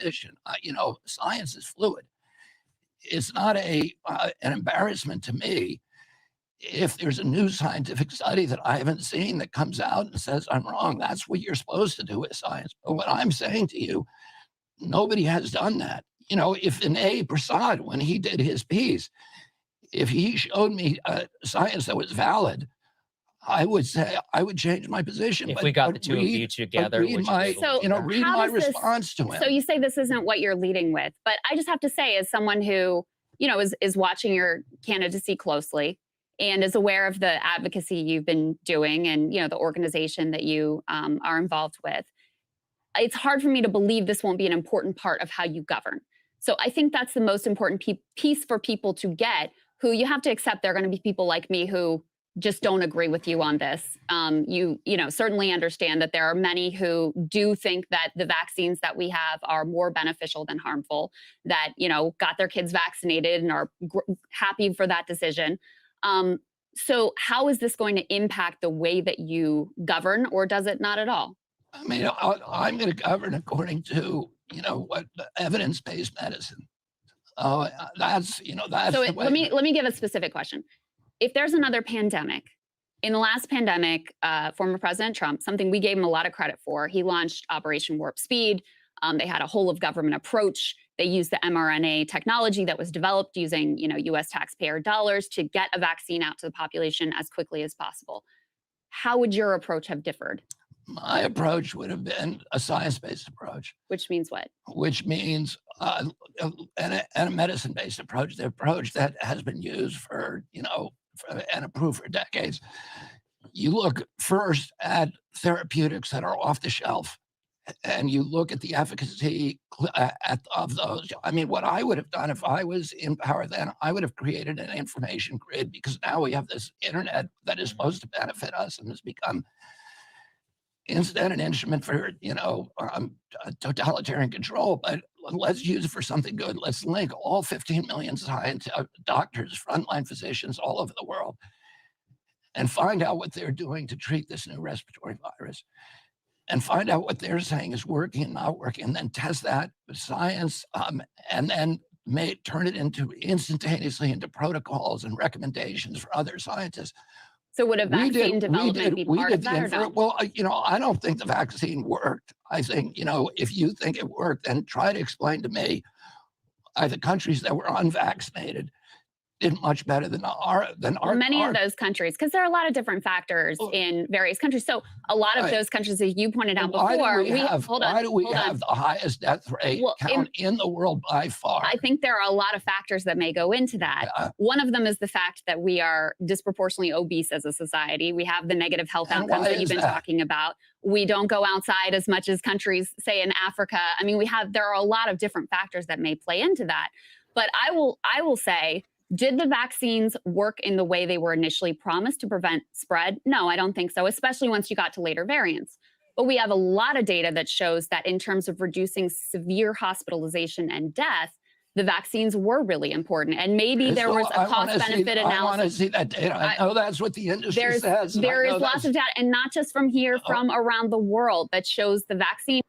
position. Science is fluid. It's not an embarrassment to me if there's a new scientific study that I haven't seen that comes out and says I'm wrong. That's what you're supposed to do with science. But what I'm saying to you, nobody has done that. If Vinay Prasad, when he did his piece, if he showed me science that was valid, I would say I would change my position. If we got the two of you together, read my response to him. So you say this isn't what you're leading with, but I just have to say, as someone who is watching your candidacy closely and is aware of the advocacy you've been doing and the organization that you are involved with, it's hard for me to believe this won't be an important part of how you govern. So I think that's the most important piece for people to get, who you have to accept there are going to be people like me who just don't agree with you on this. You certainly understand that there are many who do think that the vaccines that we have are more beneficial than harmful, that, got their kids vaccinated and are happy for that decision. So how is this going to impact the way that you govern, or does it not at all? I mean, I'm going to govern according to, what evidence-based medicine. That's so let me give a specific question. If there's another pandemic, in the last pandemic, former President Trump, something we gave him a lot of credit for, he launched Operation Warp Speed. They had a whole of government approach. They used the mRNA technology that was developed using, U.S. taxpayer dollars to get a vaccine out to the population as quickly as possible. How would your approach have differed? My approach would have been a science-based approach. Which means what? Which means and a medicine-based approach, the approach that has been used for, and approved for decades. You look first at therapeutics that are off the shelf, and you look at the efficacy of those. I mean, what I would have done if I was in power then, I would have created an information grid, because now we have this internet that is supposed to benefit us and has become instead an instrument for, totalitarian control. But let's use it for something good. Let's link all 15 million doctors, frontline physicians all over the world, and find out what they're doing to treat this new respiratory virus, and find out what they're saying is working and not working, and then test that with science, and then turn it instantaneously into protocols and recommendations for other scientists. So would a vaccine development be part of that or not? Well, I don't think the vaccine worked. I think, if you think it worked, then try to explain to me the countries that were unvaccinated did much better than our. Many of those countries, because there are a lot of different factors in various countries. So a lot of those countries, as you pointed out before, why do we have the highest death rate in the world by far? I think there are a lot of factors that may go into that. Yeah. One of them is the fact that we are disproportionately obese as a society. We have the negative health outcomes that you've been talking about. We don't go outside as much as countries, say in Africa. I mean, there are a lot of different factors that may play into that. But I will say, did the vaccines work in the way they were initially promised to prevent spread? No, I don't think so, especially once you got to later variants. But we have a lot of data that shows that in terms of reducing severe hospitalization and death, the vaccines were really important. And maybe there was a cost-benefit analysis. I want to see that data. I know that's what the industry says. There is lots of data, and not just from here, from around the world, that shows the vaccine.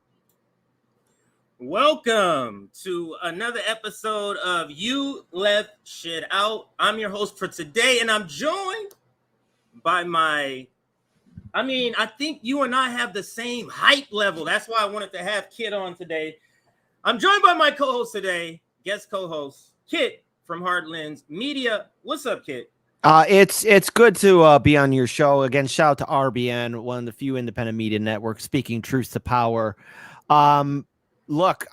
Welcome to another episode of You Left Shit Out. I'm your host for today, and I'm joined by I think you and I have the same hype level. That's why I wanted to have Kit on today. I'm joined by my co-host today, guest co-host, Kit from Heartlands Media. What's up, Kit? It's good to be on your show. Again, shout out to RBN, one of the few independent media networks speaking truth to power. Look,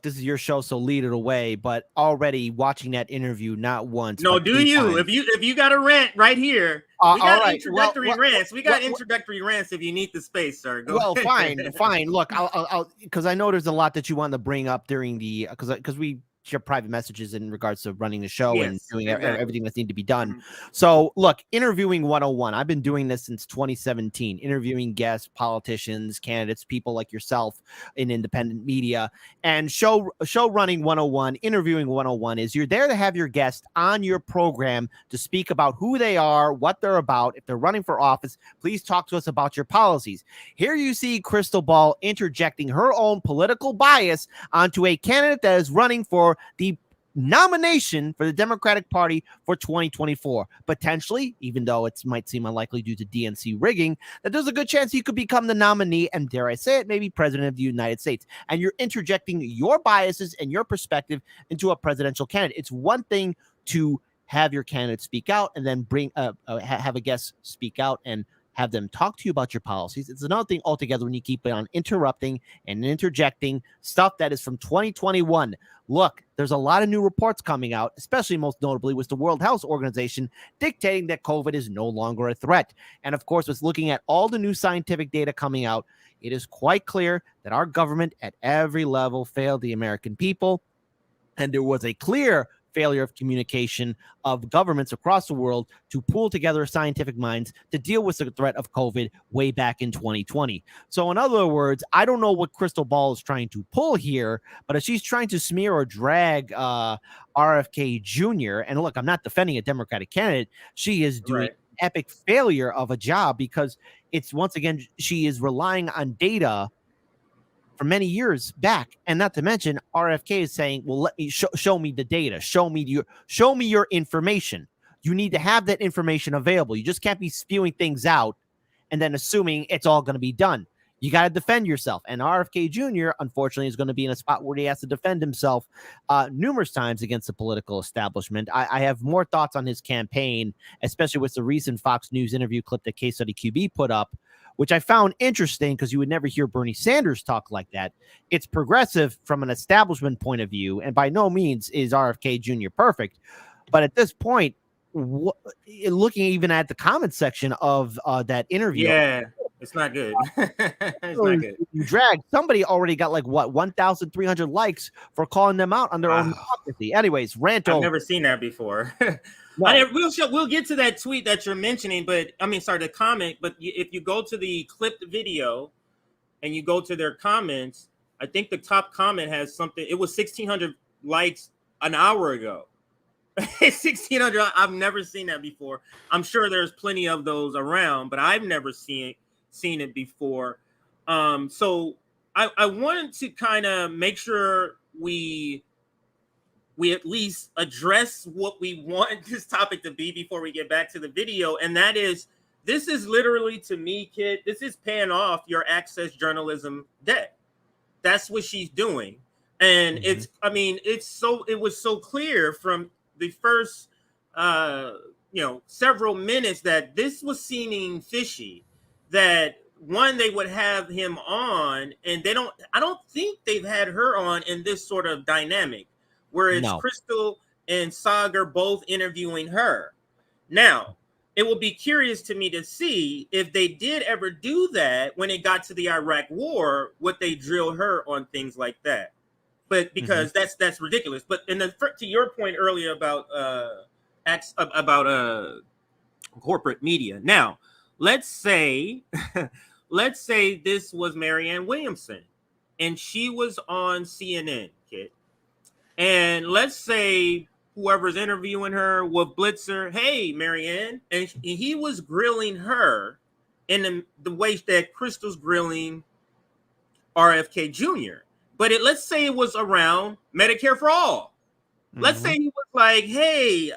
this is your show, so lead it away. But already watching that interview, not once. No, do you? Times. If you got a rant right here, we got introductory rants. We got introductory rants. If you need the space, sir. Go ahead. Fine. Look, I'll because I know there's a lot that you want to bring up during the because we share private messages in regards to running the show and Yes, doing exactly. everything that's need to be done. Mhm. So look, interviewing 101. I've been doing this since 2017, interviewing guests, politicians, candidates, people like yourself in independent media. And show running 101, interviewing 101 is you're there to have your guest on your program to speak about who they are, what they're about. If they're running for office, please talk to us about your policies. Here you see Krystal Ball interjecting her own political bias onto a candidate that is running for the nomination for the Democratic Party for 2024. Potentially, even though it might seem unlikely due to DNC rigging, that there's a good chance he could become the nominee and, dare I say it, maybe president of the United States. And you're interjecting your biases and your perspective into a presidential candidate. It's one thing to have your candidate speak out and then have a guest speak out and have them talk to you about your policies. It's another thing altogether when you keep on interrupting and interjecting stuff that is from 2021. Look, there's a lot of new reports coming out, especially most notably with the World Health Organization dictating that COVID is no longer a threat. And of course, with looking at all the new scientific data coming out, it is quite clear that our government at every level failed the American people. And there was a clear failure of communication of governments across the world to pool together scientific minds to deal with the threat of COVID way back in 2020. So in other words, I don't know what Krystal Ball is trying to pull here, but if she's trying to smear or drag RFK Jr., and look, I'm not defending a Democratic candidate, she is doing Right. an epic failure of a job because it's, once again, she is relying on data for many years back, and not to mention RFK is saying, well, let me show me the data, show me your information. You need to have that information available. You just can't be spewing things out and then assuming it's all going to be done. You got to defend yourself. And RFK Jr., unfortunately, is going to be in a spot where he has to defend himself numerous times against the political establishment. I have more thoughts on his campaign, especially with the recent Fox News interview clip that Case Study QB put up, which I found interesting because you would never hear Bernie Sanders talk like that. It's progressive from an establishment point of view, and by no means is RFK Jr. perfect. But at this point, looking even at the comment section of that interview, Yeah, it's not good. It's not good. You drag somebody already got like what 1,300 likes for calling them out on their own hypocrisy. Anyways, rant I've over. never seen that before. No. We'll get to that tweet that you're mentioning, but I mean, sorry, the comment. But if you go to the clipped video and you go to their comments, I think the top comment has something. It was 1,600 likes an hour ago. 1,600. I've never seen that before. I'm sure there's plenty of those around, but I've never seen it before. So I wanted to kind of make sure we at least address what we want this topic to be before we get back to the video. And that is, this is literally, to me, kid, this is paying off your Access journalism debt. That's what she's doing. And it was so clear from the first, several minutes that this was seeming fishy, that one, they would have him on, and I don't think they've had her on in this sort of dynamic where it's Krystal and Sagar both interviewing her. Now, it will be curious to me to see if they did ever do that when it got to the Iraq war, would they drill her on things like that? But because that's ridiculous. But to your point earlier about corporate media. Now, let's say this was Marianne Williamson and she was on CNN, kid. And let's say whoever's interviewing her with Blitzer, hey, Marianne, and he was grilling her in the way that Krystal's grilling RFK Jr. But let's say it was around Medicare for All. Let's say he was like, hey,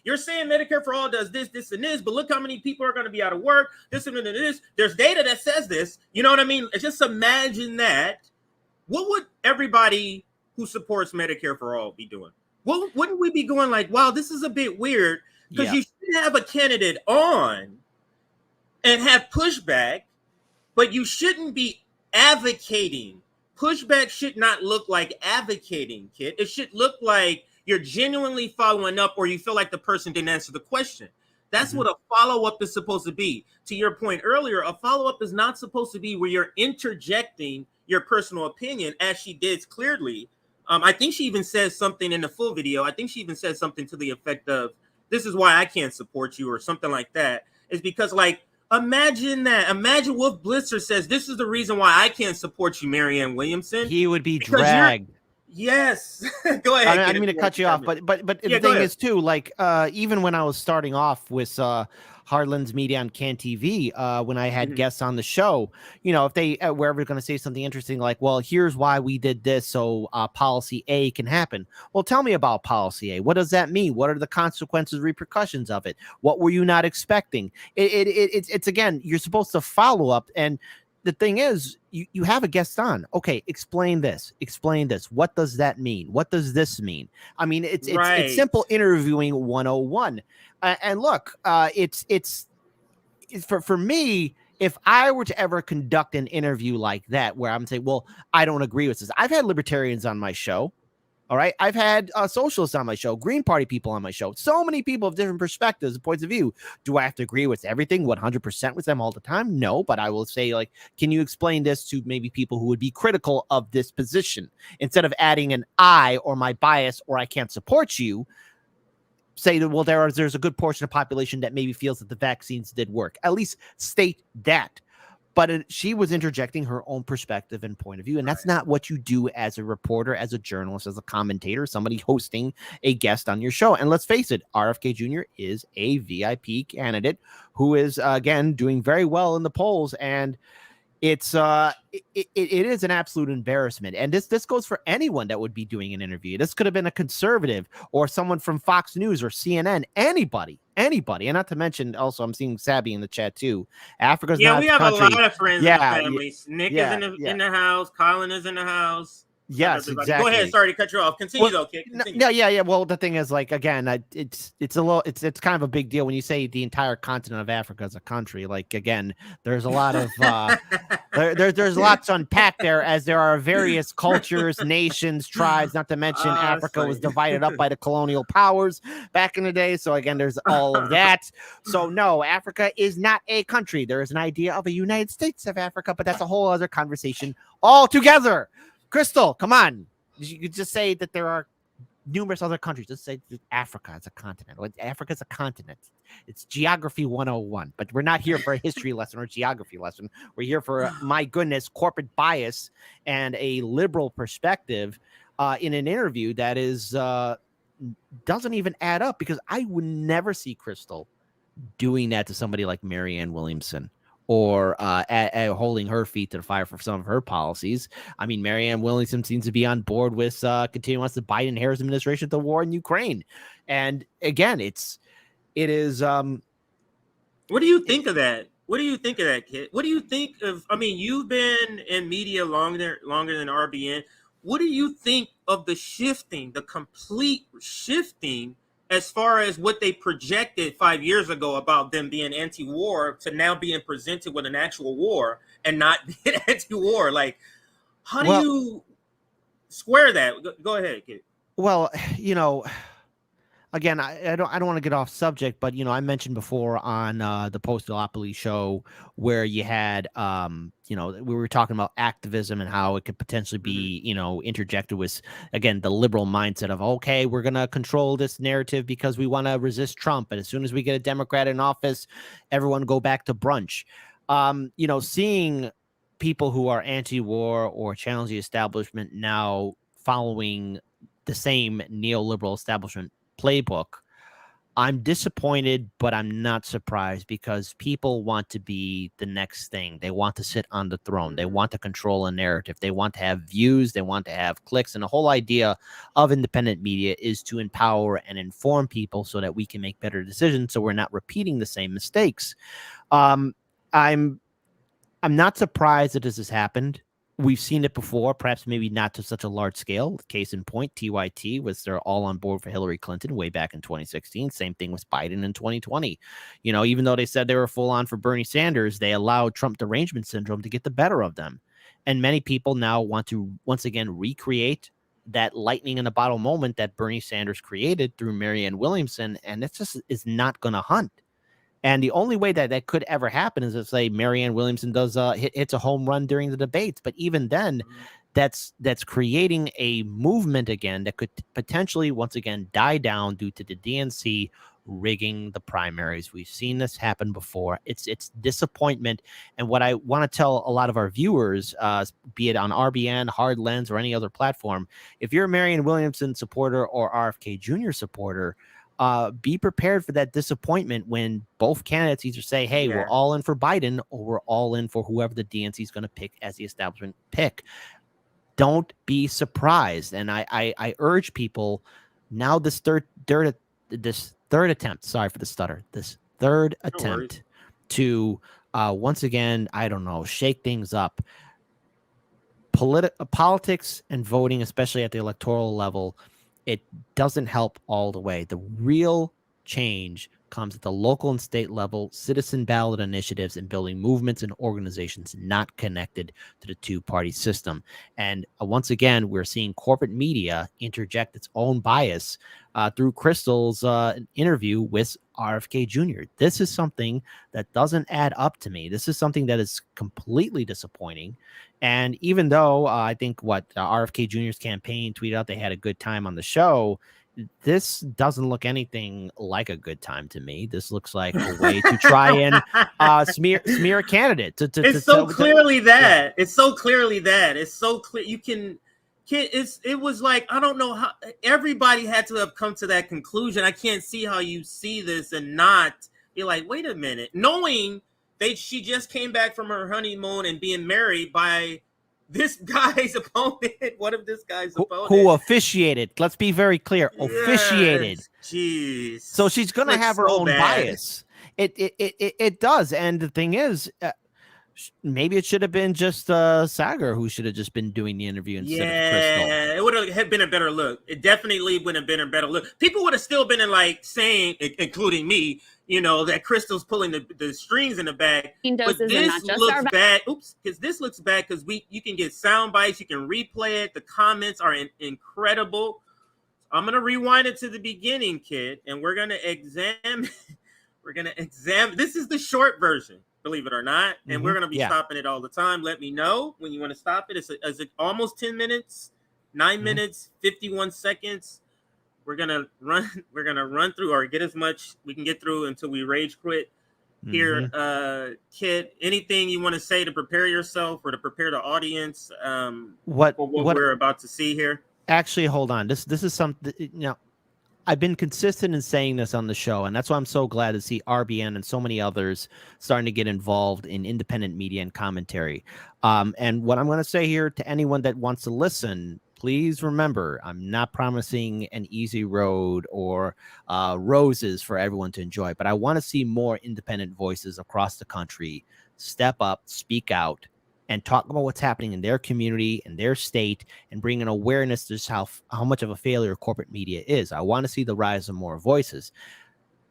you're saying Medicare for All does this, this, and this, but look how many people are going to be out of work, this and this. There's data that says this. You know what I mean? Just imagine that. What would everybody who supports Medicare for All be doing? Well, wouldn't we be going like, wow, this is a bit weird, because you should have a candidate on and have pushback, but you shouldn't be advocating. Pushback should not look like advocating, kid. It should look like you're genuinely following up, or you feel like the person didn't answer the question. That's what a follow-up is supposed to be. To your point earlier, a follow-up is not supposed to be where you're interjecting your personal opinion, as she did clearly I think she even says something in the full video. I think she even says something to the effect of, "This is why I can't support you," or something like that. It's because, like, imagine that. Imagine Wolf Blitzer says, "This is the reason why I can't support you, Marianne Williamson." He would be Because dragged. Yes. Go ahead. I didn't mean to cut you off, but the thing is too, like, even when I was starting off with Harlan's Media on Can TV, when I had guests on the show, you know, if they were ever going to say something interesting, like, well, here's why we did this, so policy A can happen. Well, tell me about policy A. What does that mean? What are the consequences, repercussions of it? What were you not expecting? It's again, you're supposed to follow up. And the thing is, you have a guest on. Okay, explain this. Explain this. What does that mean? What does this mean? I mean, it's simple interviewing 101. And look, it's for me. If I were to ever conduct an interview like that, where I'm saying, well, I don't agree with this. I've had libertarians on my show. All right. I've had socialists on my show, Green Party people on my show. So many people have different perspectives and points of view. Do I have to agree with everything 100% with them all the time? No, but I will say, like, can you explain this to maybe people who would be critical of this position? Instead of adding an I or my bias or I can't support you, say that, well, there's a good portion of the population that maybe feels that the vaccines did work. At least state that. But she was interjecting her own perspective and point of view. And that's not what you do as a reporter, as a journalist, as a commentator, somebody hosting a guest on your show. And let's face it, RFK Jr. is a VIP candidate who is, again, doing very well in the polls. And it is an absolute embarrassment. And this goes for anyone that would be doing an interview. This could have been a conservative or someone from Fox News or CNN, anybody. And not to mention, also, I'm seeing Sabby in the chat too. Africa's not we have country. a lot of friends in the family. Nick is in the house. Colin is in the house. Yes, exactly. Go ahead. Sorry to cut you off. Continue, though, kid. Continue. Yeah. Well, the thing is, like, again, it's kind of a big deal when you say the entire continent of Africa is a country. Like, again, there's a lot of there's lots to unpack there, as there are various cultures, nations, tribes. Not to mention, Africa was divided up by the colonial powers back in the day. So again, there's all of that. So no, Africa is not a country. There is an idea of a United States of Africa, but that's a whole other conversation altogether. Krystal, come on. You could just say that there are numerous other countries. Just say that Africa is a continent. Africa is a continent. It's geography 101. But we're not here for a history lesson or geography lesson. We're here for, my goodness, corporate bias and a liberal perspective in an interview that is doesn't even add up, because I would never see Krystal doing that to somebody like Marianne Williamson, or holding her feet to the fire for some of her policies. I mean, Marianne Williamson seems to be on board with continuing the Biden-Harris administration, the war in Ukraine. And again, it is. What do you think of that? What do you think of that, kid? What do you think of? I mean, you've been in media longer than RBN. What do you think of the complete shifting, as far as what they projected 5 years ago about them being anti-war, to now being presented with an actual war and not being anti-war? Like, how do you square that? Go ahead, kid. Well, you know, again, I don't want to get off subject, but, you know, I mentioned before on the Post-Duopoly show where you had, you know, we were talking about activism and how it could potentially be, you know, interjected with, again, the liberal mindset of, okay, we're going to control this narrative because we want to resist Trump. And as soon as we get a Democrat in office, everyone go back to brunch. You know, seeing people who are anti-war or challenge the establishment now following the same neoliberal establishment playbook, I'm disappointed, but I'm not surprised, because people want to be the next thing. They want to sit on the throne. They want to control a narrative. They want to have views. They want to have clicks. And the whole idea of independent media is to empower and inform people so that we can make better decisions, so we're not repeating the same mistakes. I'm not surprised that this has happened. We've seen it before, perhaps maybe not to such a large scale. Case in point, TYT was they're all on board for Hillary Clinton way back in 2016. Same thing with Biden in 2020. You know, even though they said they were full on for Bernie Sanders, they allowed Trump derangement syndrome to get the better of them. And many people now want to once again recreate that lightning in a bottle moment that Bernie Sanders created through Marianne Williamson. And it just is not going to hunt. And the only way that could ever happen is if, say, Marianne Williamson does hits a home run during the debates. But even then, that's creating a movement again that could potentially once again die down due to the DNC rigging the primaries. We've seen this happen before. It's disappointment. And what I want to tell a lot of our viewers, be it on RBN, Hard Lens, or any other platform, if you're a Marianne Williamson supporter or RFK Jr. supporter, be prepared for that disappointment when both candidates either say, hey, we're all in for Biden, or we're all in for whoever the DNC is going to pick as the establishment pick. Don't be surprised. And I urge people now, this third attempt, sorry for the stutter, this third attempt to once again, I don't know, shake things up. Politics and voting, especially at the electoral level, it doesn't help all the way. The real change comes at the local and state level, citizen ballot initiatives, and building movements and organizations not connected to the two-party system. And once again, we're seeing corporate media interject its own bias through Krystal's interview with RFK Jr. This is something that doesn't add up to me. This is something that is completely disappointing. And even though I think what RFK Jr.'s campaign tweeted out, they had a good time on the show, this doesn't look anything like a good time to me. This looks like a way to try and smear a candidate. It's so clearly that. It's so clearly that. It's so clear. You can. It was like, I don't know how everybody had to have come to that conclusion. I can't see how you see this and not be like, wait a minute, knowing she just came back from her honeymoon and being married by this guy's opponent. What if this guy's opponent who officiated? Let's be very clear. Officiated. Jeez. So she's gonna have her own bias. It does. And the thing is, maybe it should have been just Sagar who should have just been doing the interview instead of Krystal. Yeah, it would have been a better look. It definitely would have been a better look. People would have still been like saying, including me, that Krystal's pulling the strings in the bag. But this looks bad. Oops, because this looks bad because you can get sound bites, you can replay it. The comments are incredible. I'm gonna rewind it to the beginning, kid, and we're gonna examine. This is the short version, believe it or not, and we're gonna be stopping it all the time. Let me know when you want to stop it. It's almost 10 minutes, 9 minutes, 51 seconds. We're gonna run through or get as much we can get through until we rage quit. Here, Kid, anything you want to say to prepare yourself or to prepare the audience for what we're about to see here? Actually, hold on. This is something, I've been consistent in saying this on the show, and that's why I'm so glad to see RBN and so many others starting to get involved in independent media and commentary. And what I'm going to say here to anyone that wants to listen, please remember, I'm not promising an easy road or roses for everyone to enjoy, but I want to see more independent voices across the country step up, speak out, and talk about what's happening in their community and their state and bring an awareness to just how much of a failure corporate media is. I want to see the rise of more voices.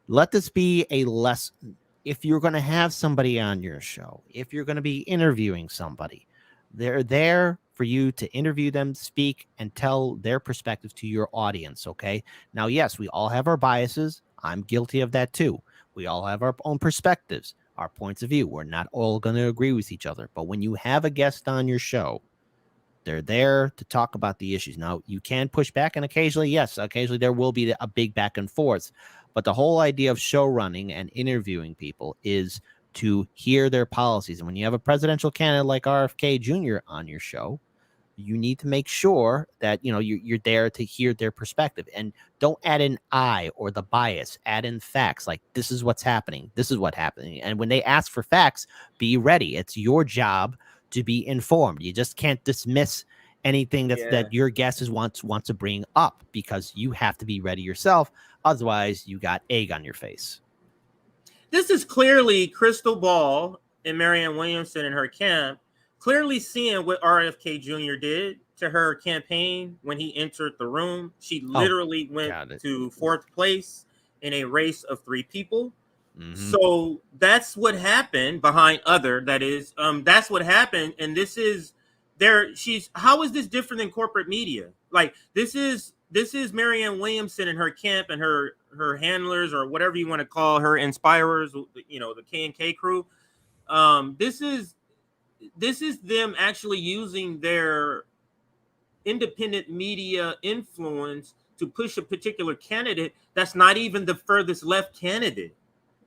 Let this be a lesson. If you're going to have somebody on your show, if you're going to be interviewing somebody, they're there for you to interview them, speak, and tell their perspective to your audience, okay? Now, yes, we all have our biases. I'm guilty of that too. We all have our own perspectives, our points of view. We're not all going to agree with each other. But when you have a guest on your show, they're there to talk about the issues. Now, you can push back, and occasionally there will be a big back and forth. But the whole idea of show running and interviewing people is to hear their policies. And when you have a presidential candidate like RFK Jr. on your show, you need to make sure that you're there to hear their perspective, and don't add in I or the bias. Add in facts, like this is what's happening, this is what's happening. And when they ask for facts, be ready. It's your job to be informed. You just can't dismiss anything that your guests want to bring up, because you have to be ready yourself. Otherwise, you got egg on your face. This is clearly Krystal Ball and Marianne Williamson and her camp clearly seeing what RFK Jr. did to her campaign when he entered the room. She literally went to fourth place in a race of 3 people. So that's what happened behind other. That is, that's what happened. And this is how is this different than corporate media? Like this is Marianne Williamson and her camp and her handlers, or whatever you want to call her, inspirers, the K&K crew. This is them actually using their independent media influence to push a particular candidate that's not even the furthest left candidate.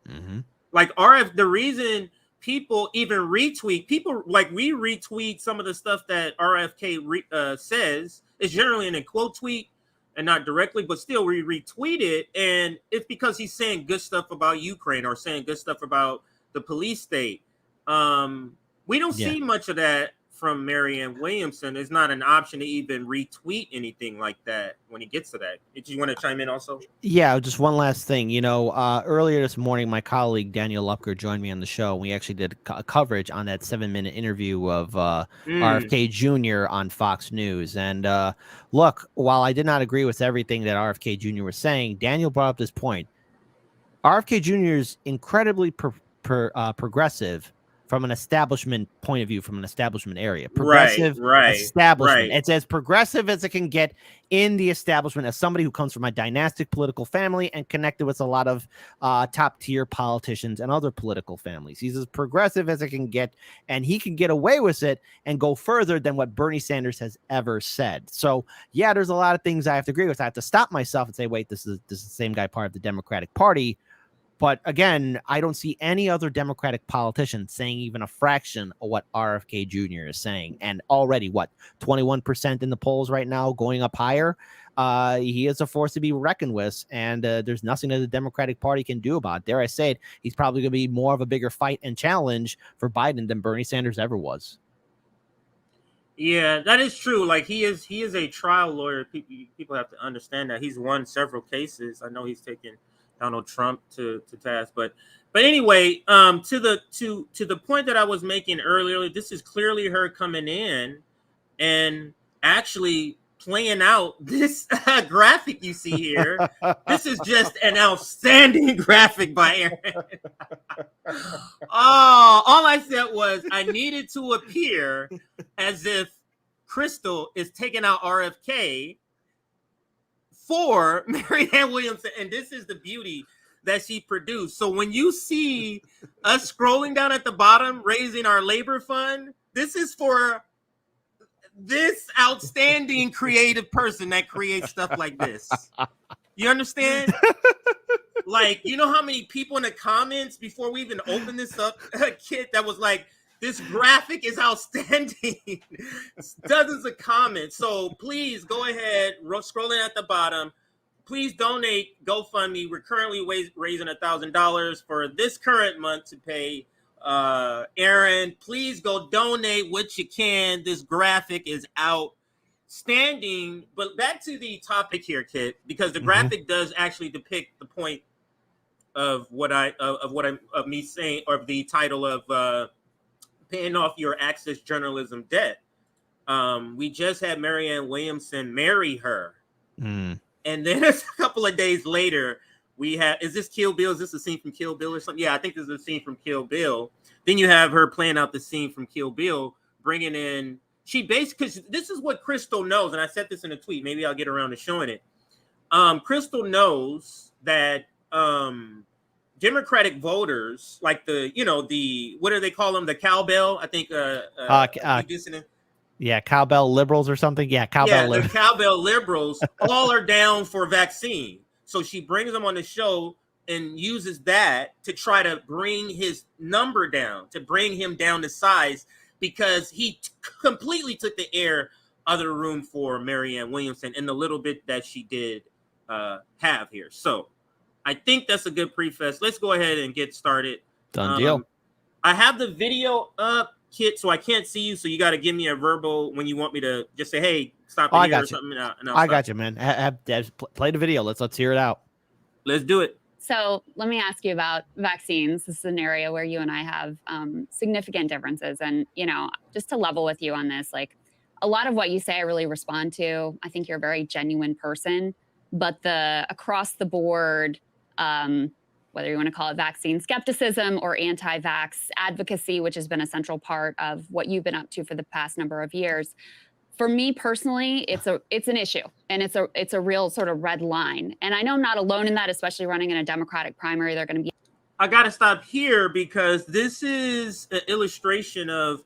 Mm-hmm. Like the reason people even retweet, people like we retweet some of the stuff that RFK says is generally in a quote tweet and not directly, but still we retweet it. And it's because he's saying good stuff about Ukraine or saying good stuff about the police state. We don't see much of that from Marianne Williamson. It's not an option to even retweet anything like that when he gets to that. Did you want to chime in also? Yeah, just one last thing. Earlier this morning, my colleague Daniel Lupker joined me on the show. We actually did coverage on that 7-minute interview of RFK Jr. on Fox News. And look, while I did not agree with everything that RFK Jr. was saying, Daniel brought up this point. RFK Jr. is incredibly progressive from an establishment point of view, from an establishment area. Progressive establishment. It's as progressive as it can get in the establishment as somebody who comes from a dynastic political family and connected with a lot of top-tier politicians and other political families. He's as progressive as it can get, and he can get away with it and go further than what Bernie Sanders has ever said. So, yeah, there's a lot of things I have to agree with. I have to stop myself and say, wait, this is the same guy part of the Democratic Party. But again, I don't see any other Democratic politician saying even a fraction of what RFK Jr. is saying. And already, 21% in the polls right now, going up higher. He is a force to be reckoned with. And there's nothing that the Democratic Party can do about it. Dare I say it, he's probably going to be more of a bigger fight and challenge for Biden than Bernie Sanders ever was. Yeah, that is true. Like he is a trial lawyer. People have to understand that. He's won several cases. I know he's taken Donald Trump to task, but anyway, to the point that I was making earlier, this is clearly her coming in and actually playing out this graphic you see here. This is just an outstanding graphic by Aaron. All I said was I needed to appear as if Krystal is taking out RFK for Marianne Williamson, and this is the beauty that she produced. So when you see us scrolling down at the bottom, raising our labor fund, this is for this outstanding creative person that creates stuff like this. You understand? Like, you know how many people in the comments before we even open this up, Kit, that was like, this graphic is outstanding. Dozens of comments. So please go ahead, scrolling at the bottom. Please donate GoFundMe. We're currently raising $1,000 for this current month to pay Aaron. Please go donate what you can. This graphic is outstanding. But back to the topic here, Kit, because the graphic does actually depict the point of me saying, or the title of paying off your Access journalism debt. We just had Marianne Williamson marry her. And then a couple of days later, we have, is this Kill Bill? Is this a scene from Kill Bill or something? Yeah, I think this is a scene from Kill Bill. Then you have her playing out the scene from Kill Bill, bringing in, because this is what Krystal knows, and I said this in a tweet, maybe I'll get around to showing it. Krystal knows that Democratic voters, like the what do they call them? The cowbell, I think. Yeah, cowbell liberals or something. Yeah, cowbell. The cowbell liberals all are down for vaccine. So she brings them on the show and uses that to try to bring his number down, to bring him down to size, because he completely took the air out of the room for Marianne Williamson in the little bit that she did have here. So I think that's a good preface. Let's go ahead and get started. Done deal. I have the video up, Kit, so I can't see you. So you got to give me a verbal when you want me to just say, "Hey, stop it here," or something. I got you, man. Play the video. Let's hear it out. Let's do it. So let me ask you about vaccines. This is an area where you and I have significant differences, and just to level with you on this, like a lot of what you say, I really respond to. I think you're a very genuine person, but the across the board. Whether you want to call it vaccine skepticism or anti-vax advocacy, which has been a central part of what you've been up to for the past number of years. For me personally, it's an issue, and it's a real sort of red line. And I know I'm not alone in that, especially running in a Democratic primary. They're going to be. I got to stop here because this is an illustration of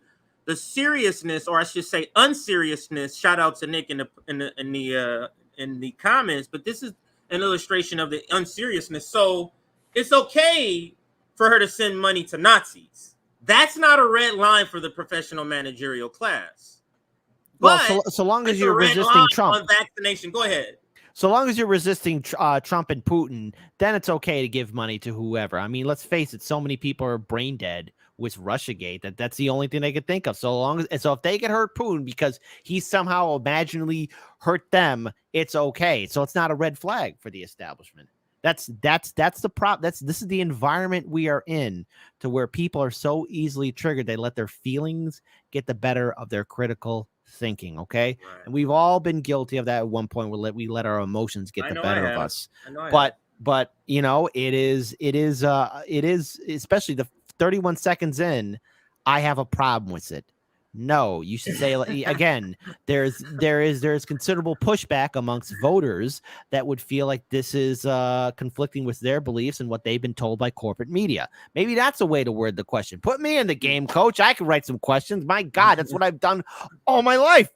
the seriousness, or I should say unseriousness. Shout out to Nick in the comments, but this is an illustration of the unseriousness. So it's okay for her to send money to Nazis. That's not a red line for the professional managerial class. Well, But so long as it's a you're red resisting line Trump, on vaccination. Go ahead. so long as you're resisting Trump and Putin, then it's okay to give money to whoever. I mean, let's face it, so many people are brain dead with Russiagate that's the only thing they could think of. So if they get hurt Putin because he somehow imaginally hurt them, it's okay. So it's not a red flag for the establishment. That's the problem. This is the environment we are in, to where people are so easily triggered they let their feelings get the better of their critical thinking. Okay, Right. and we've all been guilty of that at one point. We let our emotions get the better of us. But you know, it is especially the 31 seconds in, I have a problem with it. No, you should say again, there's considerable pushback amongst voters that would feel like this is conflicting with their beliefs and what they've been told by corporate media. Maybe that's a way to word the question. Put me in the game, coach. I can write some questions. My God, that's what I've done all my life,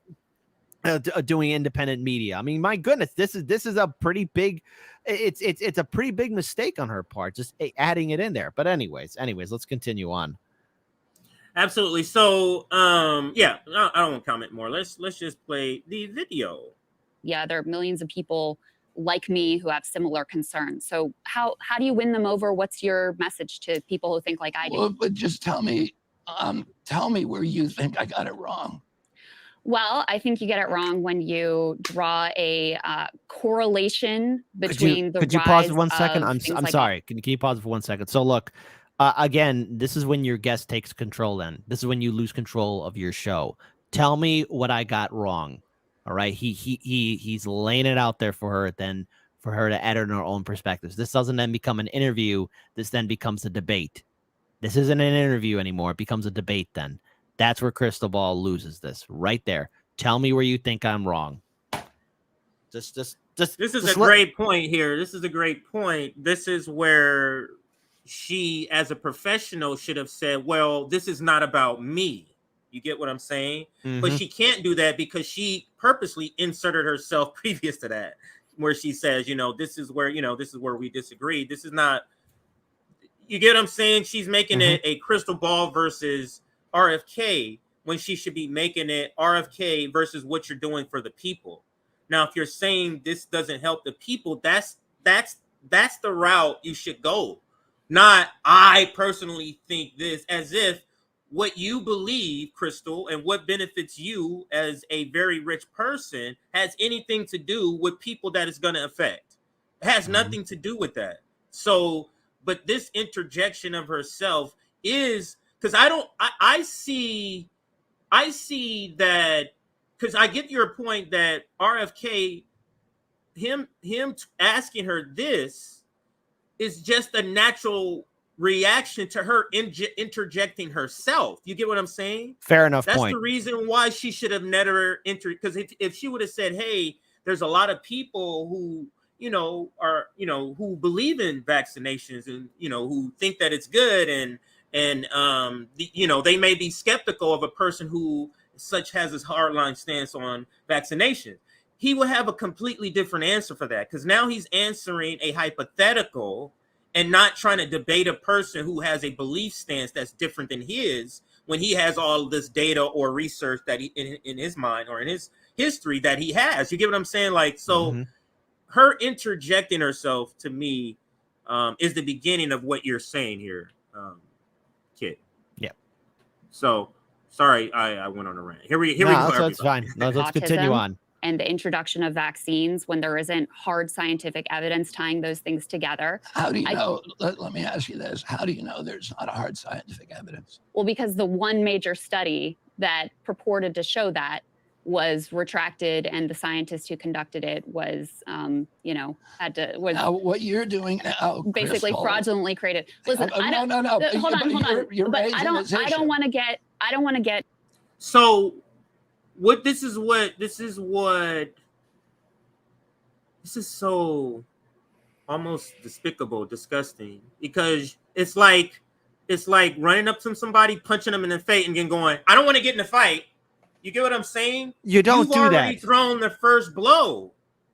doing independent media. I mean, my goodness, this is a pretty big, it's a pretty big mistake on her part, just adding it in there. But anyways, let's continue on. Absolutely. So, yeah, I don't want to comment more. Let's just play the video. Yeah, there are millions of people like me who have similar concerns. So how do you win them over? What's your message to people who think like I do? Well, but just tell me where you think I got it wrong. Well, I think you get it wrong when you draw a correlation between could you pause for 1 second? I'm sorry. Can you pause for 1 second? So look, again, this is when your guest takes control. Then this is when you lose control of your show. Tell me what I got wrong. All right, he's laying it out there for her, then for her to edit her own perspectives. This doesn't then become an interview. This then becomes a debate. This isn't an interview anymore. It becomes a debate. Then that's where Krystal Ball loses this right there. Tell me where you think I'm wrong. This is a great point here. This is a great point. This is where she, as a professional, should have said, well, this is not about me. You get what I'm saying? Mm-hmm. But she can't do that because she purposely inserted herself previous to that, where she says, this is where we disagree. This is not, you get what I'm saying? She's making it a Krystal Ball versus RFK when she should be making it RFK versus what you're doing for the people. Now, if you're saying this doesn't help the people, that's the route you should go. Not, I personally think this, as if what you believe, Krystal, and what benefits you as a very rich person has anything to do with people that it's going to affect. It has nothing to do with that. So, but this interjection of herself is, because I see that, because I get your point that RFK, him asking her this, is just a natural reaction to her interjecting herself. You get what I'm saying? Fair enough. That's point. The reason why she should have never entered. Because if she would have said, "Hey, there's a lot of people who who believe in vaccinations and who think that it's good and they may be skeptical of a person who such has this hardline stance on vaccination," he would have a completely different answer for that, because now he's answering a hypothetical and not trying to debate a person who has a belief stance that's different than his, when he has all of this data or research that he in his mind or in his history that he has. You get what I'm saying? Like, so her interjecting herself, to me, is the beginning of what you're saying here, Kit. Yeah. So sorry, I went on a rant. Here we go. That's fine. Let's continue on. And the introduction of vaccines when there isn't hard scientific evidence tying those things together. How do you know? Let me ask you this. How do you know there's not a hard scientific evidence? Well, because the one major study that purported to show that was retracted, and the scientist who conducted it was, Now, what you're doing now, basically Krystal, fraudulently created. Listen, no. Hold on. You're but I don't want to get. So, this is so almost despicable, disgusting, because it's like it's like running up to somebody, punching them in the face, and then going, "I don't want to get in a fight." You get what I'm saying? You don't You've do already that. thrown the first blow,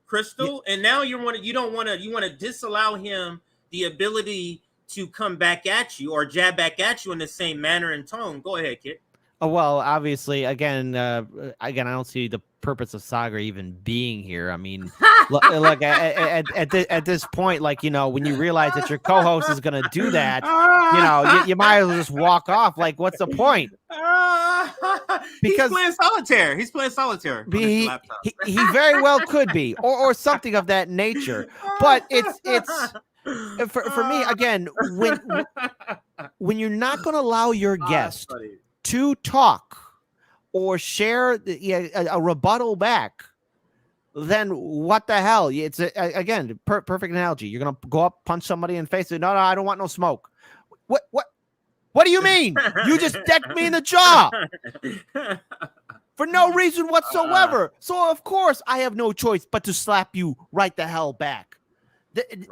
Krystal, and now you want to disallow him the ability to come back at you or jab back at you in the same manner and tone. Go ahead, kid. Oh, well, obviously, again, I don't see the purpose of Sagar even being here. I mean, look, at this point, like, you know, when you realize that your co-host is going to do that, you know, you might as well just walk off. Like, what's the point? Because he's playing solitaire. He's playing solitaire. He very well could be, or something of that nature. But it's for me, again, when you're not going to allow your guest to talk or share a rebuttal back, then what the hell? It's again, perfect analogy. You're gonna go up, punch somebody in the face, and no, I don't want no smoke. What do you mean? You just decked me in the jaw for no reason whatsoever. So of course I have no choice but to slap you right the hell back.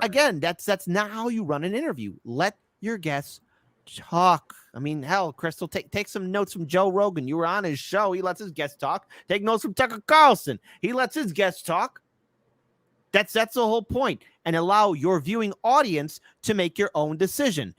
Again, that's not how you run an interview. Let your guests talk. I mean, hell, Krystal, take some notes from Joe Rogan. You were on his show. He lets his guests talk. Take notes from Tucker Carlson. He lets his guests talk. That's the whole point. And allow your viewing audience to make your own decision.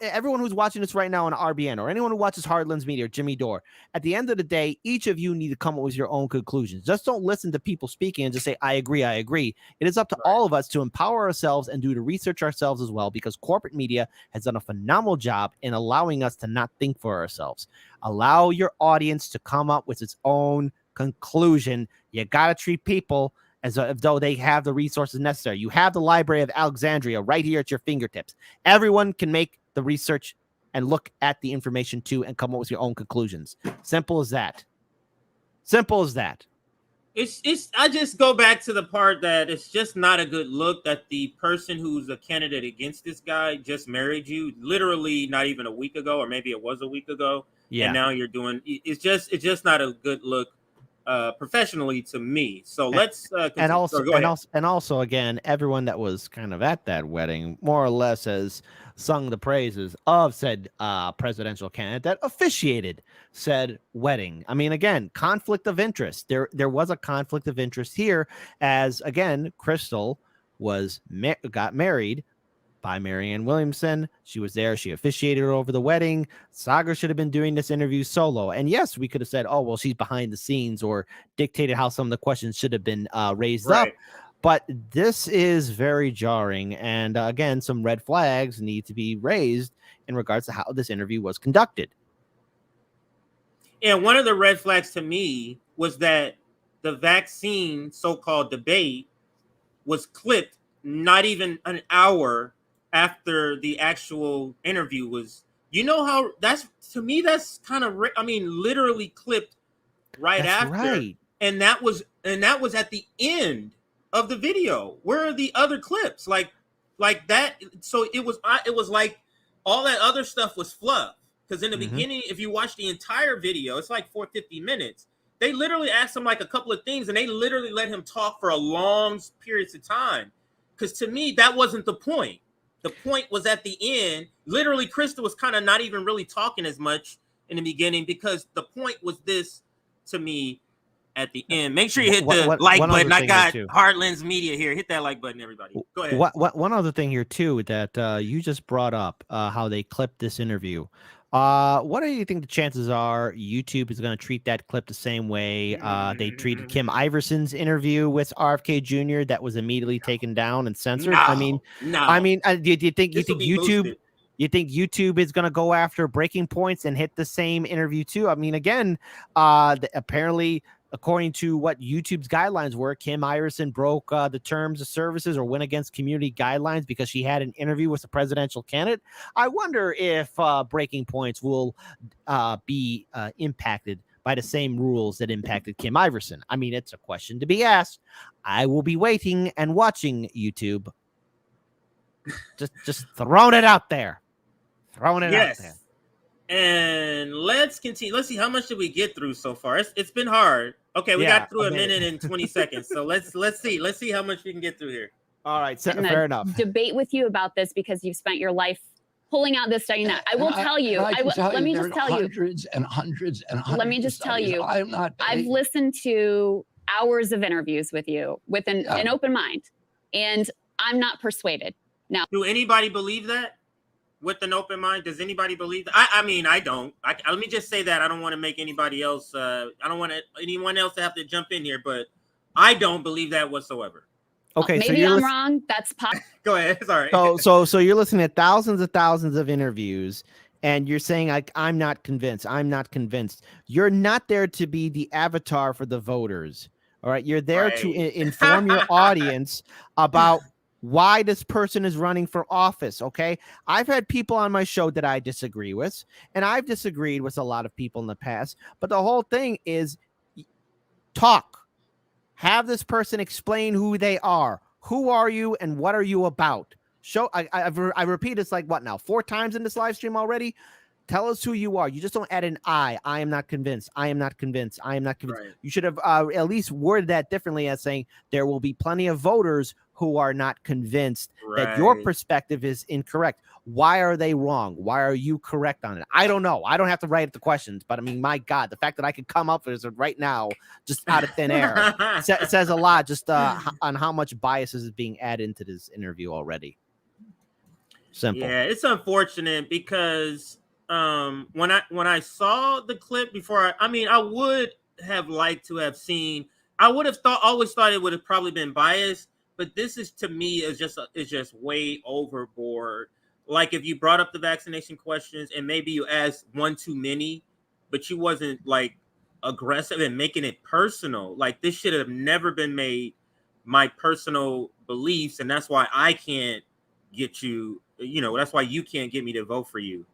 Everyone who's watching this right now on RBN, or anyone who watches Hardlands Media or Jimmy Dore, at the end of the day, each of you need to come up with your own conclusions. Just don't listen to people speaking and just say, I agree, I agree. It is up to all of us to empower ourselves and do the research ourselves as well, because corporate media has done a phenomenal job in allowing us to not think for ourselves. Allow your audience to come up with its own conclusion. You got to treat people as though they have the resources necessary. You have the Library of Alexandria right here at your fingertips. Everyone can make the research and look at the information too and come up with your own conclusions. Simple as that. Simple as that. I just go back to the part that it's just not a good look that the person who's a candidate against this guy just married you literally not even a week ago, or maybe it was a week ago. Yeah. And now you're doing it's just not a good look professionally to me. So let's and also again, everyone that was kind of at that wedding more or less has sung the praises of said presidential candidate that officiated said wedding. I mean, again, conflict of interest. There was a conflict of interest here, as again, Krystal got married by Marianne Williamson. She was there. She officiated over the wedding. Sagar should have been doing this interview solo. And yes, we could have said, oh, well, she's behind the scenes, or dictated how some of the questions should have been raised up. But this is very jarring. And again, some red flags need to be raised in regards to how this interview was conducted. And one of the red flags to me was that the vaccine so-called debate was clipped not even an hour after the actual interview was. You know how that's, to me, that's kind of, I mean, literally clipped right after. Right. And that was at the end of the video. Where are the other clips? Like that. So it was like all that other stuff was fluff. Because in the beginning, if you watch the entire video, it's like 450 minutes. They literally asked him like a couple of things, and they literally let him talk for a long periods of time. Because to me, that wasn't the point. The point was at the end. Literally, Krystal was kind of not even really talking as much in the beginning, because the point was this to me at the end. Make sure you hit the like button. I got Heartlands Media here. Hit that like button, everybody. Go ahead. One other thing here, too, that you just brought up, how they clipped this interview. What do you think the chances are YouTube is going to treat that clip the same way they treated Kim Iverson's interview with RFK Jr. that was immediately taken down and censored? Do you think YouTube? You think YouTube is going to go after Breaking Points and hit the same interview too? I mean, again, apparently, according to what YouTube's guidelines were, Kim Iverson broke the terms of services or went against community guidelines because she had an interview with a presidential candidate. I wonder if Breaking Points will be impacted by the same rules that impacted Kim Iverson. I mean, it's a question to be asked. I will be waiting and watching, YouTube. Just throwing it out there. Throwing it out there. And let's continue. Let's see, how much did we get through so far? It's been hard. Okay, we got through a minute and 20 seconds. So let's see how much we can get through here. All right, fair enough. Debate with you about this because you've spent your life pulling out this study. Now, I will tell you. Let me just tell you. Hundreds and hundreds and hundreds. Let me just tell you. I'm not. I've listened to hours of interviews with you with an open mind, and I'm not persuaded. Now, do anybody believe that? With an open mind, does anybody believe that? I mean, I don't. Let me just say that I don't want to make anybody else. I don't want anyone else to have to jump in here, but I don't believe that whatsoever. Okay, maybe so I'm wrong. That's possible. Go ahead. Sorry. So you're listening to thousands of interviews, and you're saying I'm not convinced. I'm not convinced. You're not there to be the avatar for the voters. All right, you're there to inform your audience about why this person is running for office. Okay, I've had people on my show that I disagree with, and I've disagreed with a lot of people in the past. But the whole thing is talk. Have this person explain who they are. Who are you and what are you about? I repeat this like what now? 4 times in this live stream already. Tell us who you are. You just don't add an I. I am not convinced. I am not convinced. I am not convinced. Right. You should have at least worded that differently as saying there will be plenty of voters who are not convinced that your perspective is incorrect. Why are they wrong? Why are you correct on it? I don't know. I don't have to write the questions, but I mean, my God, the fact that I could come up with it right now, just out of thin air, it says a lot just on how much bias is being added into this interview already. Simple. Yeah, it's unfortunate because when I saw the clip before, I would have liked to have seen. I would have always thought it would have probably been biased, but this is to me is just way overboard. Like if you brought up the vaccination questions and maybe you asked one too many, but you wasn't like aggressive and making it personal. Like this should have never been made my personal beliefs, and that's why I can't get you. That's why you can't get me to vote for you.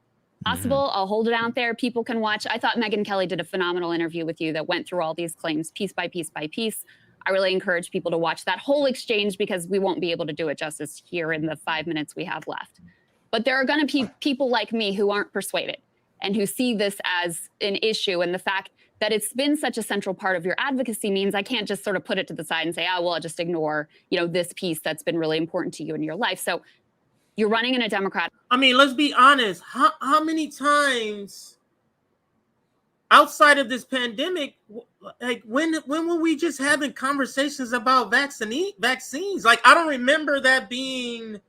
Possible. I'll hold it out there. People can watch. I thought Megyn Kelly did a phenomenal interview with you that went through all these claims piece by piece by piece. I really encourage people to watch that whole exchange because we won't be able to do it justice here in the 5 minutes we have left. But there are going to be people like me who aren't persuaded and who see this as an issue. And the fact that it's been such a central part of your advocacy means I can't just sort of put it to the side and say, I'll just ignore, this piece that's been really important to you in your life. So you're running in a Democrat. I mean, let's be honest. How many times outside of this pandemic, like when were we just having conversations about vaccines? Like, I don't remember that being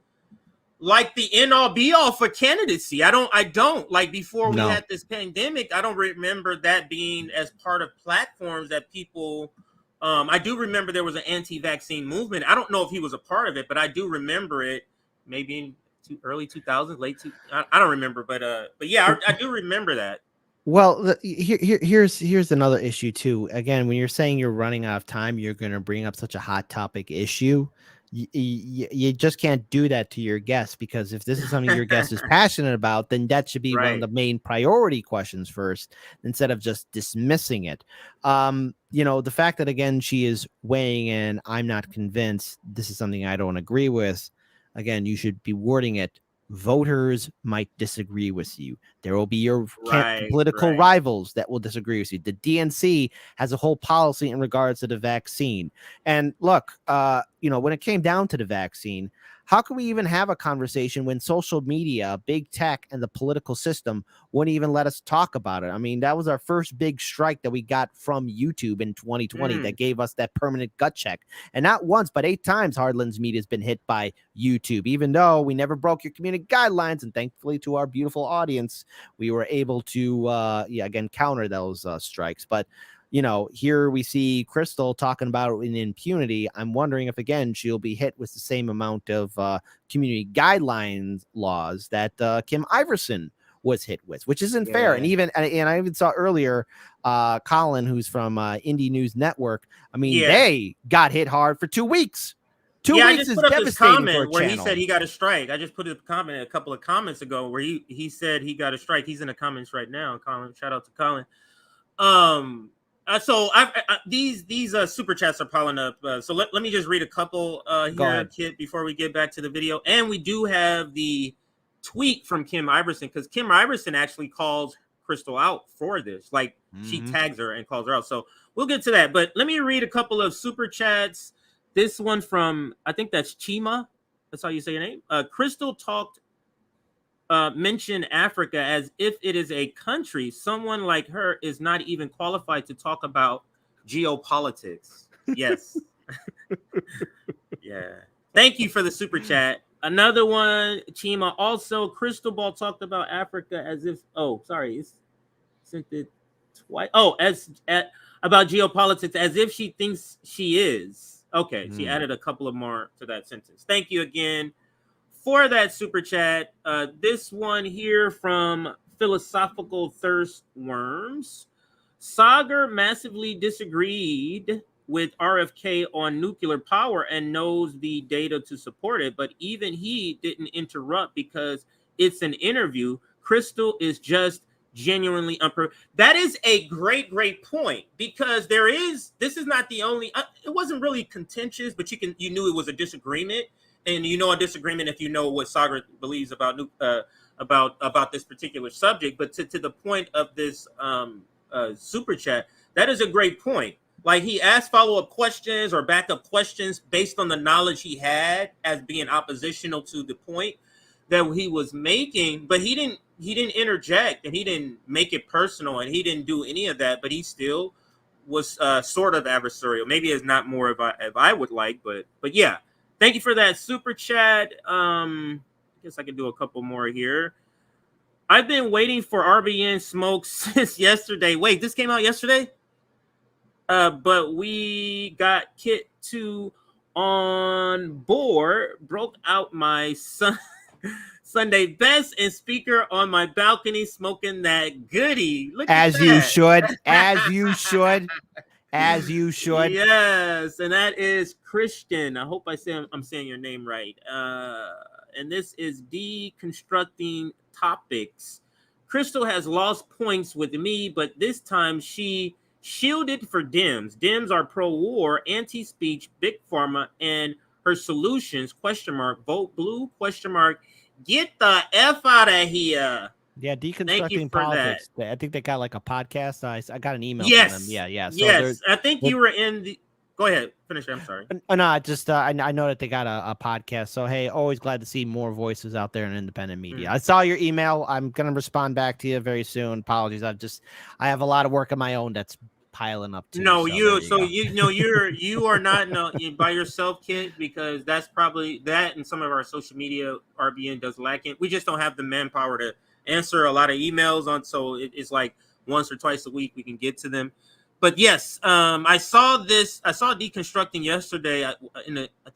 like the end all be all for candidacy. I don't like before we had this pandemic. I don't remember that being as part of platforms that people. I do remember there was an anti-vaccine movement. I don't know if he was a part of it, but I do remember it. Maybe in early 2000s, I don't remember, but yeah, I do remember that. Well, here's another issue too. Again, when you're saying you're running out of time, you're going to bring up such a hot topic issue. You just can't do that to your guests, because if this is something your guest is passionate about, then that should be one of the main priority questions first, instead of just dismissing it. The fact that, again, she is weighing in, I'm not convinced, this is something I don't agree with. Again, you should be wording it. Voters might disagree with you. There will be your political rivals that will disagree with you. The DNC has a whole policy in regards to the vaccine. And look, when it came down to the vaccine, how can we even have a conversation when social media, big tech, and the political system wouldn't even let us talk about it? I mean, that was our first big strike that we got from YouTube in 2020 that gave us that permanent gut check. And not once, but 8 times Hardlands Media has been hit by YouTube, even though we never broke your community guidelines. And thankfully to our beautiful audience, we were able to, again, counter those strikes. But here we see Krystal talking about it in impunity. I'm wondering if, again, she'll be hit with the same amount of community guidelines laws that Kim Iverson was hit with, which isn't fair. And I even saw earlier, Colin, who's from Indie News Network. I mean, they got hit hard for 2 weeks. 2 weeks is devastating for a where channel. He said he got a strike. I just put a comment a couple of comments ago where he said he got a strike. He's in the comments right now. Colin, shout out to Colin. So these super chats are piling up. So let me just read a couple here, Kit, before we get back to the video. And we do have the tweet from Kim Iverson, because Kim Iverson actually calls Krystal out for this. Like, she tags her and calls her out. So we'll get to that. But let me read a couple of super chats. This one from, I think that's Chima. That's how you say your name. Krystal talked mention Africa as if it is a country. Someone like her is not even qualified to talk about geopolitics. Yes. Yeah. Thank you for the super chat. Another one, Chima. Also, Crystal Ball talked about Africa as if. Oh, sorry, it's sent it twice. Oh, about geopolitics as if she thinks she is. Okay, she added a couple of more to that sentence. Thank you again for that super chat. This one here from Philosophical Thirst Worms. Sagar massively disagreed with RFK on nuclear power and knows the data to support it, but even he didn't interrupt because it's an interview. Krystal is just genuinely that is a great point, because this is not the only it wasn't really contentious, but you knew it was a disagreement, and you know a disagreement if you know what Sagar believes about this particular subject. But to the point of this super chat, that is a great point. Like, he asked follow-up questions or backup questions based on the knowledge he had as being oppositional to the point that he was making, but he didn't interject, and he didn't make it personal, and he didn't do any of that, but he still was sort of adversarial. Maybe it's not more if I would like, but yeah. Thank you for that super chat. I guess I can do a couple more here. I've been waiting for RBN Smoke since yesterday. Wait, this came out yesterday? But we got Kit 2 on board, broke out my Sunday best and speaker on my balcony, smoking that goodie. Look as at you that. should, as you should, as you should. Yes, and that is Christian. I hope I'm saying your name right. And this is Deconstructing Topics. Krystal has lost points with me, but this time she shielded for Dems. Dems are pro-war, anti-speech, big pharma, and her solutions, ? Vote blue, ? Get the F out of here. Yeah, Deconstructing Politics. I think they got like a podcast. I got an email yes. from them. Yeah. So yes, I think you were in the... Go ahead, finish it. I'm sorry. No, I know that they got a podcast. So, hey, always glad to see more voices out there in independent media. I saw your email. I'm going to respond back to you very soon. Apologies. I have a lot of work of my own that's piling up too. No, you are not by yourself, Kid, because that's probably that, and some of our social media RBN does lacking. We just don't have the manpower to answer a lot of emails on, so it's like once or twice a week we can get to them. But yes, I saw Deconstructing yesterday I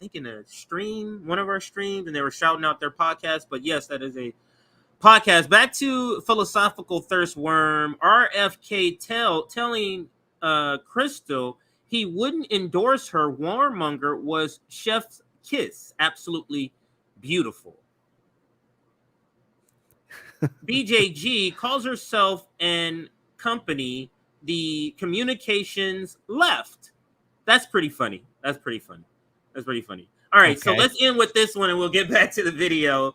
think in a stream, one of our streams, and they were shouting out their podcast. But yes, that is a podcast. Back to Philosophical Thirst Worm. RFK telling Krystal he wouldn't endorse her warmonger was chef's kiss. Absolutely beautiful. BJG calls herself and company the communications left. That's pretty funny. All right, so let's end with this one and we'll get back to the video.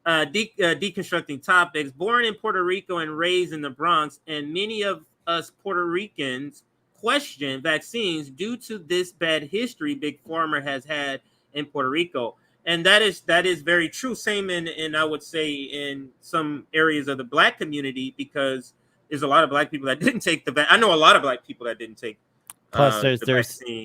Deconstructing Topics. Born in Puerto Rico and raised in the Bronx, and many of us Puerto Ricans question vaccines due to this bad history Big Pharma has had in Puerto Rico. And that is very true. Same in I would say in some areas of the Black community, because there's a lot of Black people that didn't take the vaccine. I know a lot of Black people that didn't take. Plus,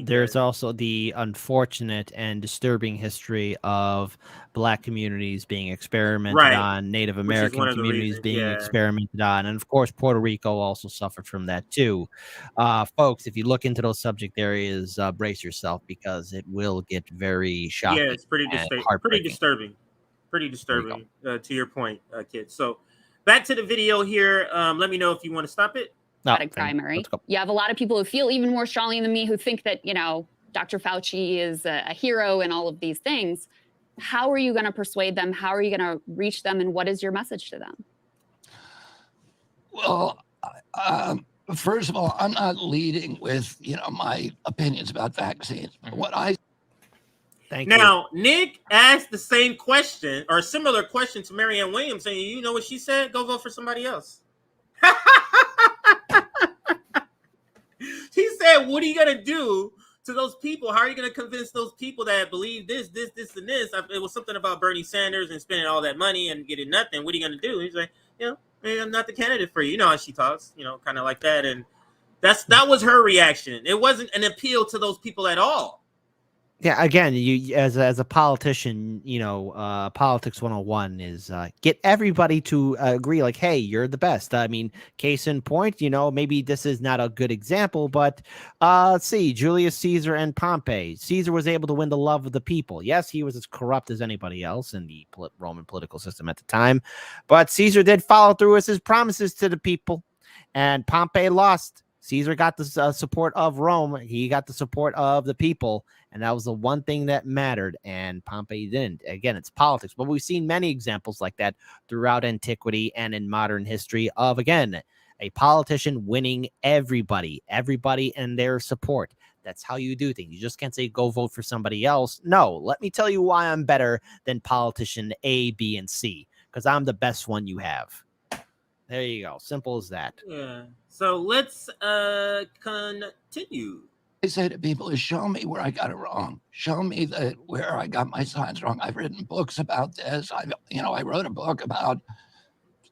there's also the unfortunate and disturbing history of Black communities being experimented on, Native American communities being experimented on, and of course, Puerto Rico also suffered from that too. Folks, if you look into those subject areas, brace yourself, because it will get very shocking. Yeah, it's pretty disturbing. Pretty disturbing. To your point, Kid. So back to the video here. Let me know if you want to stop it. Primary. You have a lot of people who feel even more strongly than me, who think that, Dr. Fauci is a hero and all of these things. How are you going to persuade them? How are you going to reach them? And what is your message to them? Well, first of all, I'm not leading with, my opinions about vaccines. What I Now, Nick asked the same question or a similar question to Marianne Williamson. You know what she said? Go vote for somebody else. She said, what are you going to do to those people. How are you going to convince those people that believe this, and this? It was something about Bernie Sanders and spending all that money and getting nothing. What are you going to do? He's like, maybe I'm not the candidate for you. You know how she talks, kind of like that. And that was her reaction. It wasn't an appeal to those people at all. Yeah, again, you as a politician, politics 101 is get everybody to agree, like, hey, you're the best. I mean, case in point, maybe this is not a good example, but let's see, Julius Caesar and Pompey. Caesar was able to win the love of the people. Yes, he was as corrupt as anybody else in the Roman political system at the time, but Caesar did follow through with his promises to the people, and Pompey lost. Caesar got the support of Rome. He got the support of the people. And that was the one thing that mattered. And Pompey didn't. Again, it's politics. But we've seen many examples like that throughout antiquity and in modern history of, again, a politician winning everybody and their support. That's how you do things. You just can't say, go vote for somebody else. No, let me tell you why I'm better than politician A, B, and C. Because I'm the best one you have. There you go. Simple as that. Yeah. So let's continue. I say to people is show me where I got it wrong. Show me where I got my signs wrong. I've written books about this. I wrote a book about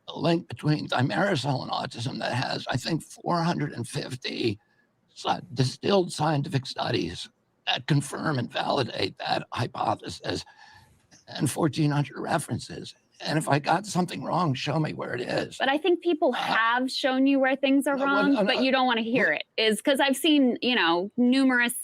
a link between thimerosal and autism that has, I think, 450 distilled scientific studies that confirm and validate that hypothesis, and 1,400 references. And if I got something wrong, show me where it is. But I think people have shown you where things are wrong, but you don't want to hear it. Is because I've seen, numerous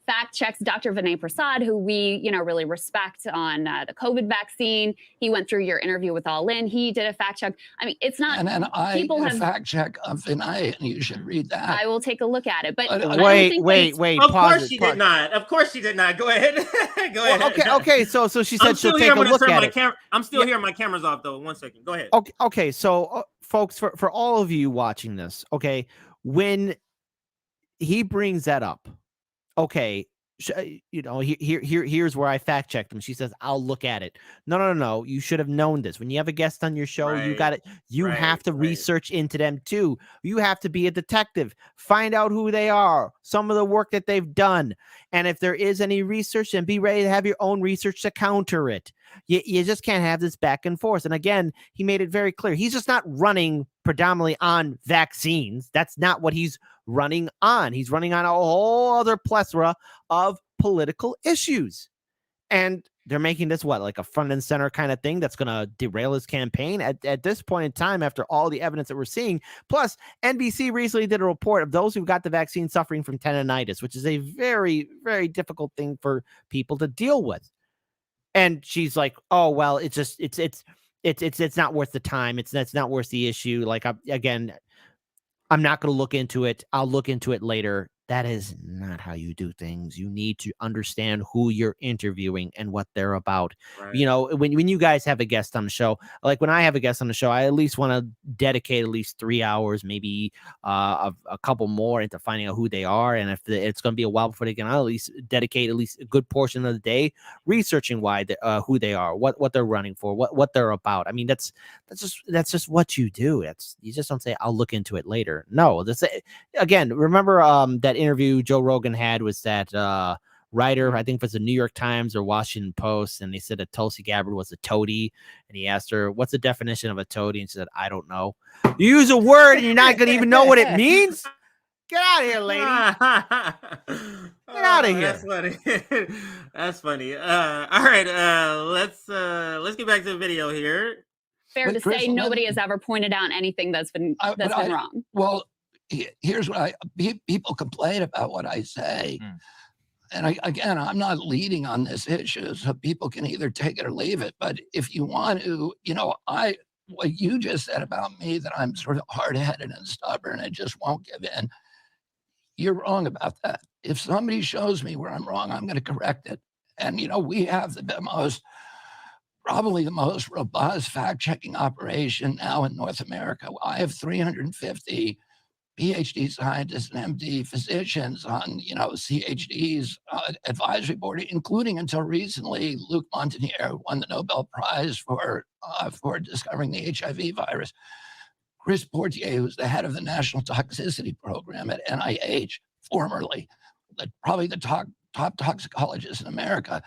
fact checks. Dr. Vinay Prasad, who we, really respect on the COVID vaccine. He went through your interview with All In. He did a fact check. I mean, it's not. And I did a fact check of Vinay, and you should read that. I will take a look at it. But wait. Of course she did not. Of course she did not. Go ahead. Go ahead. Okay. So she said she'll take a look at it. I'm still here. My camera's off though. 1 second. Go ahead. Okay. So folks, for all of you watching this, okay, when he brings that up, okay, here's where I fact checked him. She says, I'll look at it. No. You should have known this. When you have a guest on your show, you got it. You have to research into them too. You have to be a detective. Find out who they are, some of the work that they've done. And if there is any research, then be ready to have your own research to counter it. You just can't have this back and forth. And again, he made it very clear. He's just not running predominantly on vaccines. That's not what he's running on. He's running on a whole other plethora of political issues. And they're making this like a front and center kind of thing that's going to derail his campaign at this point in time after all the evidence that we're seeing. Plus, NBC recently did a report of those who got the vaccine suffering from tendinitis, which is a very, very difficult thing for people to deal with. And she's like, oh, well, it's not worth the time. It's not worth the issue. Like, I'm not going to look into it. I'll look into it later. That is not how you do things. You need to understand who you're interviewing and what they're about. Right. When you guys have a guest on the show, like when I have a guest on the show, I at least want to dedicate at least 3 hours, maybe a couple more into finding out who they are. And if it's going to be a while before they can, I'll at least dedicate at least a good portion of the day researching who they are, what they're running for, what they're about. I mean, that's just what you do. You just don't say, I'll look into it later. No, again, remember that interview Joe Rogan had was that writer, I think it was the New York Times or Washington Post, and they said that Tulsi Gabbard was a toady, and he asked her, what's the definition of a toady? And she said, I don't know. You use a word and you're not going to even know what it means? Get out of here, lady. Get out of here. That's funny. That's funny. All right, let's get back to the video here. Fair to say nobody has ever pointed out anything that's been wrong. Well, here's what people complain about what I say. And I'm not leading on this issue, so people can either take it or leave it. But if you want to, what you just said about me, that I'm sort of hard-headed and stubborn and just won't give in, you're wrong about that. If somebody shows me where I'm wrong, I'm going to correct it. And, we have probably the most robust fact-checking operation now in North America. I have 350 PhD scientists and MD physicians on, CHD's advisory board, including until recently, Luc Montagnier won the Nobel Prize for discovering the HIV virus. Chris Portier, who's the head of the National Toxicity Program at NIH, formerly probably the top toxicologists in America.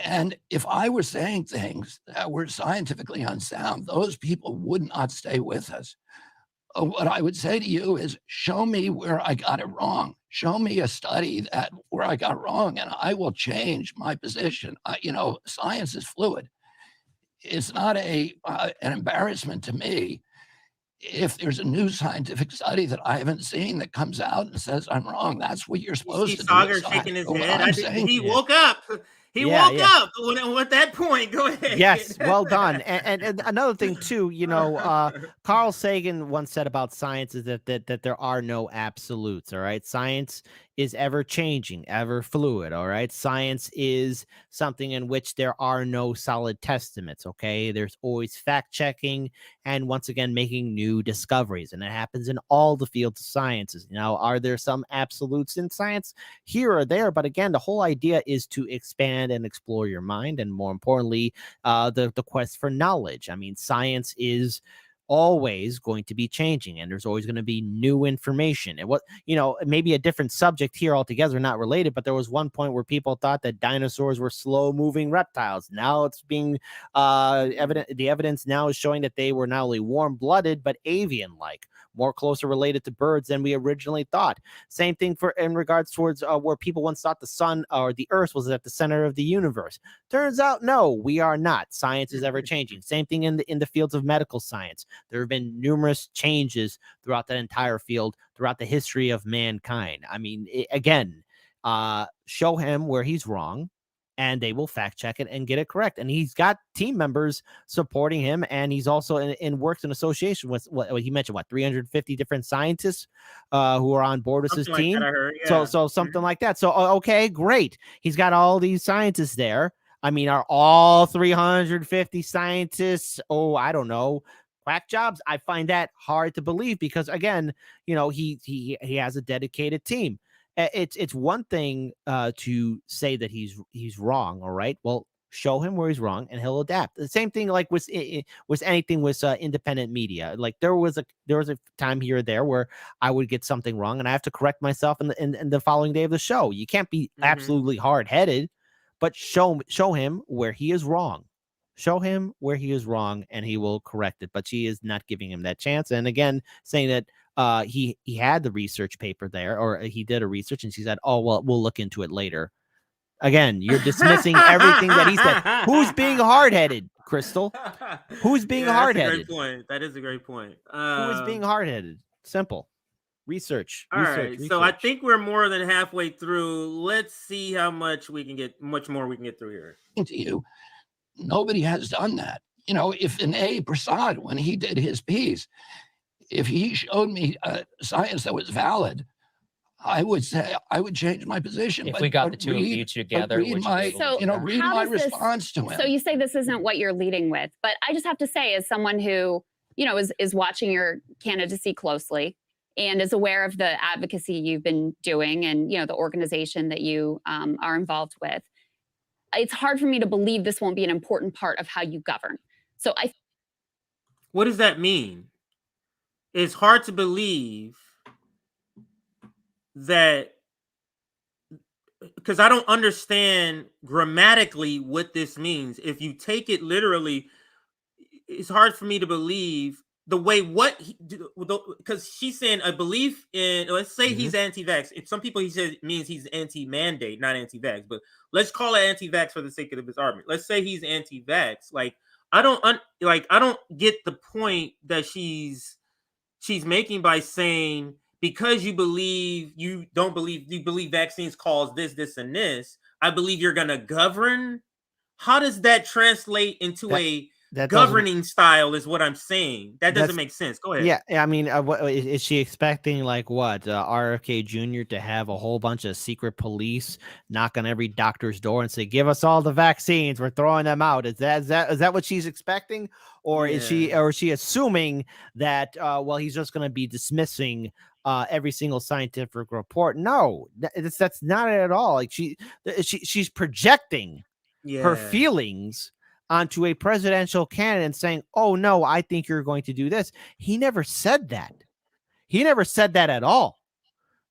And if I were saying things that were scientifically unsound, those people would not stay with us. What I would say to you is, show me where I got it wrong. Show me a study that where I got wrong, and I will change my position. Science is fluid. It's not an embarrassment to me if there's a new scientific study that I haven't seen that comes out and says I'm wrong. That's what you're supposed to do. Sagar shaking his head. He woke up. He woke up with that point. Go ahead. Yes, well done. And another thing too, Carl Sagan once said about science is that there are no absolutes. All right, science is ever changing, ever fluid. All right, science is something in which there are no solid testaments. Okay, there's always fact checking and once again making new discoveries, and it happens in all the fields of sciences. Now, are there some absolutes in science here or there? But again, the whole idea is to expand and explore your mind, and more importantly, the quest for knowledge. I mean, science is always going to be changing, and there's always going to be new information. And maybe a different subject here altogether, not related, but there was one point where people thought that dinosaurs were slow moving reptiles. Now it's being evident. The evidence now is showing that they were not only warm blooded but avian like, more closer related to birds than we originally thought. Same thing in regards towards where people once thought the sun or the earth was at the center of the universe. Turns out, no, we are not. Science is ever changing. Same thing in the fields of medical science. There have been numerous changes throughout that entire field, throughout the history of mankind. I mean, show him where he's wrong, and they will fact check it and get it correct. And he's got team members supporting him, and he's also works in association with what he mentioned, 350 different scientists who are on board with his team. So something like that. So okay, great. He's got all these scientists there. I mean, are all 350 scientists? Oh, I don't know. Quack jobs? I find that hard to believe because again, he has a dedicated team. It's one thing to say that he's wrong. All right, well, show him where he's wrong and he'll adapt. The same thing like with anything with independent media. Like there was a time here or there where I would get something wrong and I have to correct myself in the following day of the show. You can't be absolutely hard-headed, but show him where he is wrong. Show him where he is wrong and he will correct it. But she is not giving him that chance. And again, saying that he had the research paper there, or he did a research, and she said, "Oh, well, we'll look into it later." Again, you're dismissing everything that he said. Who's being hard-headed, Krystal? Who's being hard-headed? That's a great point. That is a great point. Who is being hard-headed? Simple. Research. All right. So I think we're more than halfway through. Let's see how much more we can get through here. To you, nobody has done that. If Vinay Prasad, when he did his piece, if he showed me science that was valid, I would say I would change my position. If we got the two of you together, read my response to him. So you say this isn't what you're leading with, but I just have to say, as someone who is watching your candidacy closely and is aware of the advocacy you've been doing and the organization that you are involved with, it's hard for me to believe this won't be an important part of how you govern. So what does that mean? It's hard to believe that, because I don't understand grammatically what this means. If you take it literally, it's hard for me to believe the way because she's saying a belief in, let's say he's anti-vax. If some people he says means he's anti-mandate, not anti-vax, but let's call it anti-vax for the sake of this argument. Let's say he's anti-vax. Like I don't get the point that she's making by saying, because you believe vaccines cause this, and this, I believe you're going to govern. How does that translate into a governing style is what I'm saying. That doesn't make sense. Go ahead. Yeah, I mean, what, is she expecting RFK Jr. to have a whole bunch of secret police knock on every doctor's door and say, "Give us all the vaccines, we're throwing them out"? Is that what she's expecting, or is she assuming that he's just going to be dismissing every single scientific report? No, that's not it at all. Like she's projecting her feelings onto a presidential candidate and saying, "Oh no, I think you're going to do this." He never said that. He never said that at all.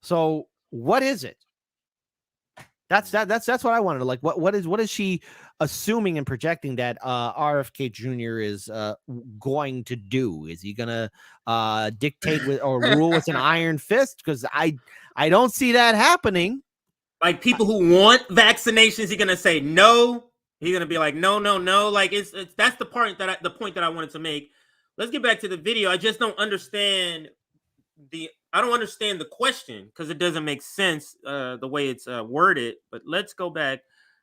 So what is it? That's what I wanted to like. What is she assuming and projecting that RFK Jr. is going to do? Is he gonna dictate with or rule with an iron fist? Because I don't see that happening. Like people who want vaccinations, he's gonna say no. He's gonna be like no, no, no. Like it's that's the point that I wanted to make. Let's get back to the video. I just don't understand the question because it doesn't make sense the way it's worded. But let's go back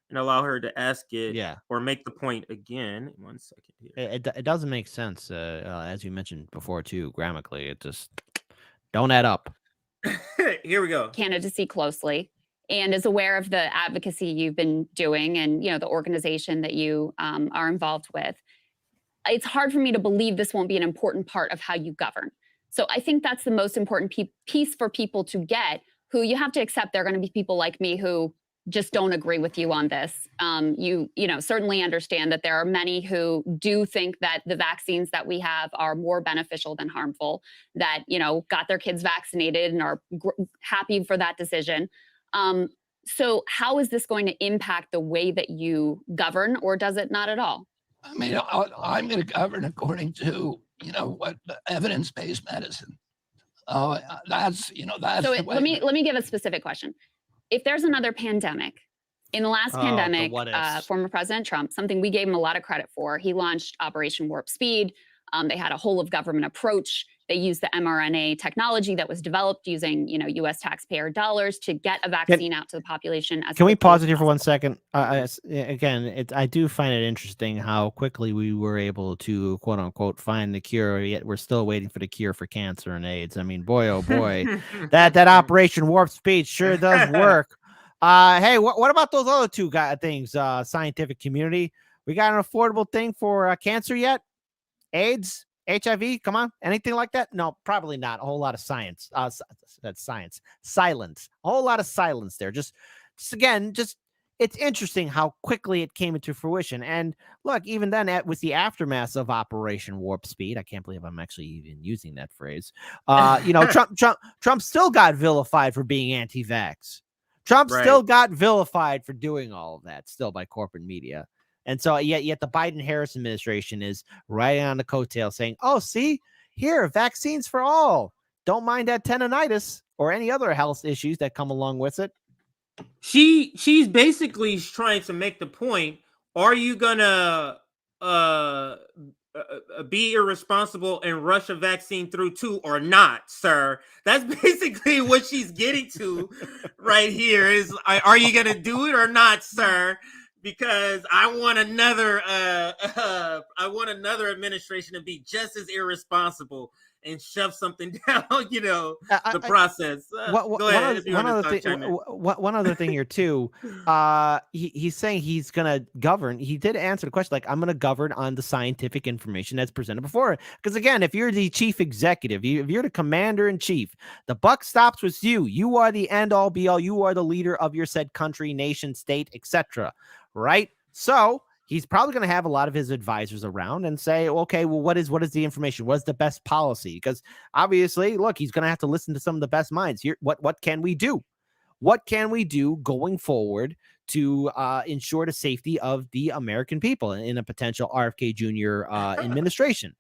and allow her to ask it or make the point again. 1 second here. It doesn't make sense as you mentioned before too. Grammatically, it just don't add up. Here we go. Candidacy closely and is aware of the advocacy you've been doing and the organization that you are involved with. It's hard for me to believe this won't be an important part of how you govern. So I think that's the most important piece for people to get, who you have to accept there are going to be people like me who just don't agree with you on this. You certainly understand that there are many who do think that the vaccines that we have are more beneficial than harmful, that, got their kids vaccinated and are happy for that decision. So how is this going to impact the way that you govern, or does it not at all? I mean, I'm going to govern according to, what evidence-based medicine. That's So let me give a specific question. If there's another pandemic, in the last pandemic, former President Trump, something we gave him a lot of credit for, he launched Operation Warp Speed. They had a whole of government approach. They used the mRNA technology that was developed using, U.S. taxpayer dollars to get a vaccine out to the population. Can we pause it here for 1 second? Again, I do find it interesting how quickly we were able to, quote unquote, find the cure, yet we're still waiting for the cure for cancer and AIDS. I mean, boy, oh boy, that Operation Warp Speed sure does work. Hey, what about those other two things? Scientific community, we got an affordable thing for cancer yet? AIDS, HIV, come on, anything like that? No, probably not. A whole lot of science. That's science. Silence. A whole lot of silence there. Just again, it's interesting how quickly it came into fruition. And look, even then, with the aftermath of Operation Warp Speed, I can't believe I'm actually even using that phrase. Trump still got vilified for being anti-vax. Trump still got vilified for doing all of that, still by corporate media. And so yet the Biden-Harris administration is riding on the coattail saying, oh, see, here, vaccines for all. Don't mind that tendonitis or any other health issues that come along with it. She's basically trying to make the point, are you going to be irresponsible and rush a vaccine through too or not, sir? That's basically what she's getting to right here is, are you going to do it or not, sir? Because I want another administration to be just as irresponsible and shove something down, the process. Go ahead. One other thing here too. He's saying he's gonna govern. He did answer the question like, I'm gonna govern on the scientific information that's presented before. Because again, if you're the chief executive, if you're the commander in chief, the buck stops with you. You are the end all be all. You are the leader of your said country, nation, state, etc. Right? So he's probably going to have a lot of his advisors around and say, okay, well, what is the information? What's the best policy? Because obviously, look, he's going to have to listen to some of the best minds here. What can we do? What can we do going forward to ensure the safety of the American people in a potential RFK Jr. Administration?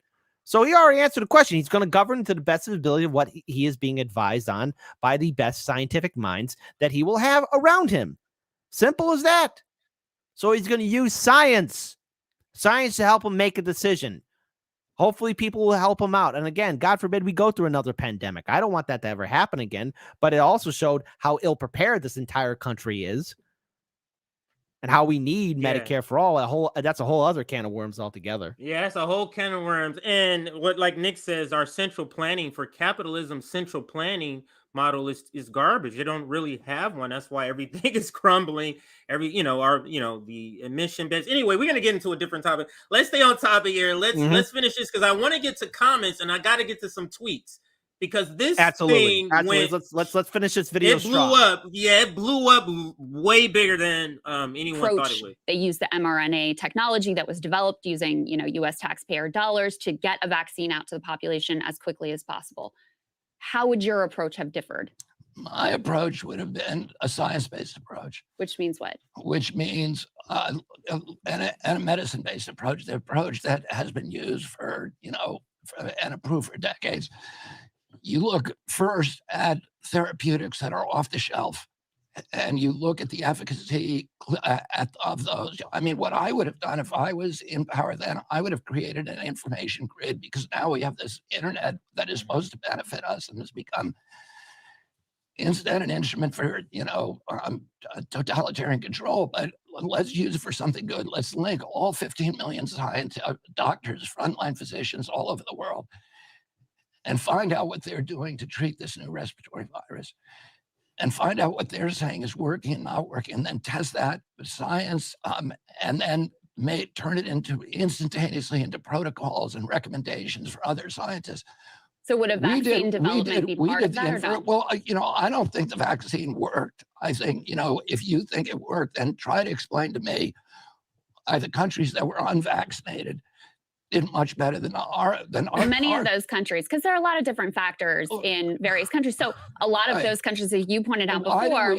So he already answered the question. He's going to govern to the best of his ability of what he is being advised on by the best scientific minds that he will have around him. Simple as that. So he's going to use science to help him make a decision. Hopefully people will help him out. And again, God forbid we go through another pandemic. I don't want that to ever happen again, but it also showed how ill-prepared this entire country is and how we need Medicare for all. That's a whole other can of worms altogether. Yeah, that's a whole can of worms. And what, like Nick says, our central planning for capitalism, central planning model is garbage. They don't really have one. That's why everything is crumbling. The emission beds. Anyway, we're gonna get into a different topic. Let's stay on topic here. Let's finish this because I want to get to comments and I got to get to some tweets because this thing went. Let's finish this video. It blew up. Yeah, it blew up way bigger than anyone thought it would. They used the mRNA technology that was developed using U.S. taxpayer dollars to get a vaccine out to the population as quickly as possible. How would your approach have differed? My approach would have been a science-based approach, Which means what? which means and a medicine-based approach, the approach that has been used and approved for decades. You look first at therapeutics that are off the shelf, and you look at the efficacy of those. I mean, what I would have done if I was in power then, I would have created an information grid, because now we have this internet that is supposed to benefit us and has become instead an instrument for totalitarian control. But let's use it for something good. Let's link all 15 million doctors, frontline physicians all over the world, and find out what they're doing to treat this new respiratory virus, and find out what they're saying is working and not working, and then test that with science, and then turn it instantaneously into protocols and recommendations for other scientists. So would a vaccine development be part of that or not? Well, I don't think the vaccine worked. I think, if you think it worked, then try to explain to me the countries that were unvaccinated did much better than our. Many of those countries, because there are a lot of different factors in various countries. So a lot of those countries that you pointed out before, why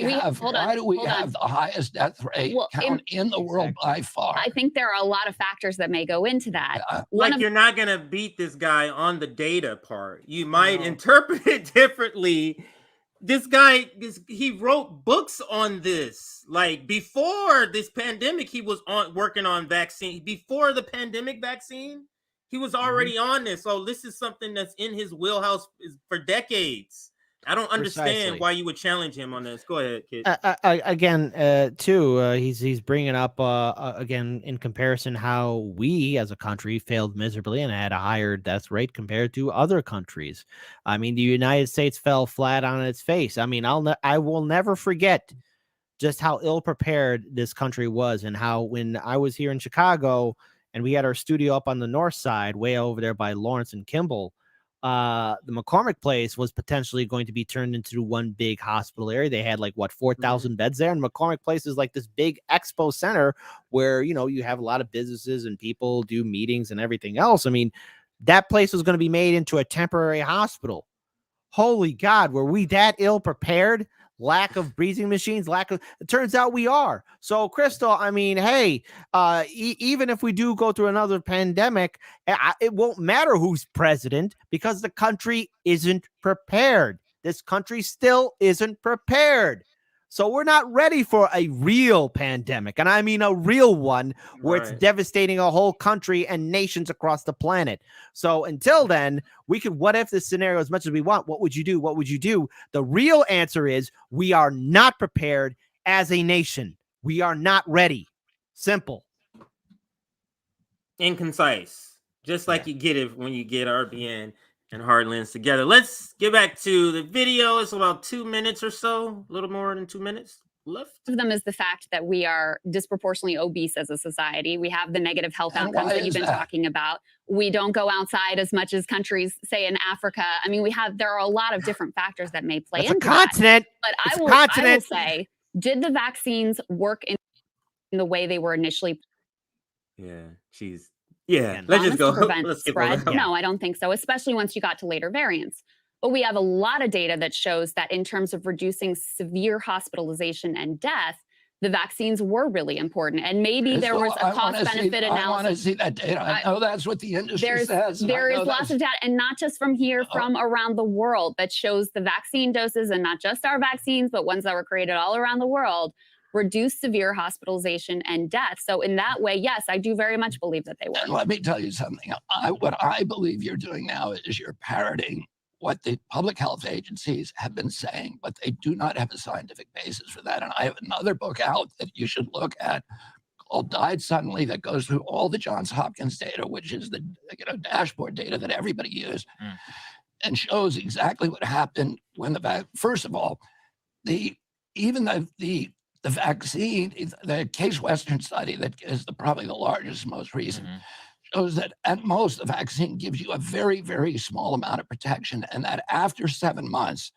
do we have the highest death rate count in the world by far? I think there are a lot of factors that may go into that. You're not going to beat this guy on the data part. You might interpret it differently. This guy, he wrote books on this. Like, before this pandemic, he was working on vaccine. Before the pandemic vaccine, he was already on this. So this is something that's in his wheelhouse for decades. I don't understand why you would challenge him on this. Go ahead, kid. He's bringing up again in comparison how we as a country failed miserably and had a higher death rate compared to other countries. I mean, the United States fell flat on its face. I mean, I will never forget just how ill prepared this country was, and how when I was here in Chicago and we had our studio up on the north side, way over there by Lawrence and Kimball. The McCormick place was potentially going to be turned into one big hospital area. They had 4,000 beds there, and McCormick place is like this big expo center where, you have a lot of businesses and people do meetings and everything else. I mean, that place was going to be made into a temporary hospital. Holy God, were we that ill prepared? Lack of breathing machines, it turns out we are. So, Krystal, I mean, hey, even if we do go through another pandemic, it won't matter who's president, because the country isn't prepared. This country still isn't prepared. So we're not ready for a real pandemic. And I mean a real one where it's devastating a whole country and nations across the planet. So until then, we could what if this scenario as much as we want. What would you do? What would you do? The real answer is we are not prepared as a nation. We are not ready. Simple. And concise. Just like you get it when you get RBN and Heartlands together. Let's get back to the video. It's about 2 minutes or so, a little more than 2 minutes left. One of them is the fact that we are disproportionately obese as a society. We have the negative health outcomes that you've been talking about. We don't go outside as much as countries, say in Africa. I mean, there are a lot of different factors that may play into continent. That. But I will say, did the vaccines work in the way they were initially? Let's just go. Let's spread. No, I don't think so, especially once you got to later variants. But we have a lot of data that shows that in terms of reducing severe hospitalization and death, the vaccines were really important. And maybe there was a cost-benefit analysis. I want to see that data. I know that's what the industry says. There is lots of data, and not just from here, from around the world, that shows the vaccine doses, and not just our vaccines, but ones that were created all around the world, reduce severe hospitalization and death. So in that way, yes, I do very much believe that they were. And let me tell you something. What I believe you're doing now is you're parroting what the public health agencies have been saying, but they do not have a scientific basis for that. And I have another book out that you should look at called Died Suddenly, that goes through all the Johns Hopkins data, which is the dashboard data that everybody used, and shows exactly what happened when first of all, the vaccine, the Case Western study that is probably the largest, most recent, shows that at most the vaccine gives you a very, very small amount of protection, and that after 7 months,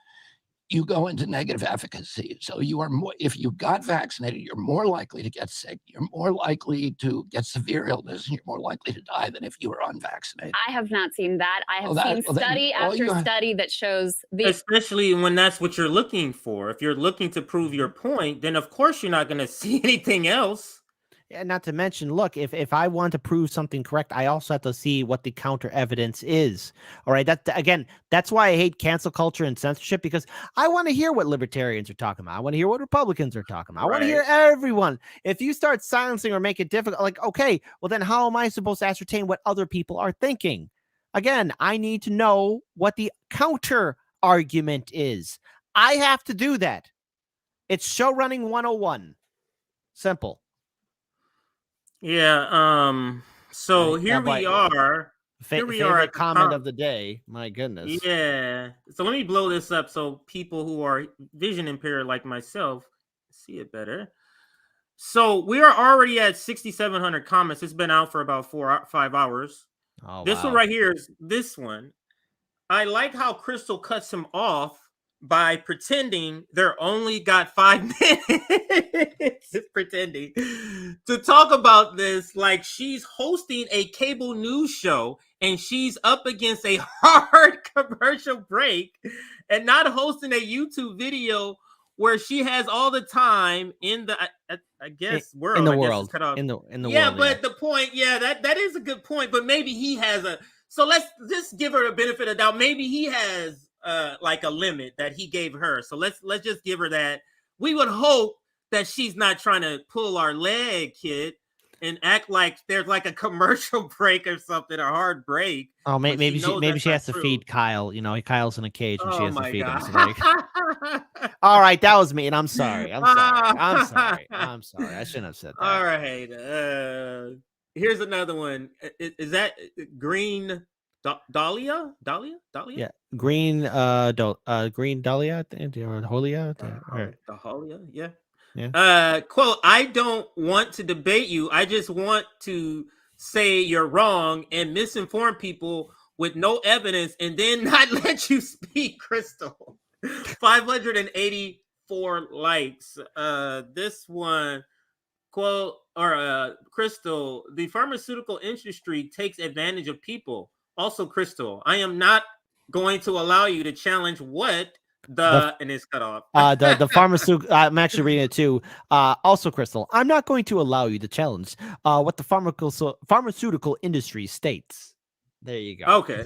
you go into negative efficacy. So you are more, if you got vaccinated, you're more likely to get sick. You're more likely to get severe illness, and you're more likely to die than if you were unvaccinated. I have not seen that. I have Oh, that- seen well, then study all after you have- study that shows the Especially when that's what you're looking for. If you're looking to prove your point, then of course you're not going to see anything else. And not to mention, look, if I want to prove something correct, I also have to see what the counter evidence is. All right. That's why I hate cancel culture and censorship, because I want to hear what libertarians are talking about. I want to hear what Republicans are talking about. I want to hear everyone. If you start silencing or make it difficult, like, okay, well, then how am I supposed to ascertain what other people are thinking? Again, I need to know what the counter argument is. I have to do that. It's show running 101. Simple. Yeah. So here we are. Here we are Favorite at the comment of the day. My goodness. Yeah. So let me blow this up so people who are vision impaired like myself see it better. So we are already at 6,700 comments. It's been out for about 5 hours. Oh, this one right here is this one. I like how Krystal cuts him off by pretending they're only got 5 minutes. Just pretending to talk about this like she's hosting a cable news show and she's up against a hard commercial break and not hosting a YouTube video where she has all the time in the I guess world in the I guess world it's cut off. in the yeah, world, but the point, that is a good point. But maybe he has a, so let's just give her a benefit of doubt. Maybe he has like a limit that he gave her. So let's just give her that. We would hope that she's not trying to pull our leg, kid, and act like there's like a commercial break or something, a hard break. Oh, maybe she has to true. feed Kyle. You know, Kyle's in a cage and she has to feed him. So God. all right, that was me, and I'm sorry. I'm sorry. I shouldn't have said that. All right. Here's another one. Is that Green Dahlia? Yeah, Green Green Dahlia, or Holia. Dahlia, yeah. Yeah. Quote, I don't want to debate you. I just want to say you're wrong and misinform people with no evidence and then not let you speak, Krystal. 584 likes. This one, quote, or Krystal, the pharmaceutical industry takes advantage of people. Also, Krystal, I am not going to allow you to challenge what and it's cut off. The pharmaceutical. I'm actually reading it too. Also, Krystal, I'm not going to allow you to challenge what the pharmaceutical industry states. There you go. Okay,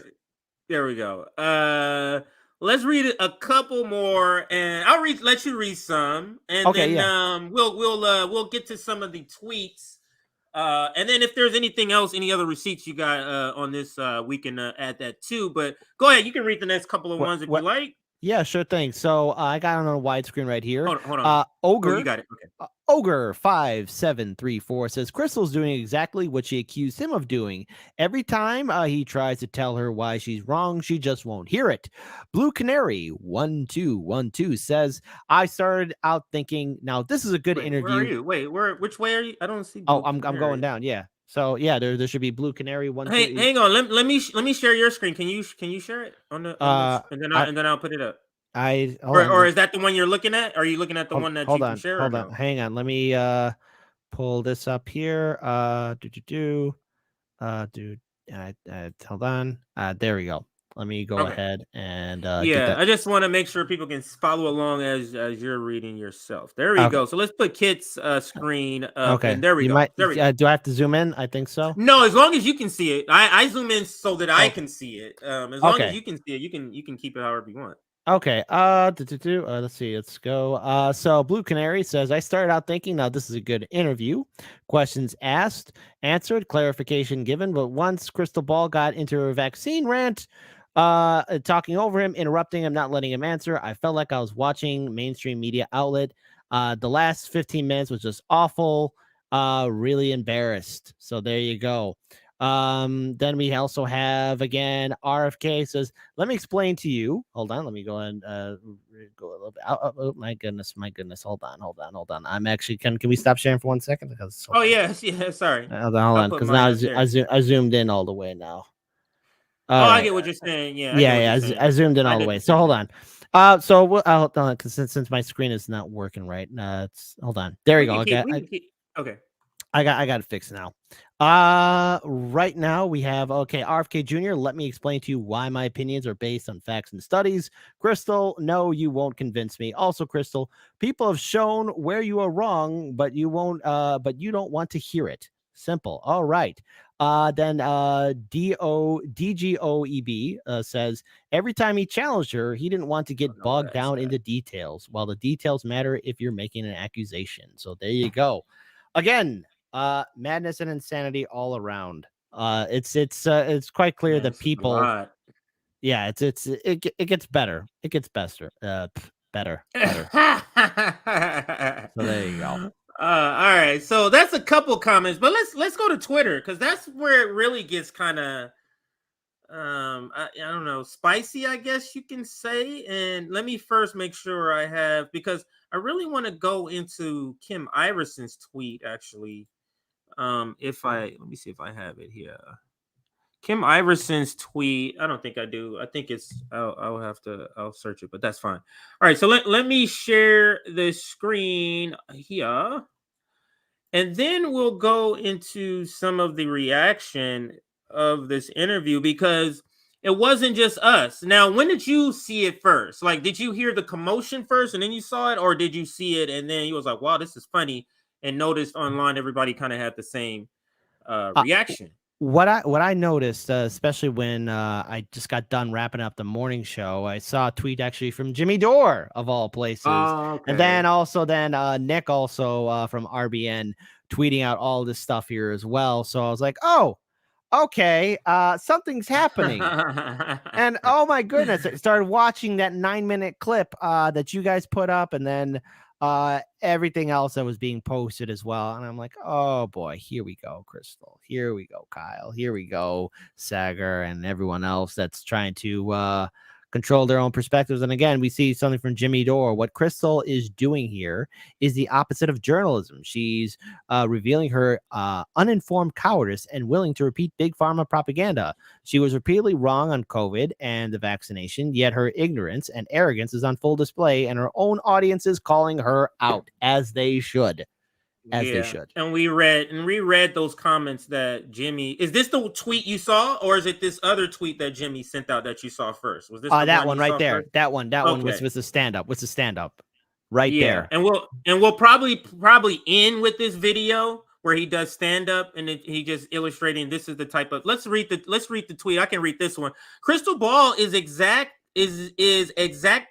there we go. Let's read a couple more, and I'll let you read some, and then we'll get to some of the tweets, and then if there's anything else, any other receipts you got on this, we can add that too. But go ahead, you can read the next couple of ones if you like. Yeah, sure thing. So I got it on a widescreen right here. Hold on. Ogre, you got it. Okay. Ogre 5734 says Krystal's doing exactly what she accused him of doing. Every time he tries to tell her why she's wrong, she just won't hear it. Blue Canary 1212 says, I started out thinking, now this is a good interview. Where are you? Wait, which way are you? I don't see. I'm going down. Yeah. So yeah, there should be Blue Canary 1. Hey, hang on. Let me share your screen. Can you share it on the and then I'll put it up. Or is that the one you're looking at? Are you looking at the one that you can share? Hold on. Hang on. Let me pull this up here. Hold on. There we go. Let me go ahead and I just want to make sure people can follow along as you're reading yourself. There we go. So let's put Kit's screen up. Okay. And there we go. There we go. Do I have to zoom in? I think so. No, as long as you can see it. I zoom in so that I can see it. As long as you can see it, you can keep it however you want. Okay. Let's see. Let's go. So Blue Canary says, I started out thinking, now this is a good interview. Questions asked, answered, clarification given. But once Krystal Ball got into her vaccine rant, talking over him, interrupting him, not letting him answer, I felt like I was watching mainstream media outlet. The last 15 minutes was just awful. Really embarrassed. So there you go. Then we also have, again, RFK says, let me explain to you. Hold on. Let me go and go a little bit. Oh, my goodness. Hold on. I'm actually, can we stop sharing for 1 second? Because Sorry. Hold on. Because now I zoomed in all the way now. I get what you're saying. Yeah. I zoomed in all the way. So hold on. So hold on, because since my screen is not working right, hold on. There you go. Okay. I got it fixed now. Right now we have RFK Jr. Let me explain to you why my opinions are based on facts and studies. Krystal, no, you won't convince me. Also, Krystal, people have shown where you are wrong, but you won't. But you don't want to hear it. Simple. All right. Then DGOEB says every time he challenged her, he didn't want to get bogged down into details. While the details matter if you're making an accusation. So there you go. Again, madness and insanity all around. It's quite clear that people. Yeah, it gets better. It gets better. Better. So there you go. All right, so that's a couple comments, but let's go to Twitter because that's where it really gets kind of I don't know, spicy, I guess you can say. And let me first make sure I have, because I really want to go into Kim Iverson's tweet actually. Let me see if I have it here. Kim Iverson's tweet. I don't think I do. I think I'll search it, but that's fine. All right, so let me share the screen here. And then we'll go into some of the reaction of this interview because it wasn't just us. Now, when did you see it first? Like, did you hear the commotion first and then you saw it, or did you see it and then you was like, wow, this is funny, and noticed online everybody kind of had the same reaction? What I noticed, especially when I just got done wrapping up the morning show, I saw a tweet actually from Jimmy Dore of all places, and then Nick also from RBN tweeting out all this stuff here as well. So I was like, oh, okay, something's happening, and oh my goodness, I started watching that 9-minute clip that you guys put up, and then everything else that was being posted as well. And I'm like, oh boy, here we go, Krystal. Here we go, Kyle. Here we go, Sagar, and everyone else that's trying to control their own perspectives. And again, we see something from Jimmy Dore. What Krystal is doing here is the opposite of journalism. She's revealing her uninformed cowardice and willing to repeat big pharma propaganda. She was repeatedly wrong on COVID and the vaccination, yet her ignorance and arrogance is on full display, and her own audience is calling her out, as they should. They should. And we read those comments that Jimmy. Is this the tweet you saw, or is it this other tweet that Jimmy sent out that you saw first? Was this that one right there? First? That one was the stand up. What's the stand up? Right there. And we'll probably end with this video where he does stand up and he just illustrating this is the type of. Let's read the tweet. I can read this one. Krystal Ball is exact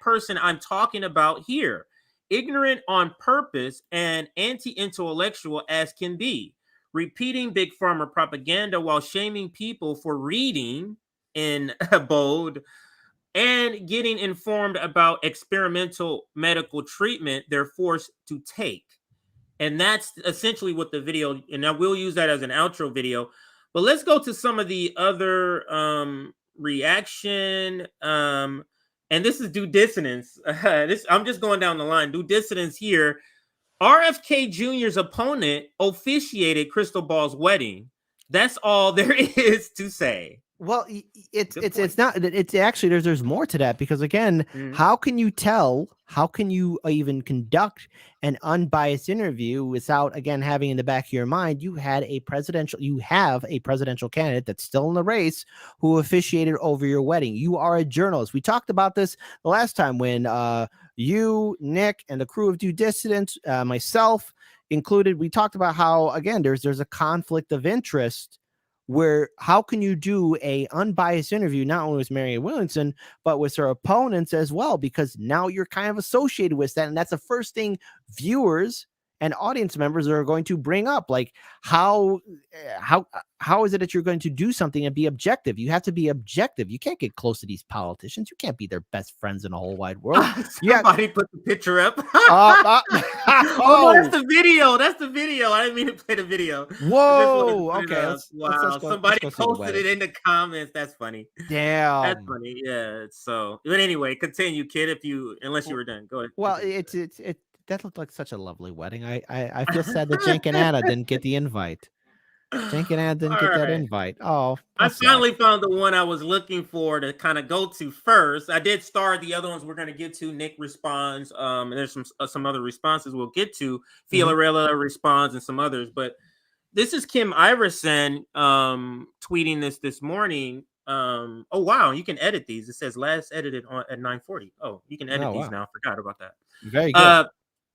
person I'm talking about here. Ignorant on purpose and anti-intellectual as can be, repeating big pharma propaganda while shaming people for reading in bold and getting informed about experimental medical treatment they're forced to take. And that's essentially what the video, and I will use that as an outro video. But let's go to some of the other reaction. And this is Due Dissonance. I'm just going down the line. Due Dissonance here. RFK Jr.'s opponent officiated Krystal Ball's wedding. That's all there is to say. Well, it's not. It's actually there's more to that, because again, how can you tell? How can you even conduct an unbiased interview without, again, having in the back of your mind you have a presidential candidate that's still in the race who officiated over your wedding? You are a journalist. We talked about this the last time when you, Nick, and the crew of Due Dissidence, myself included, we talked about how, again, there's a conflict of interest. Where how can you do a unbiased interview not only with Marianne Williamson but with her opponents as well, because now you're kind of associated with that, and that's the first thing viewers and audience members are going to bring up. Like how is it that you're going to do something and be objective? You have to be objective. You can't get close to these politicians. You can't be their best friends in the whole wide world. Somebody put the picture up. Oh, that's the video. That's the video. I didn't mean to play the video. Whoa. Okay. Wow. Somebody posted it in the comments. That's funny. Damn. That's funny. Yeah. So, but anyway, continue, kid. Unless you were done, go ahead. Well, it that looked like such a lovely wedding. I feel sad that Jake and Anna didn't get the invite. Thinking I didn't get that invite. Oh, I that sucks. finally found the one I was looking for to kind of go to first. I did star the other ones we're going to get to. Nick responds. And there's some other responses we'll get to. Fiorella responds and some others. But this is Kim Iverson tweeting this morning. Oh, wow. You can edit these. It says last edited at 9:40. Oh, you can edit these now. I forgot about that. Very good.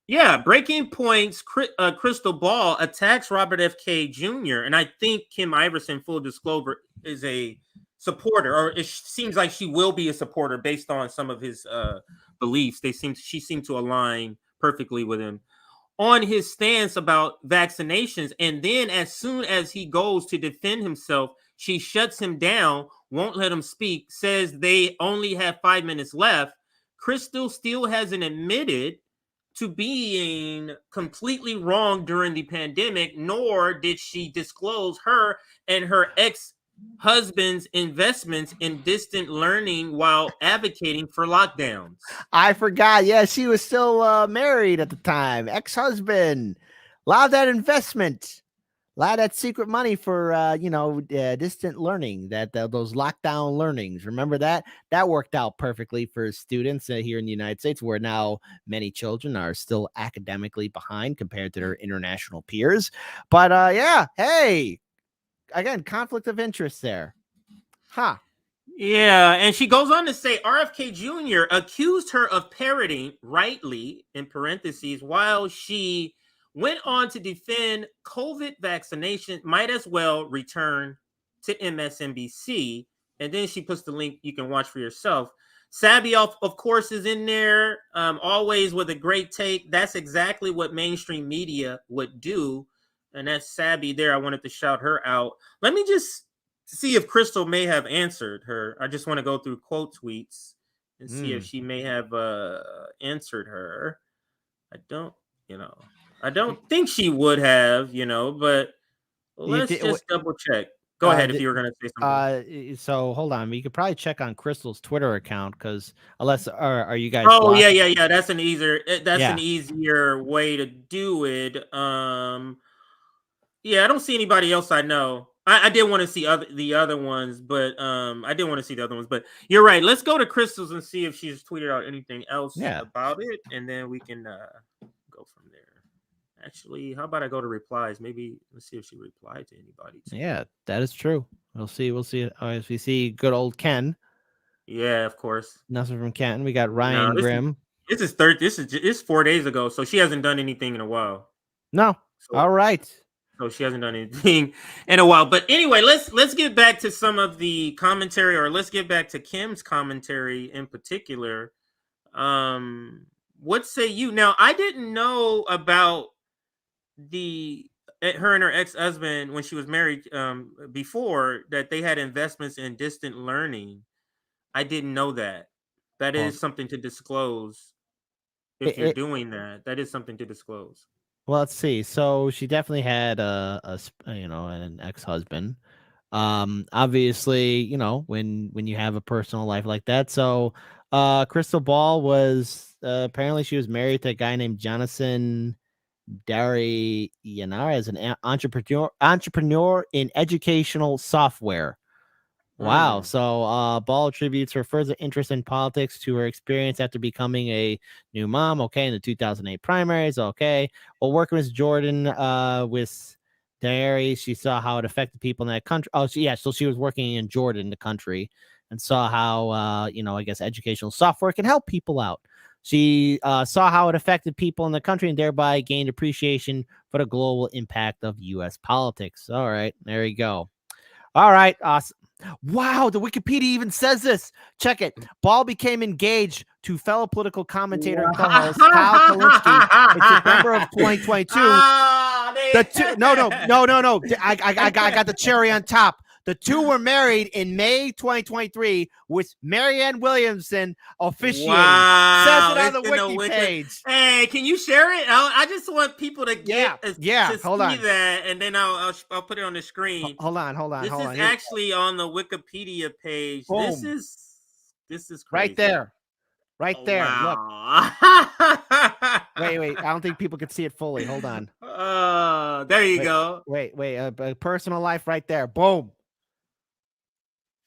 Yeah, breaking points. Krystal Ball attacks Robert F. K. Jr. And I think Kim Iverson, full disclosure, is a supporter, or it seems like she will be a supporter based on some of his beliefs. She seemed to align perfectly with him on his stance about vaccinations. And then as soon as he goes to defend himself, she shuts him down, won't let him speak, says they only have 5 minutes left. Krystal still hasn't admitted to being completely wrong during the pandemic, nor did she disclose her and her ex-husband's investments in distant learning while advocating for lockdowns. I forgot. Yeah, she was still married at the time. Ex-husband. A lot of that investment. A lot of that secret money for distant learning, those lockdown learnings. Remember that? That worked out perfectly for students here in the United States, where now many children are still academically behind compared to their international peers. But yeah, hey, again, conflict of interest there. Yeah, and she goes on to say RFK Jr. accused her of parroting, rightly, in parentheses, while she went on to defend COVID vaccination, might as well return to MSNBC. And then she puts the link you can watch for yourself. Sabby, of course, is in there, always with a great take. That's exactly what mainstream media would do. And that's Sabby there. I wanted to shout her out. Let me just see if Krystal may have answered her. I just want to go through quote tweets and see if she may have answered her. I don't think she would have, but let's just double check. Go ahead if you were going to say something. So hold on. You could probably check on Krystal's Twitter account, because unless are you guys? Oh, yeah. That's an easier way to do it. Yeah, I don't see anybody else I know. I did want to see the other ones, but But you're right. Let's go to Krystal's and see if she's tweeted out anything else about it, and then we can go from there. Actually, how about I go to replies? Maybe let's see if she replied to anybody. Yeah, that is true. We'll see. If we see good old Ken. Yeah, of course. Nothing from Ken. We got Ryan Grimm. This is 4 days ago, so she hasn't done anything in a while. No. All right. So she hasn't done anything in a while. But anyway, let's get back to some of the commentary, or let's get back to Kim's commentary in particular. What say you? Now, I didn't know about her and her ex-husband when she was married before, that they had investments in distant learning. I didn't know that. That is something to disclose. If you're doing that, that is something to disclose. Well, let's see. So she definitely had an ex-husband. Obviously, when you have a personal life like that. So Krystal Ball was apparently she was married to a guy named Jonathan Dari Yanar as an entrepreneur in educational software. Wow. So Ball attributes her further interest in politics to her experience after becoming a new mom. Okay. In the 2008 primaries. Okay. Well, working with Jordan with Dari, she saw how it affected people in that country. So she was working in Jordan, the country, and saw how, I guess educational software can help people out. She saw how it affected people in the country and thereby gained appreciation for the global impact of U.S. politics. All right. There you go. All right. Awesome. Wow, the Wikipedia even says this. Check it. Ball became engaged to fellow political commentator and co-host Kyle Kalinske in September of 2022. No. I got the cherry on top. The two were married in May 2023 with Marianne Williamson officiating. Wow, says it on the wiki page. Hey, can you share it? I just want people to get to see that, and then I'll put it on the screen. Hold on. This is actually on the Wikipedia page. Boom. This is crazy. Right there. Wow. Look. Wait. I don't think people can see it fully. Hold on. There you go. Wait, personal life right there. Boom.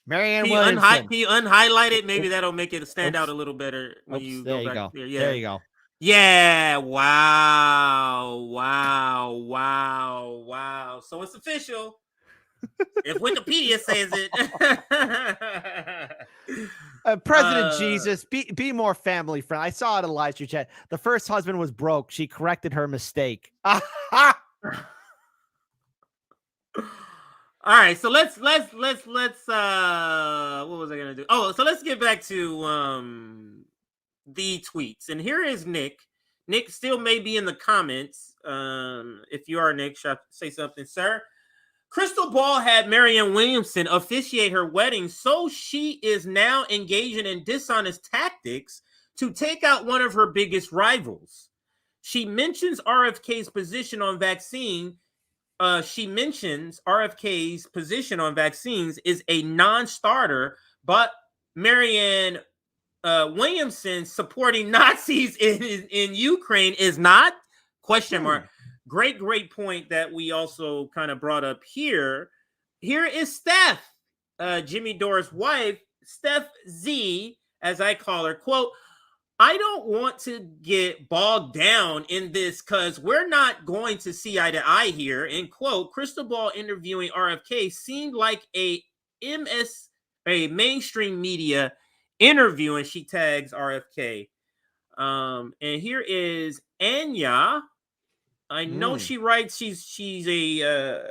Marianne Can Williamson. you unhighlight it? Maybe that'll make it stand out a little better when you there go you back go. there. Yeah. There you go. Yeah. Wow. So it's official. If Wikipedia says it. President Jesus, be more family friendly. I saw it in live chat. The first husband was broke. She corrected her mistake. All right, so let's what was I gonna do? Oh, so let's get back to the tweets. And here is Nick. Nick still may be in the comments. If you are Nick, say something, sir. Krystal Ball had Marianne Williamson officiate her wedding, so she is now engaging in dishonest tactics to take out one of her biggest rivals. She mentions RFK's position on vaccines is a non-starter, but Marianne Williamson supporting Nazis in Ukraine is not? Question mark. Great point that we also kind of brought up here. Here is Steph, Jimmy Dore's wife, Steph Z, as I call her. Quote, I don't want to get bogged down in this because we're not going to see eye to eye here. End quote. Krystal Ball interviewing RFK seemed like a mainstream media interview, and she tags RFK. And here is Anya. I know she writes. She's a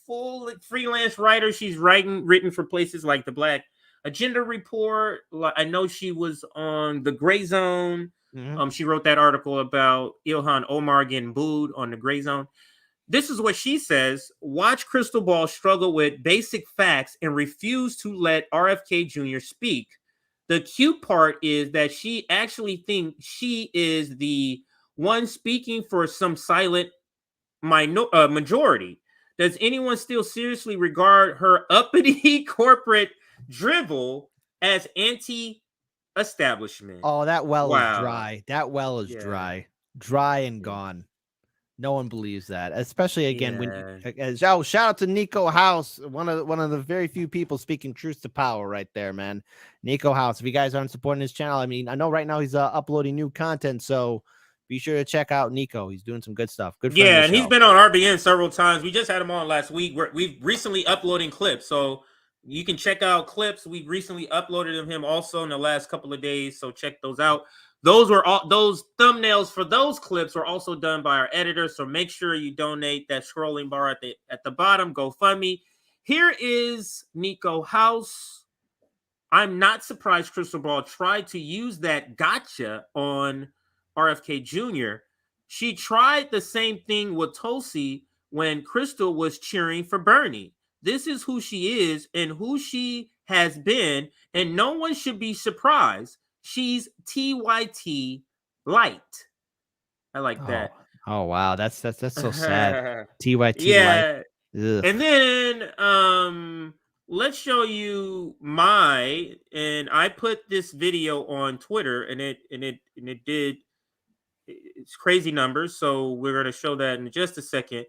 full freelance writer. She's written for places like the Black Agenda Report. I know she was on the Gray Zone. She wrote that article about Ilhan Omar getting booed on the Gray Zone. This is what she says. Watch Krystal Ball struggle with basic facts and refuse to let RFK Jr. speak. The cute part is that she actually thinks she is the one speaking for some silent majority. Does anyone still seriously regard her uppity corporate drivel as anti-establishment? Oh, that well is dry. That well is dry and gone. No one believes that, especially again when shout out to Nico House, one of the very few people speaking truth to power right there, man. Nico House. If you guys aren't supporting his channel, I mean, I know right now he's uploading new content, so be sure to check out Nico. He's doing some good stuff. Good. Yeah, and he's been on RBN several times. We just had him on last week. We've recently uploading clips, so you can check out clips. We recently uploaded him also in the last couple of days, so check those out. Those thumbnails for those clips were also done by our editor, so make sure you donate that scrolling bar at the bottom. GoFundMe. Here is Nico House. I'm not surprised Krystal Ball tried to use that gotcha on RFK Jr. She tried the same thing with Tulsi when Krystal was cheering for Bernie. This is who she is and who she has been, and no one should be surprised. She's TYT light. I like that. Oh wow, that's so sad. TYT yeah. light. Ugh. And then let's show you and I put this video on Twitter, and it did. It's crazy numbers, so we're going to show that in just a second.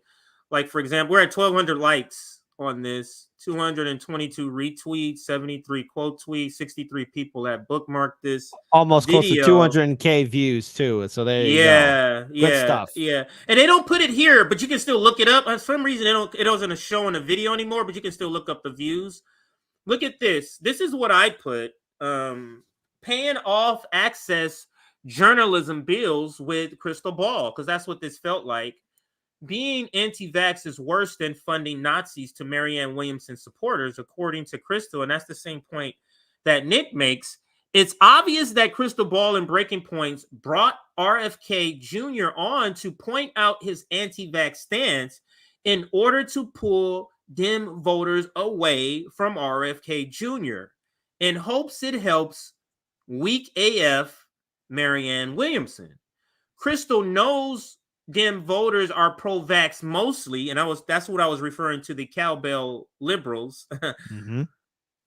Like, for example, we're at 1,200 likes on this, 222 retweets, 73 quote tweets, 63 people that bookmarked this. Almost video. Close to 200K views, too. So there you go. Good stuff. Yeah. And they don't put it here, but you can still look it up. For some reason, it doesn't show in the video anymore, but you can still look up the views. Look at this. This is what I put. Paying off access journalism bills with Krystal Ball, because that's what this felt like. Being anti-vax is worse than funding Nazis to Marianne Williamson supporters, according to Krystal, and that's the same point that Nick makes. It's obvious that Krystal Ball and Breaking Points brought RFK Jr. on to point out his anti-vax stance in order to pull Dem voters away from RFK Jr. in hopes it helps weak AF Marianne Williamson. Krystal knows Dem voters are pro-vax mostly, and that's what I was referring to, the cowbell liberals.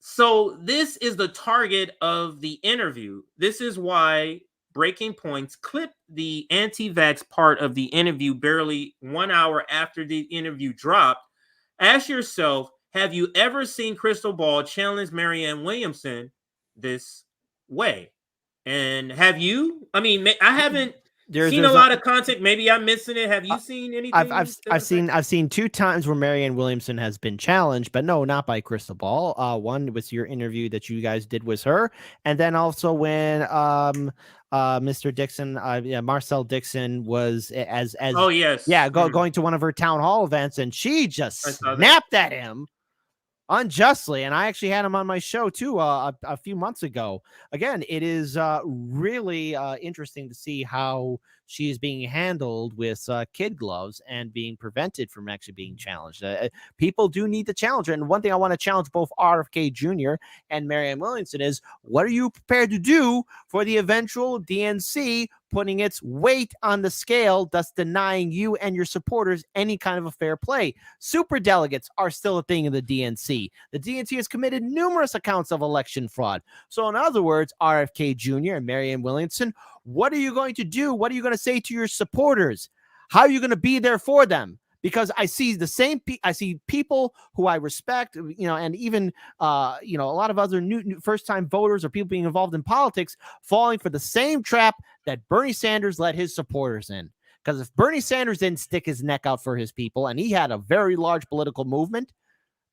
So this is the target of the interview. This is why breaking points clipped the anti-vax part of the interview barely 1 hour after the interview dropped. Ask yourself, have you ever seen Krystal Ball challenge Marianne Williamson this way? And have you? I mean, I haven't seen a lot of content. Maybe I'm missing it. Have you seen anything? I've seen 2 times where Marianne Williamson has been challenged, but no, not by Krystal Ball. One was your interview that you guys did with her, and then also when Mr. Dixon, Marcel Dixon was as oh yes, going to one of her town hall events, and she just snapped at him unjustly. And I actually had him on my show too a few months ago. Again, it is really interesting to see how she's being handled with kid gloves and being prevented from actually being challenged. People do need to challenge her. And one thing I want to challenge both RFK Jr. and Marianne Williamson is, what are you prepared to do for the eventual DNC putting its weight on the scale, thus denying you and your supporters any kind of a fair play? Super delegates are still a thing in the DNC. The DNC has committed numerous accounts of election fraud. So in other words, RFK Jr. and Marianne Williamson, what are you going to do? What are you going to say to your supporters? How are you going to be there for them? Because I see the same, I see people who I respect, and even, a lot of other new first-time voters or people being involved in politics falling for the same trap that Bernie Sanders let his supporters in. Because if Bernie Sanders didn't stick his neck out for his people, and he had a very large political movement,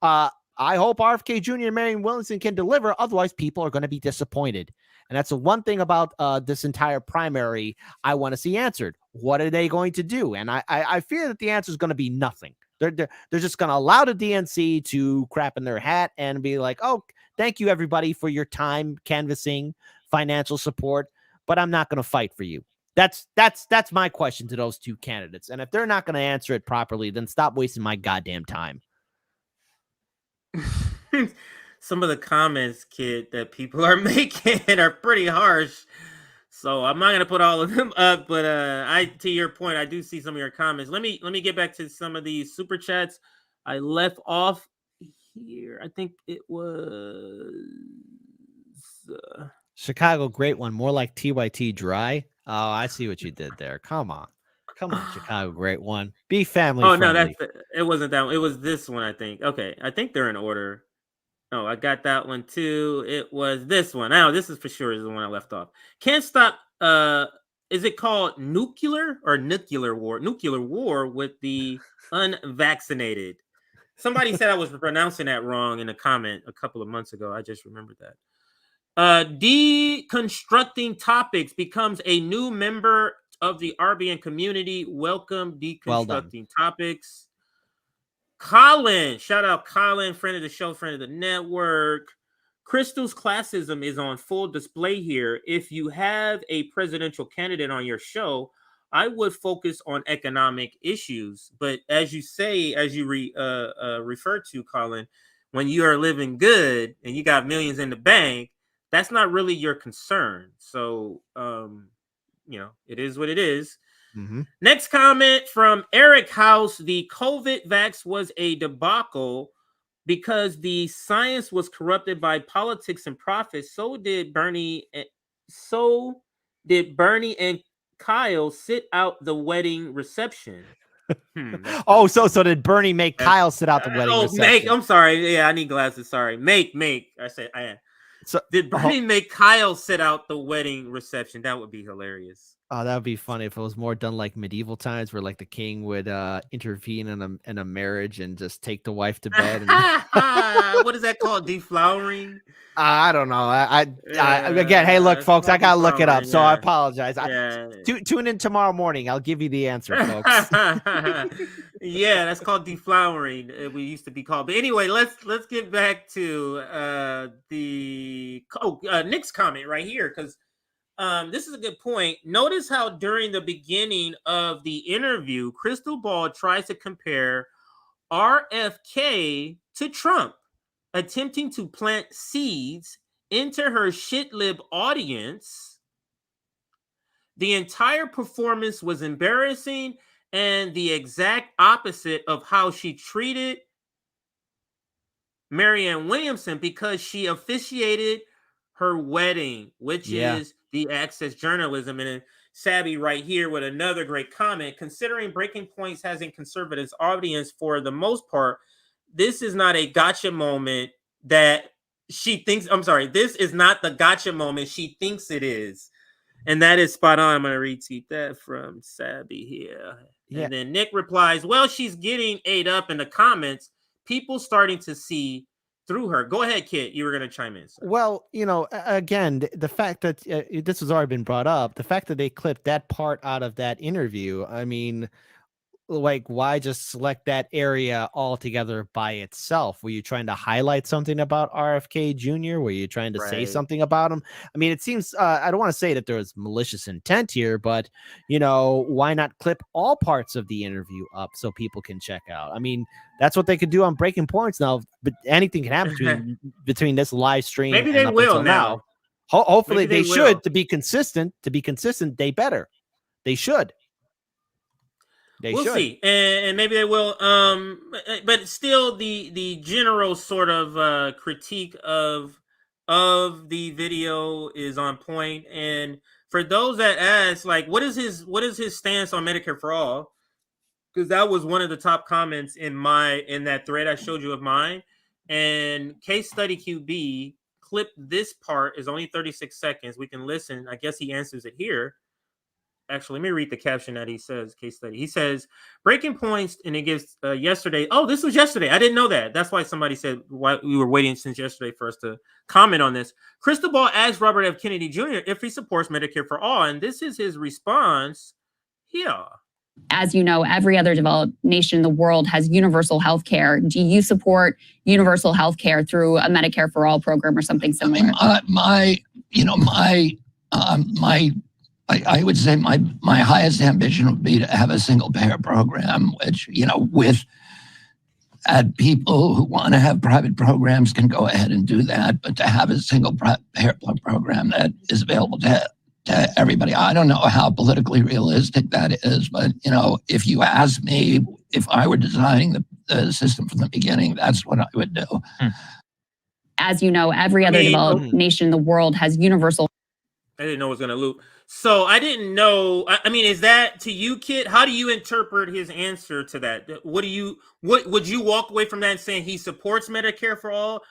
I hope RFK Jr. and Marianne Williamson can deliver. Otherwise, people are going to be disappointed. And that's the one thing about this entire primary I want to see answered. What are they going to do? And I fear that the answer is going to be nothing. They're just going to allow the DNC to crap in their hat and be like, oh, thank you, everybody, for your time, canvassing, financial support, but I'm not going to fight for you. That's my question to those 2 candidates. And if they're not going to answer it properly, then stop wasting my goddamn time. Some of the comments, kid, that people are making are pretty harsh. So I'm not gonna put all of them up, but to your point, I do see some of your comments. Let me get back to some of these super chats I left off here. I think it was Chicago, great one. More like TYT dry. Oh, I see what you did there. Come on, Chicago, great one. Be family. Oh friendly. no, it wasn't that one. It was this one, I think. Okay, I think they're in order. Oh, I got that one too. It was this one. Now, this is for sure is the one I left off. Can't stop. Is it called nuclear or nuclear war? Nuclear war with the unvaccinated. Somebody said I was pronouncing that wrong in a comment a couple of months ago. I just remembered that. Deconstructing topics becomes a new member of the RBN community. Welcome, deconstructing topics. Colin, shout out Colin, friend of the show, friend of the network. Krystal's classism is on full display here. If you have a presidential candidate on your show, I would focus on economic issues. But as you say, as you refer to, Colin, when you are living good and you got millions in the bank, that's not really your concern. So, it is what it is. Mm-hmm. Next comment from Eric House. The COVID vax was a debacle because the science was corrupted by politics and profit. So did Bernie and Kyle sit out the wedding reception. So did Bernie make Kyle sit out the wedding reception? I'm sorry. Yeah, I need glasses. Sorry. Make. I said I am. So did Bernie make Kyle sit out the wedding reception? That would be hilarious. Oh, that would be funny if it was more done like medieval times, where like the king would intervene in a marriage and just take the wife to bed. And... What is that called? Deflowering? I don't know. Again, hey, look, folks, I gotta look it up, so I apologize. Tune in tomorrow morning. I'll give you the answer, folks. Yeah, that's called deflowering. We used to be called. But anyway, let's get back to Nick's comment right here, because this is a good point. Notice how during the beginning of the interview, Krystal Ball tries to compare RFK to Trump, attempting to plant seeds into her shit-lib audience. The entire performance was embarrassing and the exact opposite of how she treated Marianne Williamson, because she officiated her wedding, which is the access journalism. And then Sabby right here with another great comment. Considering Breaking Points has a conservative audience for the most part, this is not a gotcha moment that she thinks. I'm sorry, this is not the gotcha moment she thinks it is. And that is spot on. I'm going to retweet that from Sabby here. Yeah. And then Nick replies, well, she's getting ate up in the comments. People starting to see through her. Go ahead, Kit. You were going to chime in. Sir. Well, again, the fact that this has already been brought up, the fact that they clipped that part out of that interview, I mean, like, why just select that area altogether by itself? Were you trying to highlight something about RFK Jr.? Were you trying to say something about him? I mean, it seems, I don't want to say that there was malicious intent here, but, why not clip all parts of the interview up so people can check out? I mean, that's what they could do on Breaking Points now, but anything can happen between this live stream. Maybe they will now. Hopefully they should. To be consistent, they better. They should. We'll see, and maybe they will. But still, the general sort of critique of the video is on point. And for those that ask, like, what is his stance on Medicare for all? Because that was one of the top comments in that thread I showed you of mine. And Case Study QB clip this part is only 36 seconds. We can listen. I guess he answers it here. Actually, let me read the caption that he says, Case Study. He says, Breaking Points, and it gives yesterday. Oh, this was yesterday. I didn't know that. That's why somebody said why we were waiting since yesterday for us to comment on this. Krystal Ball asked Robert F. Kennedy Jr. if he supports Medicare for all, and this is his response here. As you know, every other developed nation in the world has universal health care. Do you support universal health care through a Medicare for all program or something similar? I would say my highest ambition would be to have a single payer program, which, with people who want to have private programs can go ahead and do that, but to have a single payer program that is available to everybody. I don't know how politically realistic that is, but, if you ask me, if I were designing the system from the beginning, that's what I would do. As you know, every other developed nation in the world has universal. I didn't know it was going to loop. So I didn't know. I mean, is that to you, Kit? How do you interpret his answer to that? What would you walk away from that and saying he supports Medicare for all?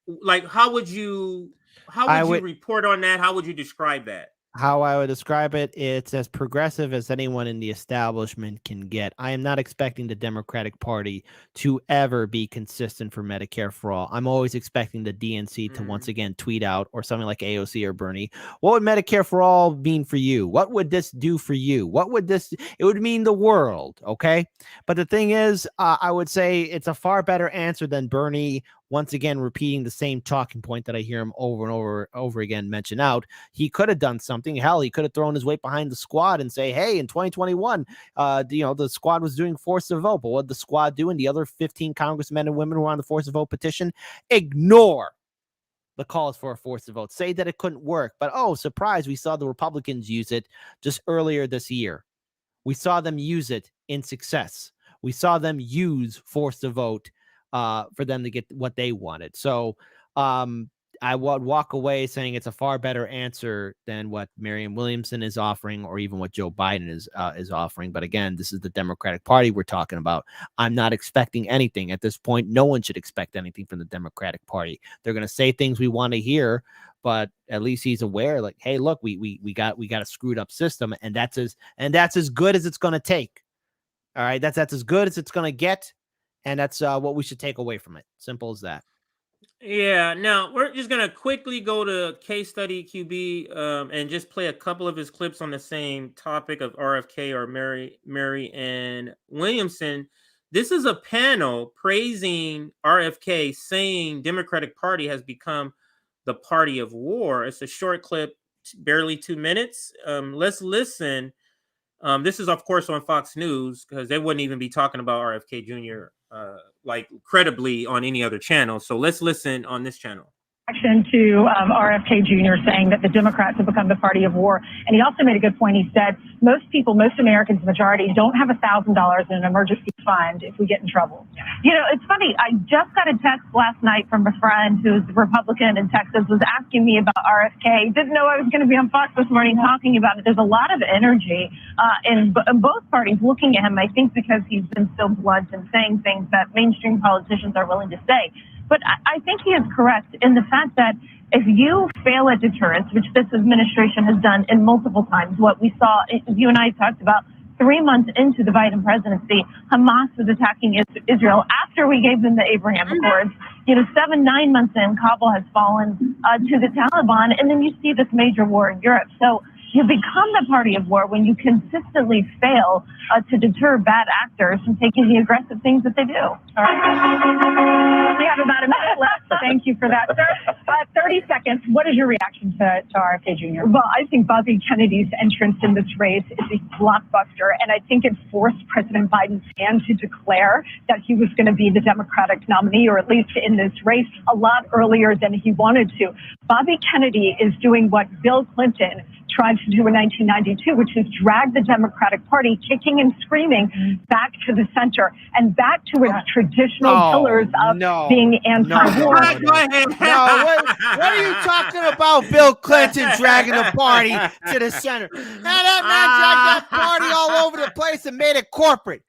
Like, how would you report on that? How would you describe that? How I would describe it, it's as progressive as anyone in the establishment can get. I am not expecting the Democratic Party to ever be consistent for Medicare for all. I'm always expecting the DNC to once again tweet out, or something like AOC or Bernie, what would Medicare for all mean for you? What would this do for you? It would mean the world, okay? But the thing is, I would say it's a far better answer than Bernie once again repeating the same talking point that I hear him over and over again mention out. He could have done something. Hell, he could have thrown his weight behind the squad and say, hey, in 2021, the squad was doing force to vote. But what did the squad do? And the other 15 congressmen and women who were on the force to vote petition ignore the calls for a force to vote. Say that it couldn't work. But, oh, surprise, we saw the Republicans use it just earlier this year. We saw them use it in success. We saw them use force to vote for them to get what they wanted. So I would walk away saying it's a far better answer than what Marianne Williamson is offering, or even what Joe Biden is offering. But again, this is the Democratic Party we're talking about. I'm not expecting anything at this point. No one should expect anything from the Democratic Party. They're going to say things we want to hear, but at least he's aware, like, hey, look, we got a screwed up system, and that's as good as it's going to take. All right, that's as good as it's going to get. And that's what we should take away from it. Simple as that. Yeah. Now we're just gonna quickly go to Case Study QB and just play a couple of his clips on the same topic of RFK or Marianne Williamson. This is a panel praising RFK, saying Democratic Party has become the party of war. It's a short clip, barely 2 minutes. Let's listen. This is, of course, on Fox News, because they wouldn't even be talking about RFK Jr. Like credibly on any other channel. So let's listen on this channel. To RFK Jr. saying that the Democrats have become the party of war. And he also made a good point. He said, most people, most Americans, the majority, don't have $1,000 in an emergency fund if we get in trouble. You know, it's funny. I just got a text last night from a friend who's a Republican in Texas, was asking me about RFK. Didn't know I was going to be on Fox this morning talking about it. There's a lot of energy in both parties looking at him, I think, because he's been so blunt and saying things that mainstream politicians are willing to say. But I think he is correct in the fact that if you fail at deterrence, which this administration has done in multiple times, what we saw, you and I talked about 3 months into the Biden presidency, Hamas was attacking Israel after we gave them the Abraham Accords. You know, 7-9 months in, Kabul has fallen to the Taliban, and then you see this major war in Europe. So you become the party of war when you consistently fail to deter bad actors from taking the aggressive things that they do. All right. We have about a minute left. Thank you for that, sir. 30 seconds. What is your reaction to RFK Jr.? Well, I think Bobby Kennedy's entrance in this race is a blockbuster, and I think it forced President Biden's hand to declare that he was going to be the Democratic nominee, or at least in this race, a lot earlier than he wanted to. Bobby Kennedy is doing what Bill Clinton tried to do in 1992, which is drag the Democratic Party kicking and screaming back to the center and back to its traditional pillars of being anti-war. What are you talking about, Bill Clinton dragging the party to the center? Now that man dragged that party all over the place and made it corporate.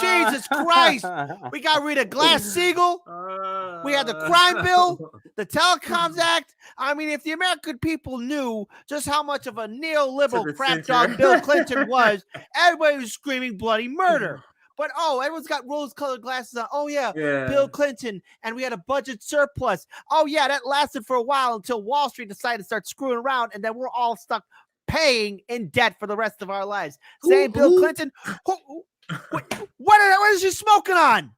Jesus Christ. We got rid of Glass-Steagall. We had the crime bill, the Telecoms Act. I mean, if the American people knew just how much of a neoliberal crap dog Bill Clinton was, everybody was screaming bloody murder. But, everyone's got rose-colored glasses on. Oh, yeah, Bill Clinton, and we had a budget surplus. Oh, yeah, that lasted for a while until Wall Street decided to start screwing around, and then we're all stuck paying in debt for the rest of our lives. Saying Bill Clinton... What is she smoking on?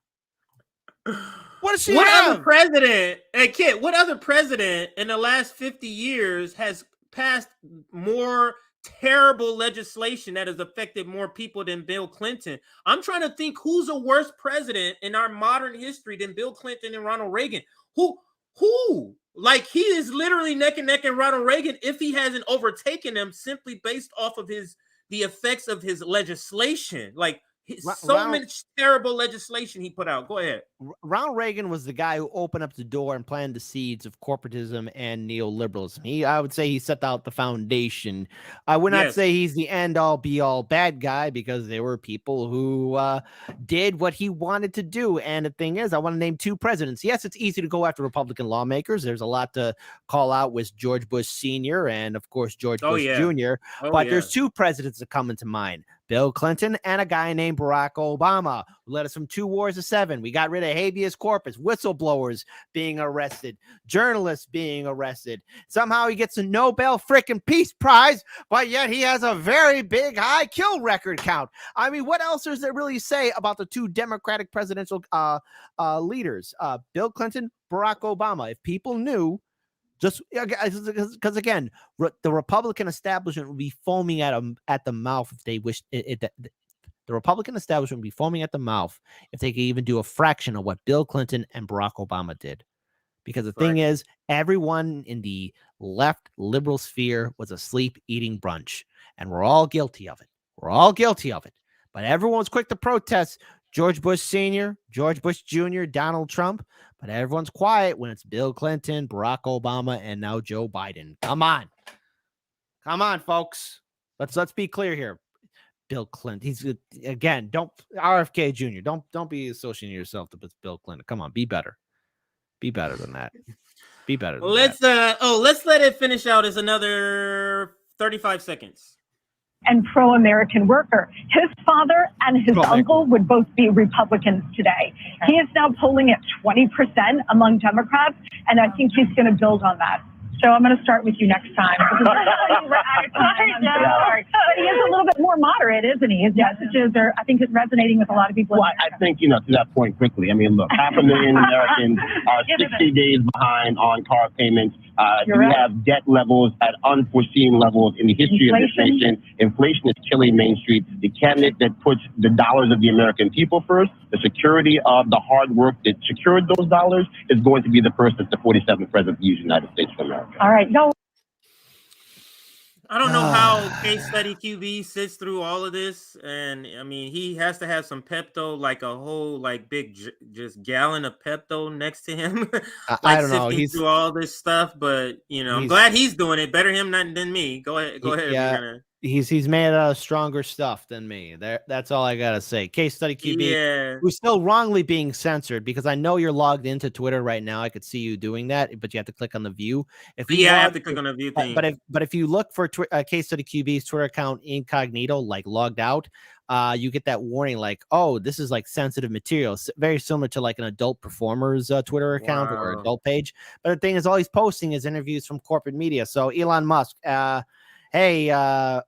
What does she have? Other president, hey kid, what other president in the last 50 years has passed more terrible legislation that has affected more people than Bill Clinton? I'm trying to think who's a worse president in our modern history than Bill Clinton and Ronald Reagan. Who? Like, he is literally neck and neck in Ronald Reagan if he hasn't overtaken him simply based off of the effects of his legislation. Like, much terrible legislation he put out. Go ahead. Ronald Reagan was the guy who opened up the door and planted the seeds of corporatism and neoliberalism. I would say he set out the foundation. I would not say he's the end-all, be-all bad guy, because there were people who did what he wanted to do. And the thing is, I want to name 2 presidents. Yes, it's easy to go after Republican lawmakers. There's a lot to call out with George Bush Sr. and, of course, George Bush Jr. But there's 2 presidents that come into mind. Bill Clinton and a guy named Barack Obama, who led us from 2 wars to 7. We got rid of habeas corpus, whistleblowers being arrested, journalists being arrested. Somehow he gets a Nobel freaking Peace Prize, but yet he has a very big high kill record count. I mean, what else is there really say about the 2 Democratic presidential leaders? Bill Clinton, Barack Obama. If people knew, just because again, the Republican establishment would be foaming at the mouth if they wished it. The Republican establishment would be foaming at the mouth if they could even do a fraction of what Bill Clinton and Barack Obama did. Because the thing is, everyone in the left liberal sphere was asleep eating brunch, and we're all guilty of it. We're all guilty of it. But everyone was quick to protest George Bush Sr., George Bush Jr., Donald Trump. But everyone's quiet when it's Bill Clinton, Barack Obama, and now Joe Biden. Come on, folks. Let's be clear here. Bill Clinton. He's again. Don't RFK Jr. Don't be associating yourself with Bill Clinton. Come on, be better. Be better than that. Be better. Than let's let it finish out as another 35 seconds. And pro-American worker. His father and his uncle would both be Republicans today. He is now polling at 20% among Democrats, and I think he's going to build on that. So I'm going to start with you next time. But he is a little bit more moderate, isn't he? His messages are, I think, it's resonating with a lot of people. Well, I think, to that point quickly. I mean, look, 500,000 Americans are 60 days behind on car payments. We have debt levels at unforeseen levels in the history of this nation. Inflation is killing Main Street. The candidate that puts the dollars of the American people first, the security of the hard work that secured those dollars, is going to be the person that's the 47th president of the United States of America. All right, no. I don't know how Case Study QB sits through all of this, and I mean, he has to have some Pepto, like a whole like big just gallon of Pepto next to him, like I don't know. sifting through all this stuff. But you know, I'm glad he's doing it. Better him than me. Go ahead. Yeah, he's made out of stronger stuff than me. That's all I gotta say. Case Study QB, who's still wrongly being censored, because I know you're logged into Twitter right now. I could see you doing that, but you have to click on the view. I have to click on the view thing. But if you look for Case Study QB's Twitter account incognito, like logged out, you get that warning like, oh, this is like sensitive material, very similar to like an adult performer's Twitter account or adult page. But the thing is, all he's posting is interviews from corporate media. So Elon Musk, hey,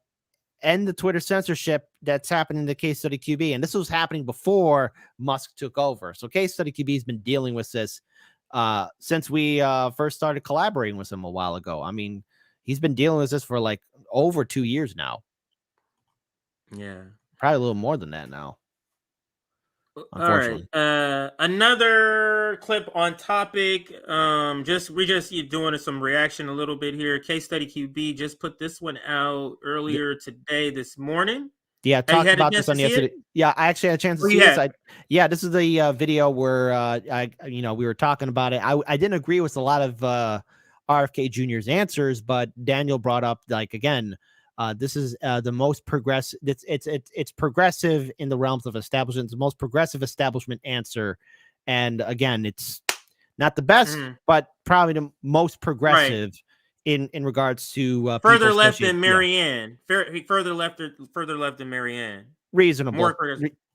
end the Twitter censorship that's happening to Case Study QB. And this was happening before Musk took over. So Case Study QB has been dealing with this since we first started collaborating with him a while ago. I mean, he's been dealing with this for like over 2 years now. Yeah. Probably a little more than that now. All right. Another clip on topic. We're just doing some reaction a little bit here. Case Study QB just put this one out earlier today, this morning. Yeah, talked about this on yesterday. Yeah, I actually had a chance to see this. This is the video where we were talking about it. I didn't agree with a lot of RFK Jr.'s answers, but Daniel brought up, like, again, this is the most progressive. It's progressive in the realms of establishment. It's the most progressive establishment answer, and again, it's not the best, but probably the most progressive in regards to further left than Marianne. Further left than Marianne. Reasonable,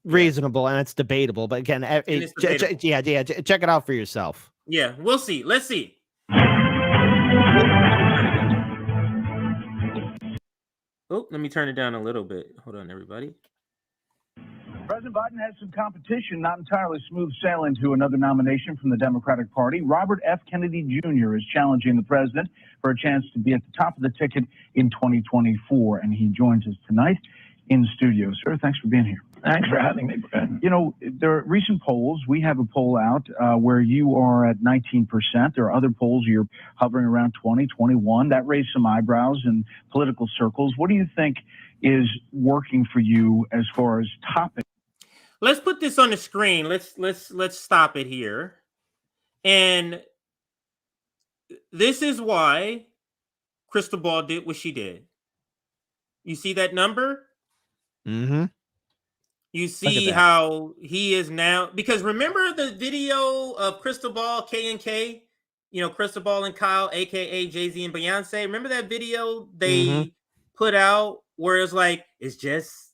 reasonable, and it's debatable. But again, check it out for yourself. Yeah, we'll see. Let's see. Oh, let me turn it down a little bit. Hold on, everybody. President Biden has some competition, not entirely smooth sailing to another nomination from the Democratic Party. Robert F. Kennedy Jr. is challenging the president for a chance to be at the top of the ticket in 2024, and he joins us tonight in studio. Sir, thanks for being here. Thanks for having me, Brad. You know, there are recent polls. We have a poll out where you are at 19%. There are other polls you're hovering around 20, 21. That raised some eyebrows in political circles. What do you think is working for you as far as topic? Let's put this on the screen. Let's stop it here. And this is why Krystal Ball did what she did. You see that number? Mm-hmm. You see how he is now, because remember the video of Krystal Ball, K&K, Krystal Ball and Kyle, aka Jay-Z and Beyonce. Remember that video they put out where it's like, it's just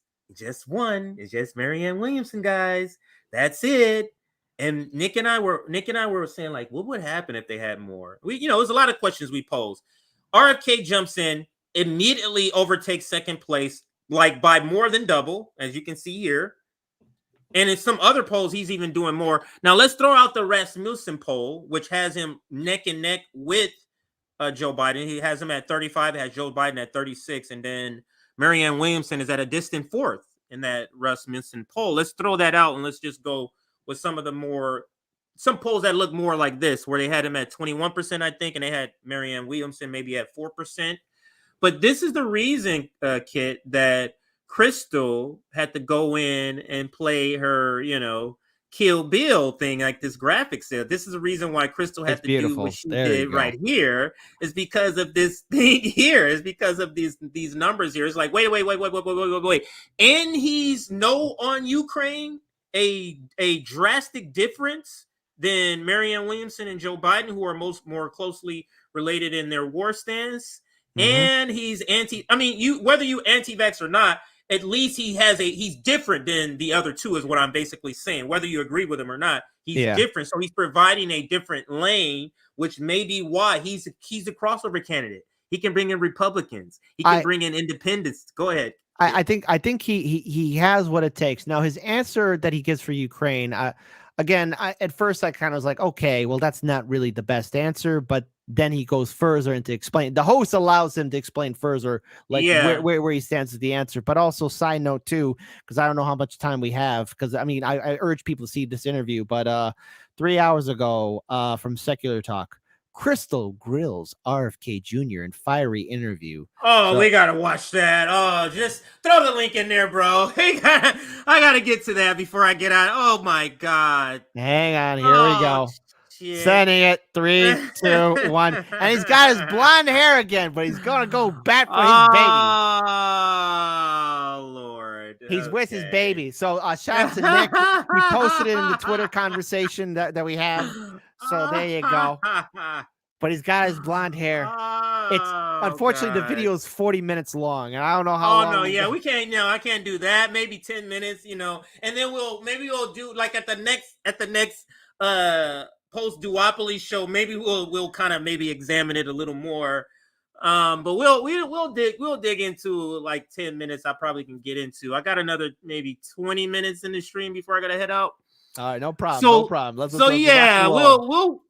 one, it's just Marianne Williamson, guys. That's it. And Nick and I were saying, like, what would happen if they had more? There's a lot of questions we posed. RFK jumps in, immediately overtakes second place, like by more than double, as you can see here. And in some other polls, he's even doing more. Now, let's throw out the Rasmussen poll, which has him neck and neck with Joe Biden. He has him at 35. It has Joe Biden at 36. And then Marianne Williamson is at a distant fourth in that Rasmussen poll. Let's throw that out and let's just go with some polls that look more like this, where they had him at 21%, I think, and they had Marianne Williamson maybe at 4%. But this is the reason, Kit, that Krystal had to go in and play her, Kill Bill thing, like this graphic said. This is the reason why Krystal had to do what she did right here, is because of this thing here. Is because of these numbers here. It's like, wait. And he's no on Ukraine, a drastic difference than Marianne Williamson and Joe Biden, who are more closely related in their war stance. And he's whether you anti-vax or not, at least he's different than the other two, is what I'm basically saying. Whether you agree with him or not, he's different. So he's providing a different lane, which may be why he's a crossover candidate. He can bring in Republicans. He can bring in independents. Go ahead. I think he has what it takes. Now, his answer that he gives for Ukraine, again, at first I kind of was like, okay, well, that's not really the best answer, but then he goes further into explain. The host allows him to explain further, like where he stands with the answer. But also, side note too, because I don't know how much time we have. Because I mean, I urge people to see this interview. But 3 hours ago, from Secular Talk, Krystal grills RFK Jr. in fiery interview. Oh, we gotta watch that. Oh, just throw the link in there, bro. I gotta get to that before I get out. Oh my God. Hang on, here we go. Shit. Sending it 3, 2, 1, and he's got his blonde hair again, but he's gonna go bat for his baby. Oh Lord, he's with his baby. So shout out to Nick. We posted it in the Twitter conversation that we have. So there you go. But he's got his blonde hair. It's unfortunately the video is 40 minutes long, and I don't know how long. Oh no, yeah, we can't. No, I can't do that. Maybe 10 minutes, and then we'll do like at the next post duopoly show. Maybe we'll kind of maybe examine it a little more. But we'll dig into like 10 minutes. I probably can get into. I got another maybe 20 minutes in the stream before I gotta head out. All right, no problem. No problem.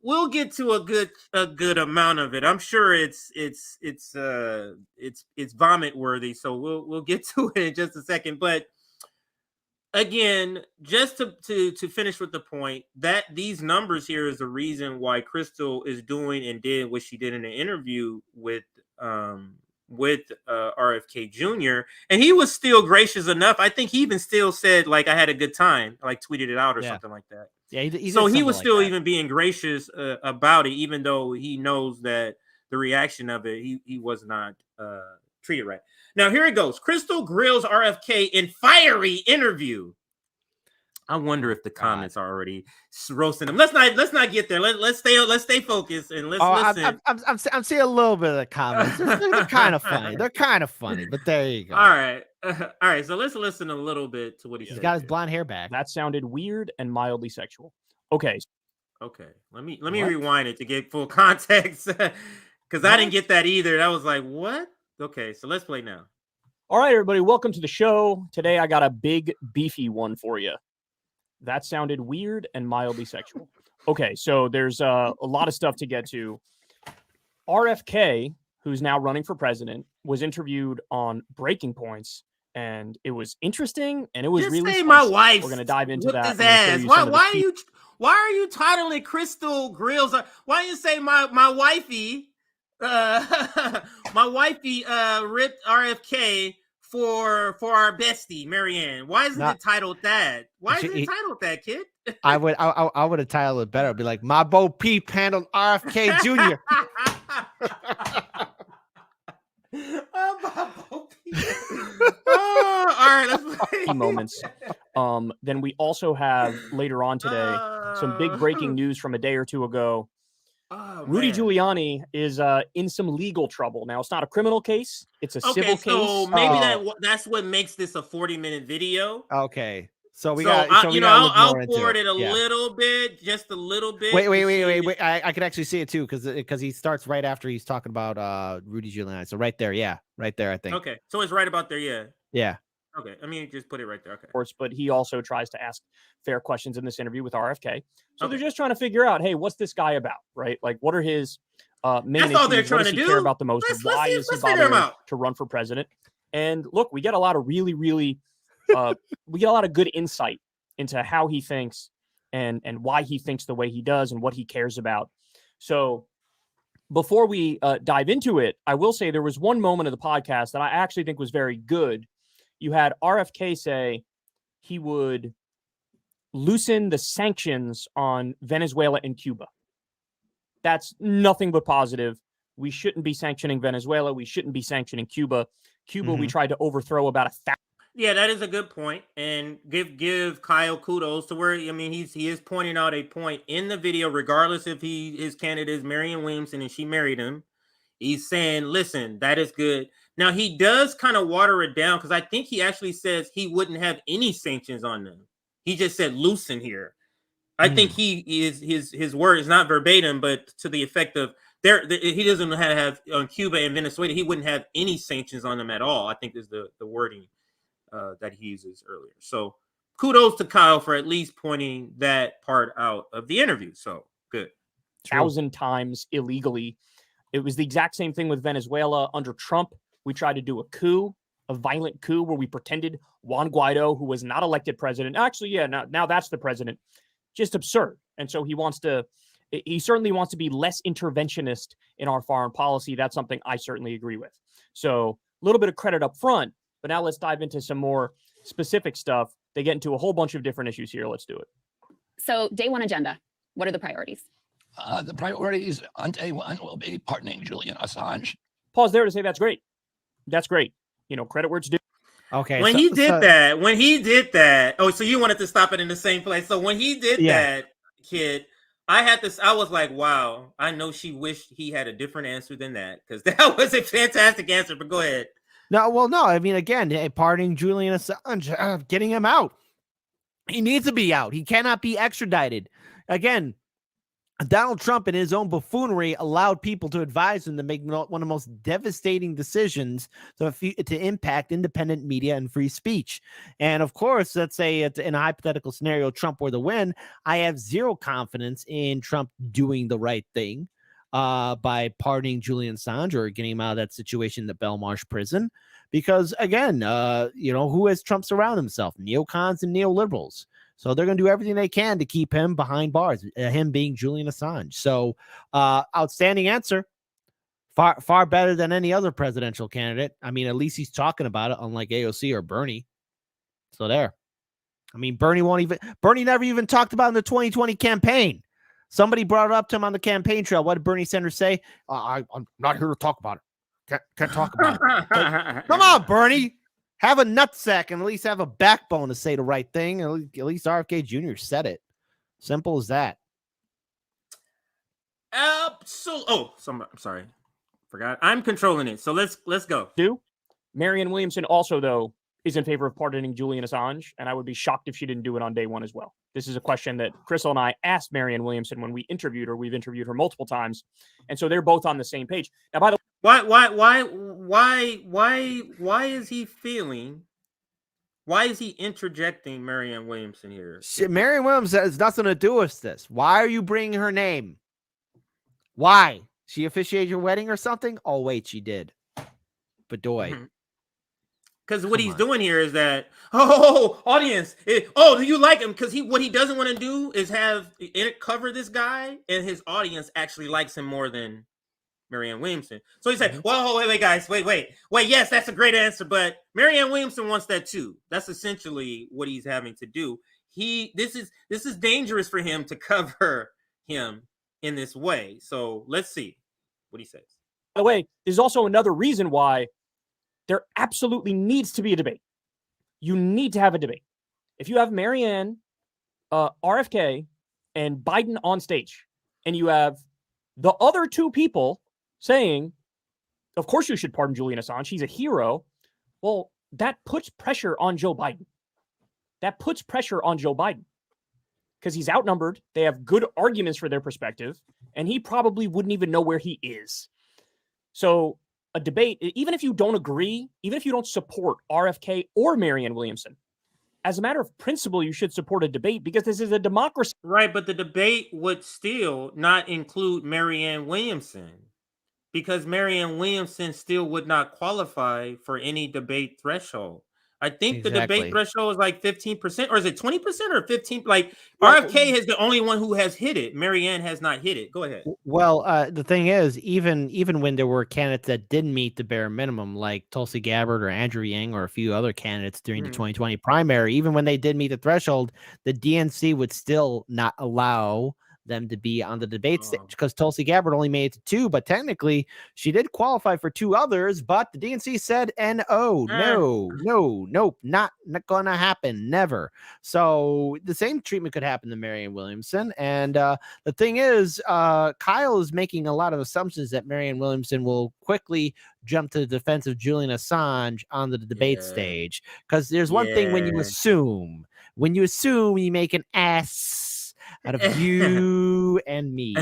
We'll get to a good amount of it. I'm sure it's vomit worthy. So we'll get to it in just a second. But again, just to finish with the point that these numbers here is the reason why Krystal is doing and did what she did in the interview with RFK Jr. And he was still gracious enough. I think he even still said like I had a good time, like tweeted it out or something like that. Yeah, he was still even being gracious about it, even though he knows that the reaction of it he was not treated right. Now here it goes. Krystal grills RFK in fiery interview. I wonder if the comments are already roasting them. Let's not get there. Let's stay focused and let's listen. I'm seeing a little bit of the comments. They're kind of funny. They're kind of funny, but there you go. All right. So let's listen a little bit to what he said. He's got his blonde hair back. That sounded weird and mildly sexual. Okay. Let me rewind it to get full context because I didn't get that either. I was like, what? Okay, so let's play now. All right, everybody, welcome to the show. Today I got a big beefy one for you. That sounded weird and mildly sexual. Okay, so there's a lot of stuff to get to. RFK, who's now running for president, was interviewed on Breaking Points, and it was interesting, and it was really spicy. My wife. We're going to dive into that. His ass. Why are you titling Krystal grills? Why don't you say my wifey? My wifey ripped RFK for our bestie Marianne. Why isn't it titled that? Why isn't it titled that, kid? I would have titled it better. It'd be like my Bo Peep handled RFK Jr. All right, let's play. Moments. Then we also have later on today some big breaking news from a day or two ago. Rudy Giuliani is in some legal trouble. Now, it's not a criminal case. It's a civil case. So maybe that's what makes this a 40-minute video. Okay. So I'll forward it a little bit, just a little bit. Wait. I can actually see it too because he starts right after he's talking about Rudy Giuliani. So right there, right there, I think. Okay. So it's right about there, yeah. Yeah. Okay. I mean, just put it right there. Okay. Of course, but he also tries to ask fair questions in this interview with RFK. So they're just trying to figure out, hey, what's this guy about, right? Like, what are his main issues? All they're trying to care about the most? Why is he bothering to run for president? And look, we get a lot of really, really, we get a lot of good insight into how he thinks and why he thinks the way he does and what he cares about. So before we dive into it, I will say there was one moment of the podcast that I actually think was very good. You had RFK say he would loosen the sanctions on Venezuela and Cuba. That's nothing but positive. We shouldn't be sanctioning Venezuela. We shouldn't be sanctioning Cuba. We tried to overthrow about 1,000. Yeah, that is a good point. And give Kyle kudos to where, I mean, he is pointing out a point in the video, regardless if his candidate is Marianne Williamson and she married him. He's saying, listen, that is good. Now, he does kind of water it down because I think he actually says he wouldn't have any sanctions on them. He just said loosen here. I think his word is not verbatim, but to the effect of he doesn't have on Cuba and Venezuela. He wouldn't have any sanctions on them at all. I think is the wording that he uses earlier. So kudos to Kyle for at least pointing that part out of the interview. So good. 1,000 times illegally. It was the exact same thing with Venezuela under Trump. We tried to do a violent coup where we pretended Juan Guaido, who was not elected president. Actually, yeah, now that's the president. Just absurd. And so he certainly wants to be less interventionist in our foreign policy. That's something I certainly agree with. So a little bit of credit up front, but now let's dive into some more specific stuff. They get into a whole bunch of different issues here. Let's do it. So day one agenda, what are the priorities? The priorities on day one will be pardoning Julian Assange. Pause there to say that's great. That's great. Credit where it's due. Okay. When he did that, oh, so you wanted to stop it in the same place. So when he did that, kid, I was like, wow, I know she wished he had a different answer than that, because that was a fantastic answer, but go ahead. No. I mean, again, pardoning Julian Assange, getting him out. He needs to be out. He cannot be extradited. Again, Donald Trump, in his own buffoonery, allowed people to advise him to make one of the most devastating decisions to impact independent media and free speech. And of course, let's say in a hypothetical scenario, Trump were to win, I have zero confidence in Trump doing the right thing by pardoning Julian Assange or getting him out of that situation in the Belmarsh prison. Because again, who has Trump surround himself? Neocons and neoliberals. So they're going to do everything they can to keep him behind bars, him being Julian Assange. So outstanding answer. Far better than any other presidential candidate. I mean, at least he's talking about it, unlike AOC or Bernie. So there. I mean, Bernie never even talked about it in the 2020 campaign. Somebody brought it up to him on the campaign trail. What did Bernie Sanders say? I'm not here to talk about it. Can't talk about it. Like, come on, Bernie. Have a nutsack and at least have a backbone to say the right thing. At least RFK Jr. said it. Simple as that. I'm sorry. Forgot. I'm controlling it. So let's go. Marianne Williamson also, though, is in favor of pardoning Julian Assange, and I would be shocked if she didn't do it on day one as well. This is a question that Krystal and I asked Marianne Williamson when we interviewed her. We've interviewed her multiple times, and so they're both on the same page. Now, by the way, why is he feeling? Why is he interjecting Marianne Williamson here? Marianne Williamson has nothing to do with this. Why are you bringing her name? Why? She officiated your wedding or something? Oh, wait, she did. Bedoy. Mm-hmm. Because what he's doing here is that, audience, do you like him? Because what he doesn't want to do is have it cover this guy, and his audience actually likes him more than Marianne Williamson. So he said, "Well, wait, guys, wait. Yes, that's a great answer, but Marianne Williamson wants that too." That's essentially what he's having to do. This is dangerous for him to cover him in this way. So let's see what he says. By the way, there's also another reason why there absolutely needs to be a debate. You need to have a debate. If you have Marianne, RFK, and Biden on stage, and you have the other two people saying, of course you should pardon Julian Assange, he's a hero, well, that puts pressure on Joe Biden. Because he's outnumbered. They have good arguments for their perspective, and he probably wouldn't even know where he is. So a debate, even if you don't agree, even if you don't support RFK or Marianne Williamson, as a matter of principle, you should support a debate because this is a democracy. Right, but the debate would still not include Marianne Williamson because Marianne Williamson still would not qualify for any debate threshold. I think the debate threshold is like 15%, or is it 20% or 15%? Like RFK is the only one who has hit it. Marianne has not hit it. Go ahead. Well, the thing is, even when there were candidates that didn't meet the bare minimum, like Tulsi Gabbard or Andrew Yang or a few other candidates during the 2020 primary, even when they did meet the threshold, the DNC would still not allow them to be on the debate stage because Tulsi Gabbard only made it to 2, but technically she did qualify for 2 others, but the DNC said nope, not gonna happen, never. So the same treatment could happen to Marianne Williamson. And the thing is, Kyle is making a lot of assumptions that Marianne Williamson will quickly jump to the defense of Julian Assange on the debate stage, because there's one thing when you assume, you make an ass out of you and me.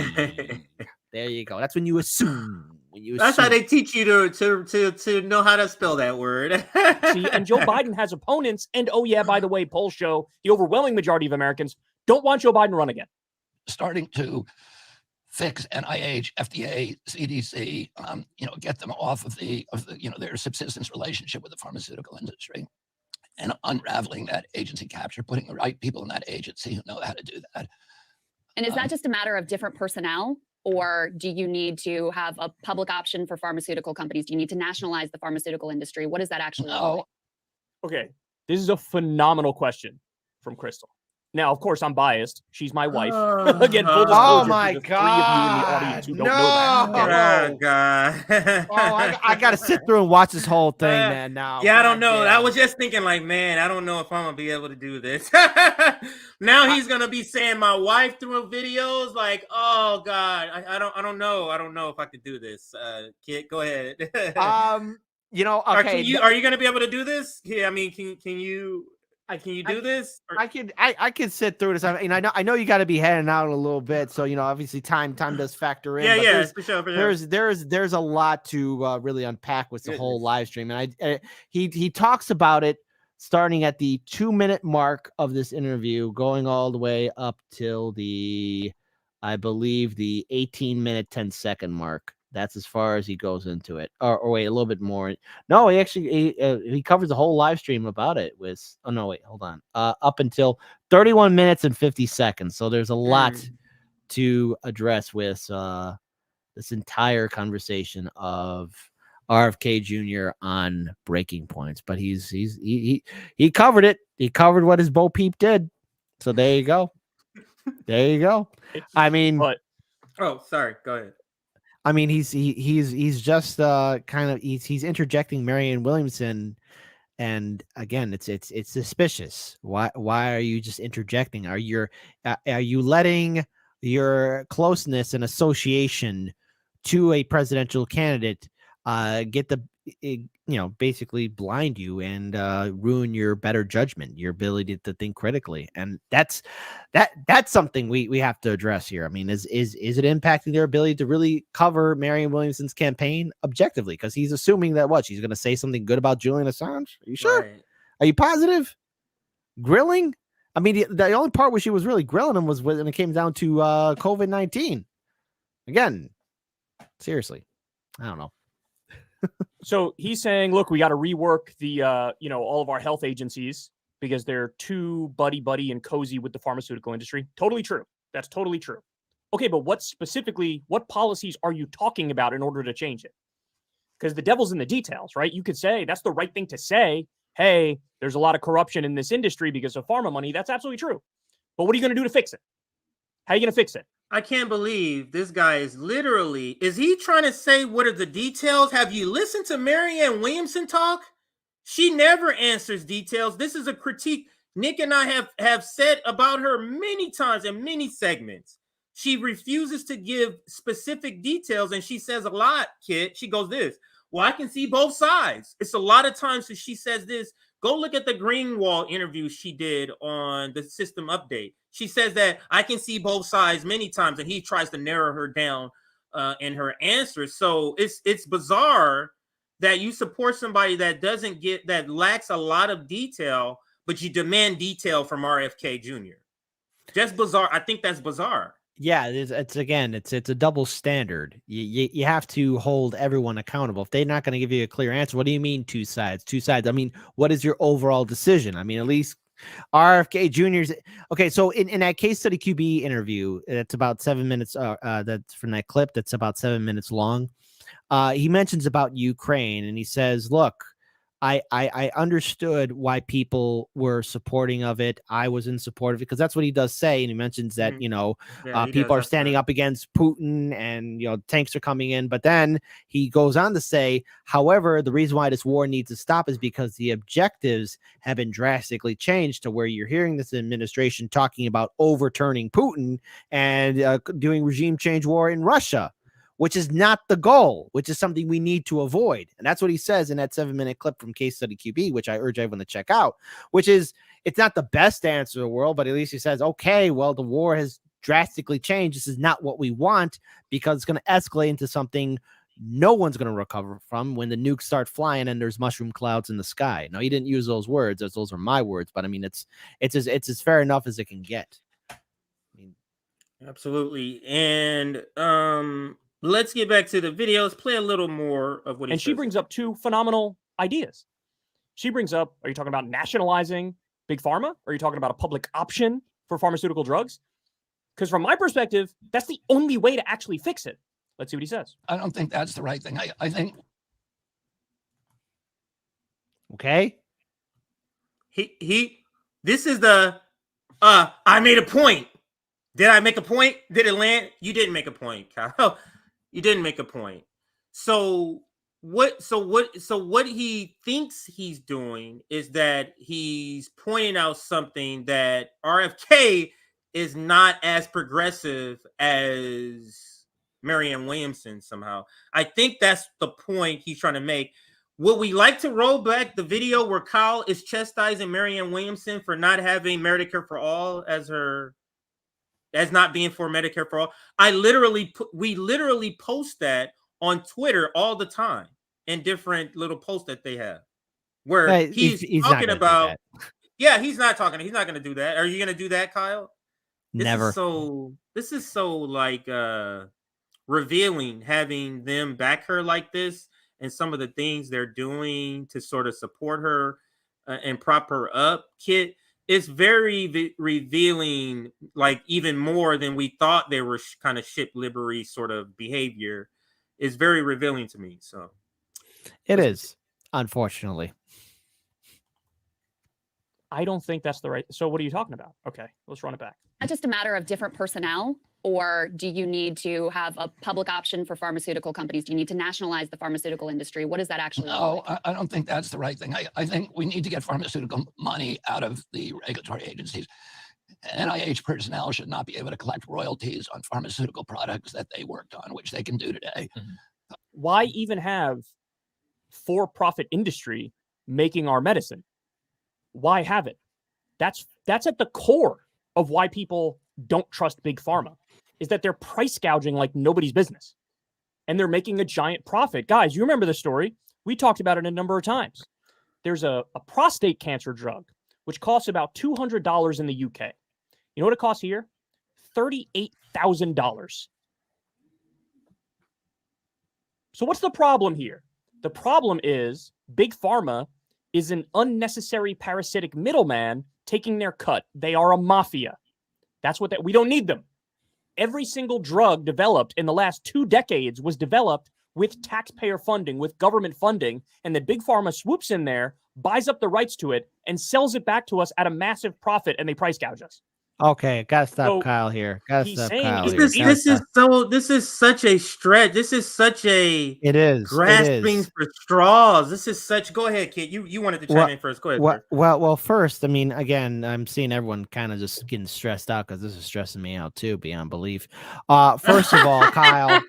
There you go. That's when you assume. when you That's how assume. they teach you to know how to spell that word. See, and Joe Biden has opponents. And oh yeah, by the way, polls show the overwhelming majority of Americans don't want Joe Biden to run again. Starting to fix NIH, FDA, CDC, get them off of the their subsistence relationship with the pharmaceutical industry, and unraveling that agency capture, putting the right people in that agency who know how to do that. And is that just a matter of different personnel, or do you need to have a public option for pharmaceutical companies? Do you need to nationalize the pharmaceutical industry? What does that actually look like? Okay, this is a phenomenal question from Krystal. Now, of course, I'm biased. She's my wife. Again, full disclosure. Oh my for the 3 of you in the audience who don't know that. Oh God! I gotta sit through and watch this whole thing, man. Now, yeah, I don't know. damn. I was just thinking, like, man, I don't know if I'm gonna be able to do this. Now he's gonna be saying my wife through videos, like, oh God, I don't know if I could do this. Kid, go ahead. Okay. Are you gonna be able to do this? Yeah, I mean, can you? Can you do this? Or... I could sit through this. I mean, I know you got to be heading out a little bit, so obviously time does factor in. Yeah, for sure. There's a lot to really unpack with the whole live stream, and he talks about it starting at the 2-minute mark of this interview, going all the way up till I believe the 18-minute 10-second mark. That's as far as he goes into it. Or wait, a little bit more. No, he covers the whole live stream about it with. Oh no, wait, hold on. Up until 31 minutes and 50 seconds. So there's a lot to address with this entire conversation of RFK Jr. on breaking points. But he covered it. He covered what his Bo Peep did. So there you go. There you go. I mean, oh, sorry. Go ahead. I mean, he's just he's interjecting Marianne Williamson, and again, it's suspicious. Why are you just interjecting? Are you letting your closeness and association to a presidential candidate basically blind you and ruin your better judgment, your ability to think critically? And that's something we have to address here. I mean, is it impacting their ability to really cover Marianne Williamson's campaign objectively? Because he's assuming that she's going to say something good about Julian Assange. Are you sure? Right. Are you positive? Grilling? I mean, the only part where she was really grilling him was when it came down to COVID-19. Again, seriously, I don't know. So he's saying, look, we got to rework the, all of our health agencies because they're too buddy and cozy with the pharmaceutical industry. Totally true. That's totally true. Okay, but what policies are you talking about in order to change it? Because the devil's in the details, right? You could say that's the right thing to say. Hey, there's a lot of corruption in this industry because of pharma money. That's absolutely true. But what are you going to do to fix it? How are you going to fix it? I can't believe this guy is he trying to say what are the details? Have you listened to Marianne Williamson talk? She never answers details. This is a critique Nick and I have said about her many times in many segments. She refuses to give specific details, and she says a lot, kid. She goes this, well, I can see both sides. It's a lot of times that she says this. Go look at the Greenwald interview she did on the system update. She says that I can see both sides many times, and he tries to narrow her down in her answers. So it's bizarre that you support somebody that lacks a lot of detail, but you demand detail from RFK Jr. Just bizarre. I think that's bizarre. Yeah, it's a double standard. You have to hold everyone accountable. If they're not going to give you a clear answer, what do you mean two sides? Two sides. I mean, what is your overall decision? I mean, at least RFK Jr.'s okay. So in that case study QB interview, it's about 7 minutes. That's from that clip. That's about 7 minutes long. He mentions about Ukraine, and he says, "Look, I understood why people were supporting of it. I was in support of it," because that's what he does say. And he mentions that, people are standing up against Putin and, tanks are coming in. But then he goes on to say, however, the reason why this war needs to stop is because the objectives have been drastically changed to where you're hearing this administration talking about overturning Putin and doing regime change war in Russia, which is not the goal, which is something we need to avoid. And that's what he says in that 7-minute clip from Case Study QB, which I urge everyone to check out, which is, it's not the best answer in the world, but at least he says, okay, well, the war has drastically changed. This is not what we want because it's going to escalate into something no one's going to recover from when the nukes start flying and there's mushroom clouds in the sky. Now, he didn't use those words, as those are my words, but I mean, it's as fair enough as it can get. I mean, absolutely. And let's get back to the video. Let's play a little more of what he And she brings up two phenomenal ideas. She brings up, are you talking about nationalizing Big Pharma? Or are you talking about a public option for pharmaceutical drugs? Because from my perspective, that's the only way to actually fix it. Let's see what he says. I don't think that's the right thing. I think. Okay. This is the, I made a point. Did I make a point? Did it land? You didn't make a point, Kyle. You didn't make a point. So what he thinks he's doing is that he's pointing out something that RFK is not as progressive as Marianne Williamson somehow. I think that's the point he's trying to make. Would we like to roll back the video where Kyle is chastising Marianne Williamson for not having Medicare for all as not being for Medicare for all? We literally post that on Twitter all the time in different little posts that they have where he's talking about. Yeah, he's not talking. He's not going to do that. Are you going to do that, Kyle? Never. This is so like revealing having them back her like this and some of the things they're doing to sort of support her and prop her up. Kit, it's very revealing, like even more than we thought they were kind of ship livery sort of behavior. It's very revealing to me. So it is, unfortunately. I don't think that's the right. So what are you talking about? Okay, let's run it back. Not just a matter of different personnel, or do you need to have a public option for pharmaceutical companies? Do you need to nationalize the pharmaceutical industry? What does that actually look like? I don't think that's the right thing. I think we need to get pharmaceutical money out of the regulatory agencies. NIH personnel should not be able to collect royalties on pharmaceutical products that they worked on, which they can do today. Why even have for-profit industry making our medicine? Why have it? That's at the core of why people don't trust big pharma, is that they're price gouging like nobody's business. And they're making a giant profit. Guys, you remember the story. We talked about it a number of times. There's a prostate cancer drug, which costs about $200 in the UK. You know what it costs here? $38,000. So what's the problem here? The problem is big pharma is an unnecessary parasitic middleman taking their cut. They are a mafia. That's what we don't need them. Every single drug developed in the last 2 decades was developed with taxpayer funding, with government funding, and the big pharma swoops in there, buys up the rights to it, and sells it back to us at a massive profit, and they price gouge us. Okay, gotta stop Kyle here. Gotta stop Kyle here. This is such a stretch. This is such a grasping for straws. This is such. Go ahead, kid. You wanted to chime in first. Go ahead. Well, first, I mean, again, I'm seeing everyone kind of just getting stressed out because this is stressing me out too, beyond belief. First of all, Kyle.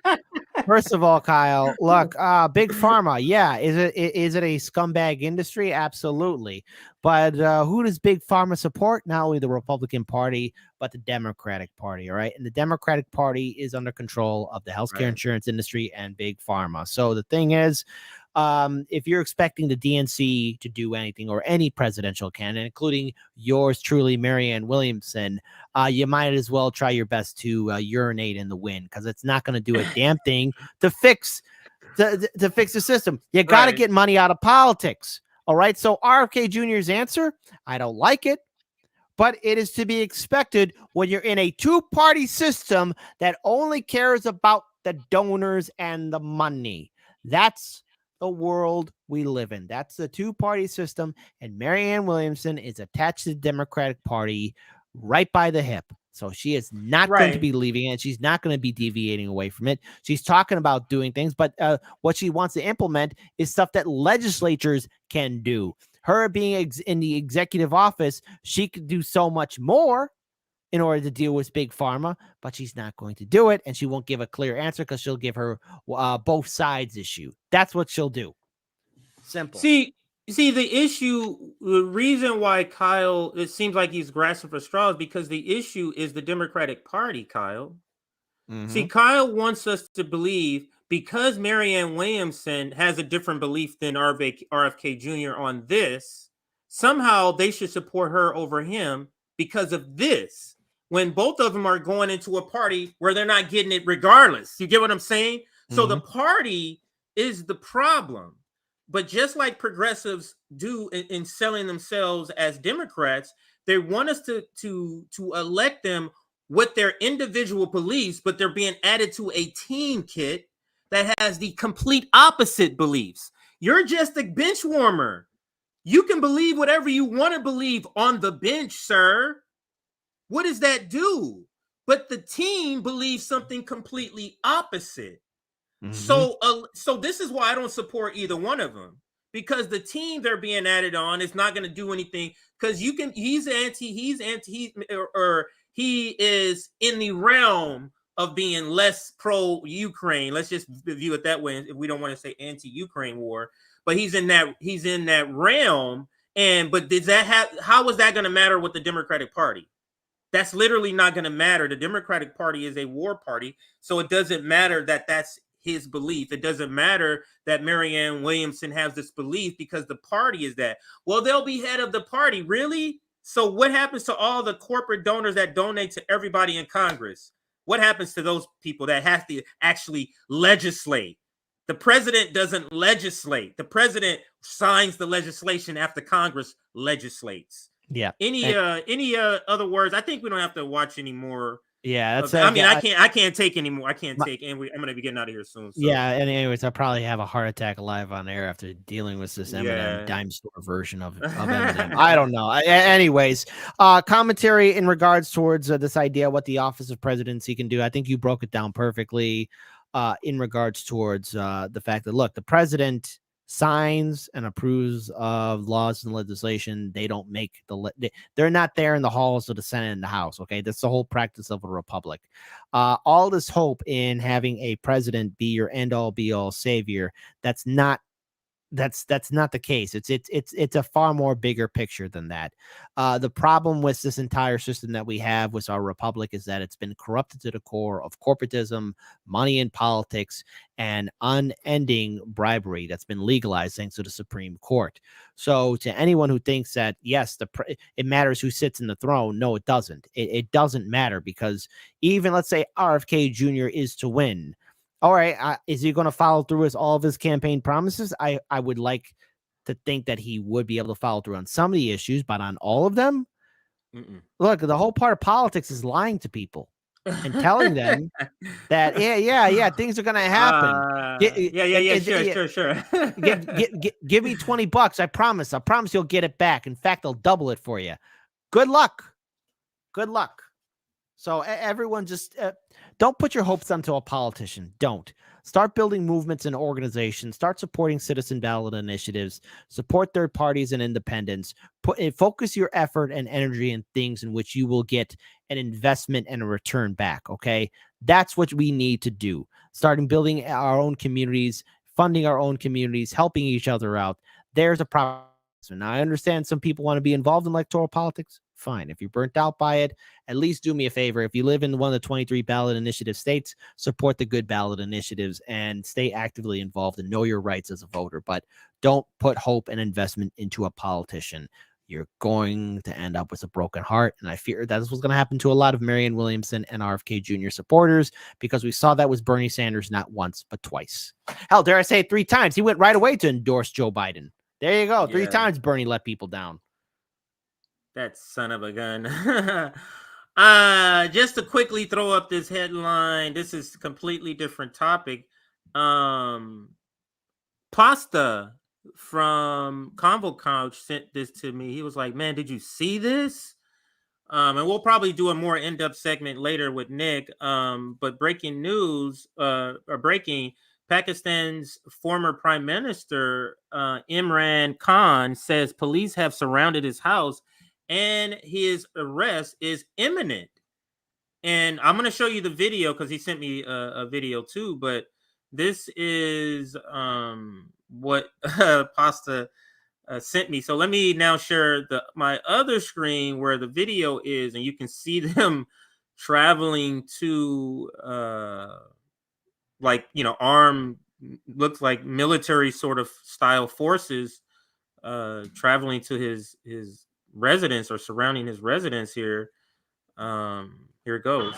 Look, big pharma, yeah. Is it a scumbag industry? Absolutely. But who does big pharma support? Not only the Republican Party, but the Democratic Party. All right. And the Democratic Party is under control of the healthcare insurance industry and big pharma. So the thing is, if you're expecting the DNC to do anything, or any presidential candidate, including yours truly, Marianne Williamson, you might as well try your best to urinate in the wind, because it's not going to do a damn thing to fix the system. You got to get money out of politics. All right. So RFK Jr.'s answer, I don't like it, but it is to be expected when you're in a two-party system that only cares about the donors and the money. That's the world we live in. That's the two-party system, and Marianne Williamson is attached to the Democratic Party right by the hip. So she is not going to be leaving it. She's not going to be deviating away from it. She's talking about doing things, but what she wants to implement is stuff that legislatures can do. Her being in the executive office, she could do so much more in order to deal with big pharma, but she's not going to do it, and she won't give a clear answer because she'll give her both sides issue. That's what she'll do. Simple. See, the reason why Kyle, it seems like he's grasping for straws, because the issue is the Democratic Party, Kyle. See, Kyle wants us to believe because Marianne Williamson has a different belief than RFK Jr. on this, somehow they should support her over him because of this. When both of them are going into a party where they're not getting it regardless. You get what I'm saying? So the party is the problem. But just like progressives do in selling themselves as Democrats, they want us to elect them with their individual beliefs, but they're being added to a team kit that has the complete opposite beliefs. You're just a bench warmer. You can believe whatever you want to believe on the bench, sir. What does that do? But the team believes something completely opposite. So this is why I don't support either one of them, because the team they're being added on is not going to do anything. Because he is in the realm of being less pro-Ukraine. Let's just view it that way. If we don't want to say anti-Ukraine war, but he's in that realm. But how is that going to matter with the Democratic Party? That's literally not going to matter. The Democratic Party is a war party, so it doesn't matter that that's his belief. It doesn't matter that Marianne Williamson has this belief because the party is that. Well, they'll be head of the party. Really? So what happens to all the corporate donors that donate to everybody in Congress? What happens to those people that have to actually legislate? The president doesn't legislate. The president signs the legislation after Congress legislates. Yeah. Any other words? I think we don't have to watch anymore. Yeah, that's. I can't take anymore. I can't take, and I'm gonna be getting out of here soon. So. Yeah, and anyways, I'll probably have a heart attack live on air after dealing with this Eminem dime store version of Eminem. I don't know. Anyways, commentary in regards towards this idea what the office of presidency can do. I think you broke it down perfectly. In regards towards the fact that look, the president signs and approves of laws and legislation. They don't make they're not there in the halls of the Senate and the House. Okay, that's the whole practice of a republic. All this hope in having a president be your end all be all savior. That's not the case. It's a far more bigger picture than that. The problem with this entire system that we have with our republic is that it's been corrupted to the core of corporatism, money in politics, and unending bribery that's been legalized thanks to the Supreme Court. So to anyone who thinks that, yes, it matters who sits in the throne, no, it doesn't. It doesn't matter, because even let's say RFK Jr. is to win. All right, is he going to follow through with all of his campaign promises? I would like to think that he would be able to follow through on some of the issues, but on all of them? Look, the whole part of politics is lying to people and telling them that, yeah, things are going to happen. Sure. Give me $20. I promise you'll get it back. In fact, they'll double it for you. Good luck. So everyone just don't put your hopes onto a politician. Don't. Start building movements and organizations. Start supporting citizen ballot initiatives. Support third parties and independents. Focus your effort and energy in things in which you will get an investment and a return back, okay? That's what we need to do. Starting building our own communities, funding our own communities, helping each other out. There's a problem. So now I understand some people want to be involved in electoral politics. Fine. If you're burnt out by it, at least do me a favor. If you live in one of the 23 ballot initiative states, support the good ballot initiatives and stay actively involved and know your rights as a voter. But don't put hope and investment into a politician. You're going to end up with a broken heart. And I fear that's what's going to happen to a lot of Marianne Williamson and RFK Jr. supporters, because we saw that with Bernie Sanders not once, but twice. Hell, dare I say it 3 times. He went right away to endorse Joe Biden. There you go. 3 times Bernie let people down. That son of a gun. Just to quickly throw up this headline. This is a completely different topic. Pasta from Convo Couch sent this to me. He was like, man, did you see this? And we'll probably do a more in-depth segment later with Nick. But breaking news, Pakistan's former prime minister, Imran Khan, says police have surrounded his house and his arrest is imminent. And I'm going to show you the video because he sent me a video too. But this is what Pasta sent me. So let me now share my other screen where the video is, and you can see them traveling to like, you know, armed, looks like military sort of style forces traveling to his residence or surrounding his residence here. Here it goes.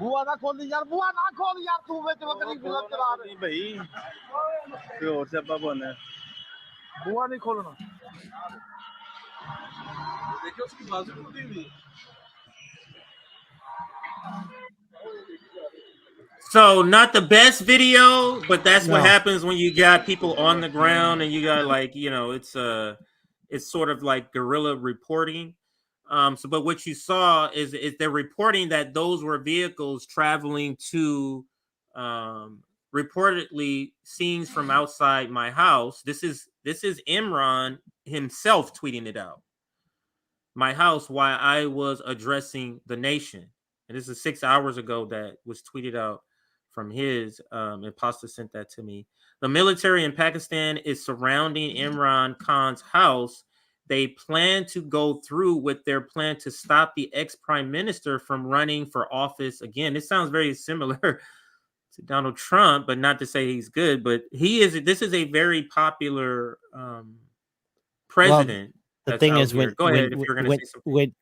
बुआ ना खोल यार तू ਵਿੱਚ ਬੱਕਰੀ ਗੁਲਾ ਚਲਾ ਦੇ ਭਈ ਤੇ ਹੋਰ ਸਿਆਪਾ ਬਣੇ बुआ नहीं खोलना देखिए उसकी बाजू टूटी हुई So not the best video, but that's what happens when you got people on the ground and you got, like, you know, it's sort of like guerrilla reporting. But what you saw is they're reporting that those were vehicles traveling to reportedly scenes from outside my house. This is Imran himself tweeting it out. My house while I was addressing the nation. And this is 6 hours ago that was tweeted out from his imposter sent that to me. The military in Pakistan is surrounding Imran Khan's house. They plan to go through with their plan to stop the ex-prime minister from running for office again. This sounds very similar to Donald Trump, but not to say he's good, but this is a very popular president. Well, the thing is,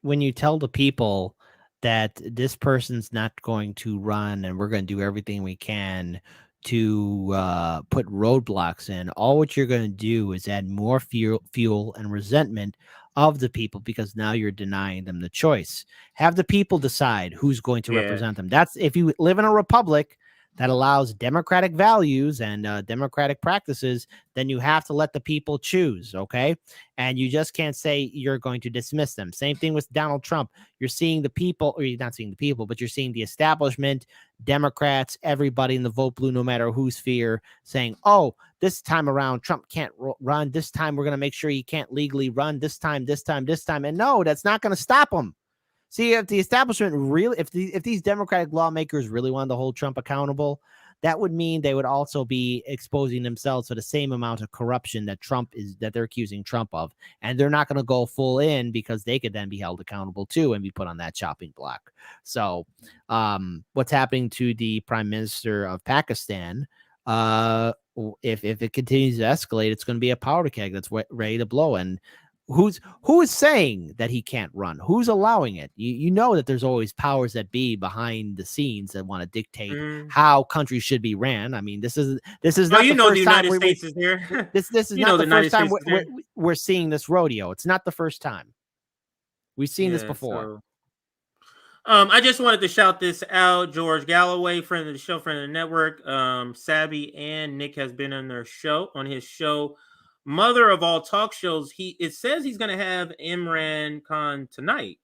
when you tell the people that this person's not going to run and we're going to do everything we can to put roadblocks in, all what you're going to do is add more fuel and resentment of the people, because now you're denying them the choice. Have the people decide who's going to represent them. That's if you live in a republic that allows democratic values and democratic practices, then you have to let the people choose, okay? And you just can't say you're going to dismiss them. Same thing with Donald Trump. You're seeing the people, or you're not seeing the people, but you're seeing the establishment, Democrats, everybody in the vote blue, no matter whose sphere, saying, oh, this time around, Trump can't run. This time, we're going to make sure he can't legally run. This time. And no, that's not going to stop him. See, if the establishment really, if these Democratic lawmakers really wanted to hold Trump accountable, that would mean they would also be exposing themselves to the same amount of corruption that they're accusing Trump of. And they're not going to go full in, because they could then be held accountable too and be put on that chopping block. So what's happening to the prime minister of Pakistan, if it continues to escalate, it's going to be a powder keg that's ready to blow. And who is saying that he can't run? Who's allowing it? You know that there's always powers that be behind the scenes that want to dictate how countries should be ran. I mean, this is not the first time the United States is there. This is not the first time we're seeing this rodeo. It's not the first time. We've seen this before. I just wanted to shout this out. George Galloway, friend of the show, friend of the network. Sabby and Nick has been on his show. Mother of all talk shows. It says he's going to have Imran Khan tonight.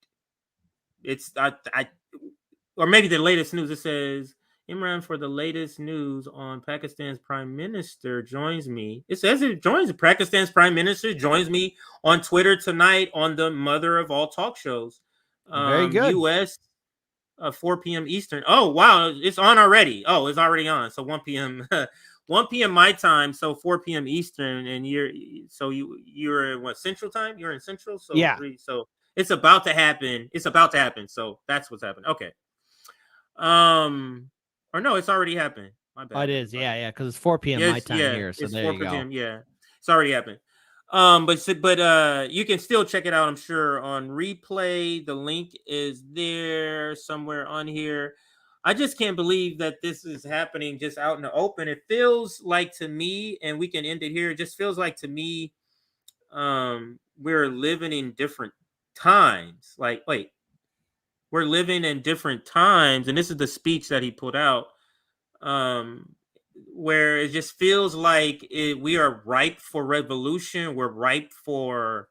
Or maybe the latest news. It says Imran for the latest news on Pakistan's prime minister joins me. It says Pakistan's prime minister joins me on Twitter tonight on the mother of all talk shows. Very good. U.S. 4 p.m. Eastern. Oh wow, it's on already. Oh, it's already on. So 1 p.m. 1 p.m. my time, so 4 p.m. Eastern, and you're in what, Central time? You're in Central, so yeah. So it's about to happen. So that's what's happening. Okay. Or no, it's already happened. My bad. Oh, it is, yeah, because it's 4 p.m. my time here. So there you go. Yeah, it's already happened. But you can still check it out, I'm sure, on replay. The link is there somewhere on here. I just can't believe that this is happening just out in the open. It feels like to me, and we can end it here, it just feels like to me we're living in different times. We're living in different times, and this is the speech that he put out, where it just feels like we are ripe for revolution. We're ripe for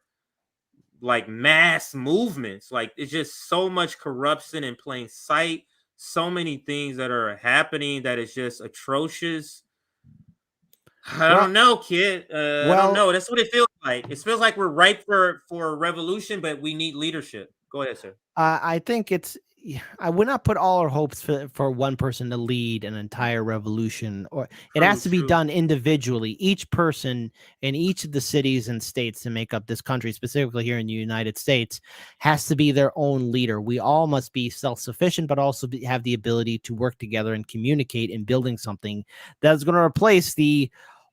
mass movements. It's just so much corruption in plain sight. So many things that are happening that is just atrocious. I don't know, kid. I don't know. That's what it feels like. It feels like we're ripe for revolution, but we need leadership. Go ahead, sir. I think it's I would not put all our hopes for one person to lead an entire revolution, or it has to be done individually. Each person in each of the cities and states that make up this country, specifically here in the United States, has to be their own leader. We all must be self-sufficient, but also have the ability to work together and communicate in building something that's going to replace the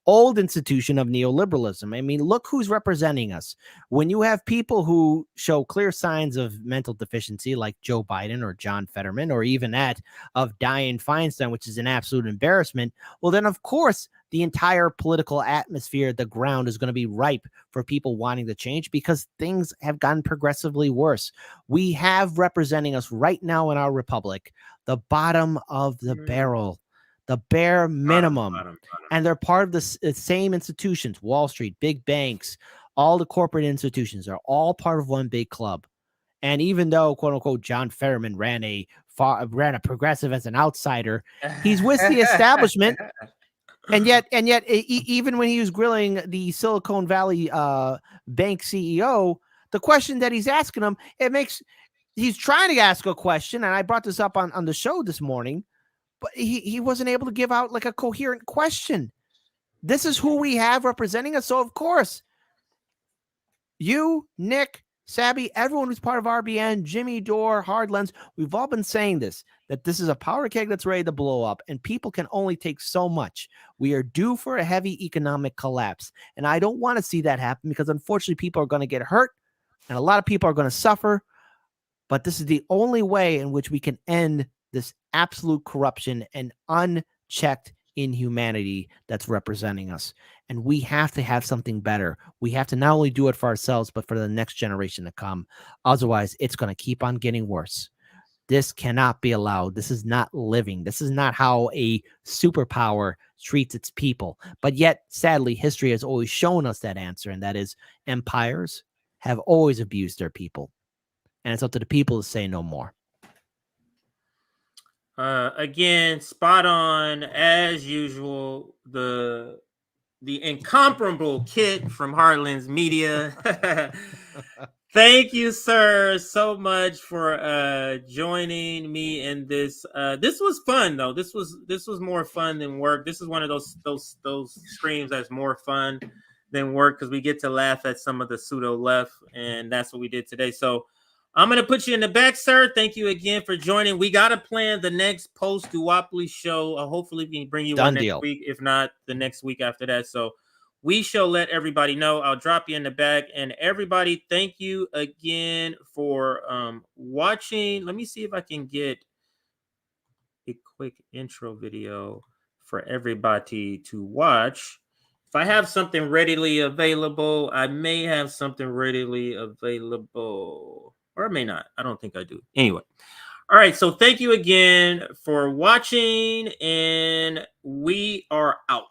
old institution of neoliberalism. I mean, look who's representing us. When you have people who show clear signs of mental deficiency, like Joe Biden or John Fetterman, or even that of Dianne Feinstein, which is an absolute embarrassment, well, then, of course, the entire political atmosphere, the ground is going to be ripe for people wanting to change, because things have gotten progressively worse. We have representing us right now in our republic the bottom of the barrel, the bare minimum. And they're part of the same institutions, Wall Street, big banks, all the corporate institutions are all part of one big club. And even though, quote unquote, John Fetterman ran a progressive as an outsider, he's with the establishment. And yet, even when he was grilling the Silicon Valley bank CEO, the question that he's asking him, he's trying to ask a question. And I brought this up on the show this morning, but he wasn't able to give out like a coherent question. This is who we have representing us. So, of course, you, Nick, Sabby, everyone who's part of RBN, Jimmy Dore, Hardlens, we've all been saying this, that this is a powder keg that's ready to blow up, and people can only take so much. We are due for a heavy economic collapse, and I don't want to see that happen, because unfortunately people are going to get hurt, and a lot of people are going to suffer, but this is the only way in which we can end this absolute corruption and unchecked inhumanity that's representing us. And we have to have something better. We have to not only do it for ourselves, but for the next generation to come. Otherwise, it's going to keep on getting worse. This cannot be allowed. This is not living. This is not how a superpower treats its people. But yet, sadly, history has always shown us that answer, and that is empires have always abused their people. And it's up to the people to say no more. Again, spot on as usual. The incomparable Kit from Heartlands Media. Thank you, sir, so much for joining me in this. This was fun, though. This was more fun than work. This is one of those streams that's more fun than work, because we get to laugh at some of the pseudo left, and that's what we did today. So I'm going to put you in the back, sir. Thank you again for joining. We got to plan the next post-duopoly show. Hopefully we can bring you one next week, if not the next week after that. So we shall let everybody know. I'll drop you in the back. And everybody, thank you again for watching. Let me see if I can get a quick intro video for everybody to watch. If I have something readily available, I may have something readily available. Or I may not. I don't think I do. Anyway. All right. So thank you again for watching. And we are out.